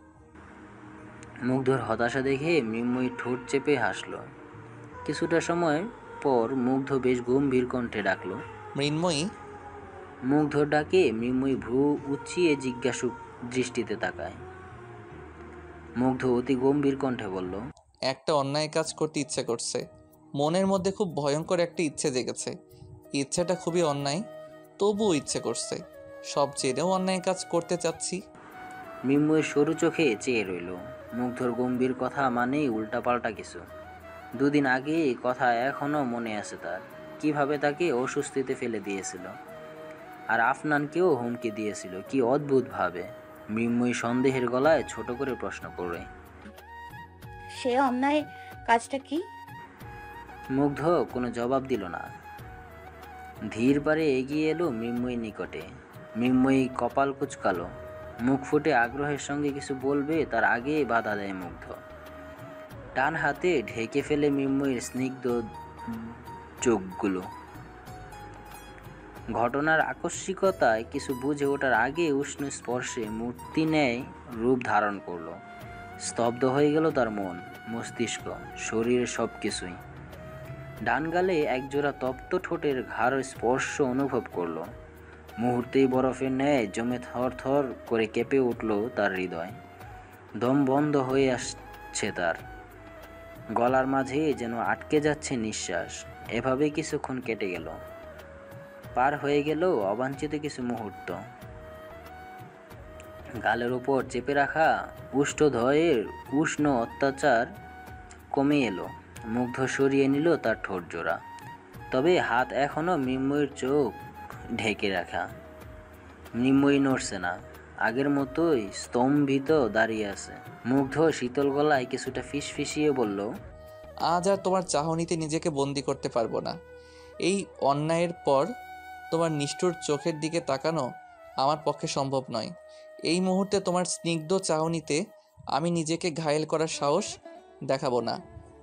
মুগ্ধর হতাশা দেখে মৃন্ময়ী ঠোঁট চেপে হাসল। কিছুটা সময় পর মুগ্ধ বেশ গম্ভীর কণ্ঠে ডাকল, মৃন্ময়ী। মুগ্ধর ডাকে মৃন্ময়ী ভ্রু উঁচিয়ে জিজ্ঞাসু দৃষ্টিতে তাকায়। মুগ্ধ অতি গম্ভীর কণ্ঠে বলল, একটা অন্যায় কাজ করতে ইচ্ছে করছে। মনের মধ্যে খুব ভয়ঙ্কর একটা ইচ্ছে জেগেছে। ইচ্ছেটা খুবই অন্যায়, তবুও ইচ্ছে করছে। সব জেনেও অন্যায় কাজ করতে চাচ্ছি। মৃন্ময়ী সরু চোখে চেয়ে রইল। মুগ্ধর গম্ভীর কথা মানেই উল্টাপাল্টা কিছু। দুদিন আগে এই কথা এখনও মনে আছে তার, কিভাবে তাকে অস্বস্তিতে ফেলে দিয়েছিল, আর আফনানকেও হুমকি দিয়েছিল। কি অদ্ভুতভাবে। মৃন্ময়ী সন্দেহের গলায় ছোট করে প্রশ্ন করে। সে অন্যায় কাজটা কি? মুগ্ধ কোনো জবাব দিল না। ধীর পারে এগিয়ে এলো মৃন্ময়ীর নিকটে। মৃন্ময়ী কপাল কুঁচকালো, মুখ ফুটে আগ্রহের সঙ্গে কিছু বলবে তার আগেই বাধা দেয় মুগ্ধ। ডান হাতে ঢেকে ফেলে মৃন্ময়ীর স্নিগ্ধ চোখগুলো। ঘটনার আকস্মিকতায় কিছু বুঝে ওঠার আগে উষ্ণ স্পর্শে মূর্তি ন্যায় রূপ ধারণ করলো। স্তব্ধ হয়ে গেল তার মন, মস্তিষ্ক, শরীরের সব কিছুই। ডান গালে একজোড়া তপ্ত ঠোঁটের ঘাড় স্পর্শ অনুভব করলো। মুহূর্তেই বরফের ন্যায় জমে থর থর করে কেঁপে উঠল তার হৃদয়। দম বন্ধ হয়ে আসছে তার, গলার মাঝে যেন আটকে যাচ্ছে নিঃশ্বাস। এভাবে কিছুক্ষণ কেটে গেল, পার হয়ে গেল অবাঞ্ছিত কিছু মুহূর্ত। গালের উপর চেপে রাখা উষ্ঠধয়ের উষ্ণ অত্যাচার কমে এলো। মুগ্ধ সরিয়ে নিল তার ঠোঁট জোড়া, তবে হাত এখনো মৃন্ময়ীর চোখ ঢেকে রাখা। মৃন্ময়ী নড়ছে না, আগের মতোই স্তম্ভিত দাঁড়িয়ে আছে। মুগ্ধ শীতল গলায় কিছুটা ফিসফিসিয়ে বলল, আজ আর তোমার চাহনিতে নিজেকে বন্দি করতে পারবো না। এই অন্যায়ের পর তোমার নিষ্ঠুর চোখের দিকে তাকানো আমার পক্ষে সম্ভব নয়। এই মুহূর্তে তোমার স্নিগ্ধ চাহনিতে আমি নিজেকে ঘায়েল করার সাহস দেখাবো না।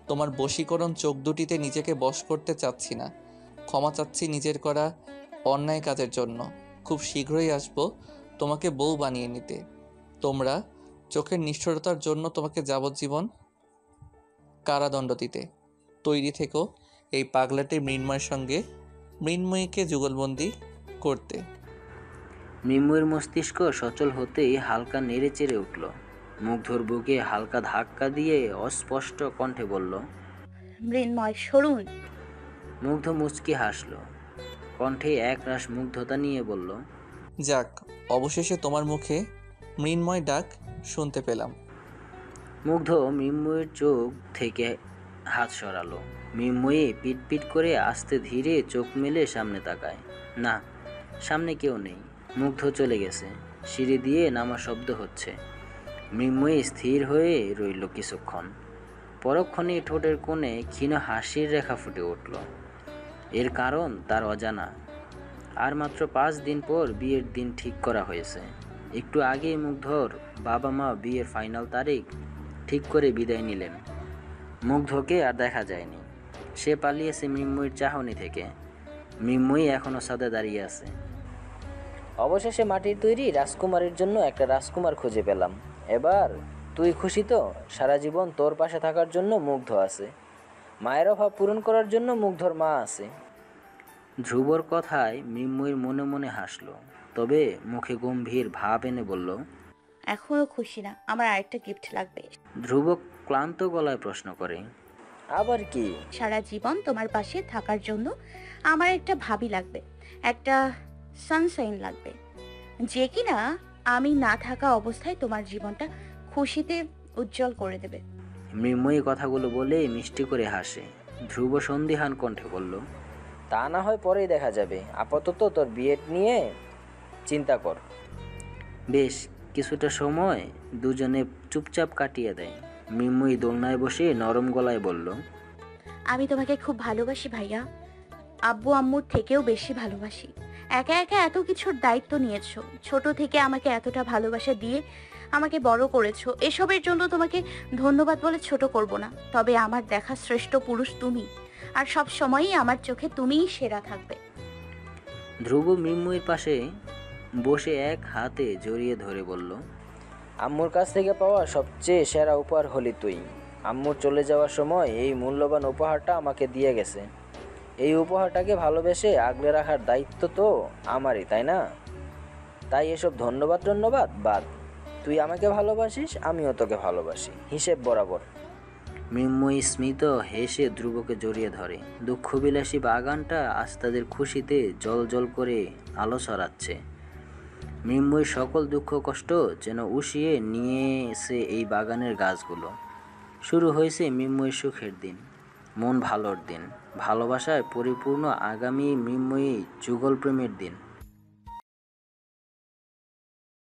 তোমার বশীকরণ চোখ দুটিতে নিজেকে বশ করতে চাচ্ছি না। ক্ষমা চাচ্ছি নিজের করা অন্যায় কাজের জন্য। খুব শীঘ্রই আসবো তোমাকে বউ বানিয়ে নিতে। তোমরা চোখের নিষ্ঠুরতার জন্য তোমাকে যাবজ্জীবন কারাদণ্ড দিতে। তৈরি থেকো এই পাগলাটি মৃন্ময়ের সঙ্গে মৃন্ময়ীকে যুগলবন্দি করতে। মৃন্ময়ীর মস্তিষ্ক সচল হতেই হালকা নেড়ে চেড়ে উঠল। মুগ্ধর বুকে হালকা ধাক্কা দিয়ে অস্পষ্ট কণ্ঠে বলল, মৃন্ময় সরুন। মুগ্ধ মুচকি হাসল, কণ্ঠে একরাশ মুগ্ধতা নিয়ে বলল, যাক, অবশেষে তোমার মুখে মৃন্ময় ডাক শুনতে পেলাম। মুগ্ধ মৃন্ময়ীর চোখ থেকে হাত সরালো। মৃন্ময়ী পিটপিট করে আস্তে ধীরে চোখ মেলে সামনে তাকায়। না, সামনে কেউ নেই। মুগ্ধ চলে গেছে। সিঁড়ি দিয়ে নামা শব্দ হচ্ছে। মৃন্ময়ী স্থির হয়ে রইল কিছুক্ষণ। পরক্ষণে ঠোঁটের কোণে ক্ষীণ হাসির রেখা ফুটে উঠল। এর কারণ তার অজানা। আর মাত্র 5 দিন পর বিয়ের দিন ঠিক করা হয়েছে। একটু আগেই মুগ্ধর বাবা মা বিয়ের ফাইনাল তারিখ ঠিক করে বিদায় নিলেন। মুগ্ধকে আর দেখা যায়নি। সে পালিয়েছে মৃন্ময়ীর চাহনি থেকে। মৃন্ময়ী এখনও সাদে দাঁড়িয়ে আছে। অবশেষে মাটির তৈরি রাজকুমারের জন্য একটা রাজকুমার খুঁজে পেলাম। এবার তুই খুশি তো? সারা জীবন তোর পাশে থাকার জন্য মুগ্ধ আছে। মায়ের অভাব পূরণ করার জন্য মুগ্ধর মা আছে। ধ্রুবর কথায় মৃন্ময়ীর মনে মনে হাসল, তবে মুখে গম্ভীর ভাব এনে বলল, এখনো খুশি না, আমার আরেকটা গিফট লাগবে। ধ্রুব ক্লান্ত গলায় প্রশ্ন করে, আবার কি? সারা জীবন তোমার পাশে থাকার জন্য আমার একটা ভাবি লাগবে, একটা সানশাইন লাগবে, যে কিনা আমি না থাকা অবস্থায় তোমার জীবনটা খুশিতে উজ্জ্বল করে দেবে। মৃন্ময়ী কথাগুলো বলে মিষ্টি করে হাসে। ধ্রুব সন্দিহান কণ্ঠে বলল, তা না হয় পরেই দেখা যাবে, আপাতত তোর বিয়ে নিয়ে চিন্তা কর। বেশ কিছুটা সময় দুজনে চুপচাপ কাটিয়ে দেয়। মৃন্ময়ী দোলনায় বসে নরম গলায় বলল, আমি তোমাকে খুব ভালোবাসি ভাইয়া, আব্বু আম্মুর থেকেও বেশি ভালোবাসি। একা একা এত কিছুর দায়িত্ব নিয়েছো, ছোট থেকে আমাকে এতটা ভালোবাসা দিয়ে আমাকে বড় করেছো। এসবের জন্য তোমাকে ধন্যবাদ বলে ছোট করব না, তবে আমার দেখা শ্রেষ্ঠ পুরুষ তুমি, আর সব সময়ই আমার চোখে তুমিই সেরা থাকবে। ধ্রুব মৃন্ময়ীর পাশে বসে এক হাতে জড়িয়ে ধরে বলল, আম্মুর কাছ থেকে পাওয়া সবচেয়ে সেরা উপহার হলি তুই। আম্মুর চলে যাওয়ার সময় এই মূল্যবান উপহারটা আমাকে দিয়ে গেছে। এই উপহারটাকে ভালোবেসে আগলে রাখার দায়িত্ব তো আমারই, তাই না? তাই এসব ধন্যবাদ বাদ। তুই আমাকে ভালোবাসিস, আমিও তোকে ভালোবাসি, হিসেব বরাবর। মৃন্ময়ী স্মিত হেসে ধ্রুবকে জড়িয়ে ধরে। দুঃখবিলাসী বাগানটা আজ তাদের খুশিতে জল করে আলো ছড়াচ্ছে। মৃন্ময়ীর সকল দুঃখ কষ্ট যেন উষিয়ে নিয়েছে এই বাগানের গাছগুলো। শুরু হয়েছে মৃন্ময়ীর সুখের দিন, মন ভালোর দিন, ভালোবাসায় পরিপূর্ণ আগামী মৃন্ময়ী যুগল প্রেমের দিন।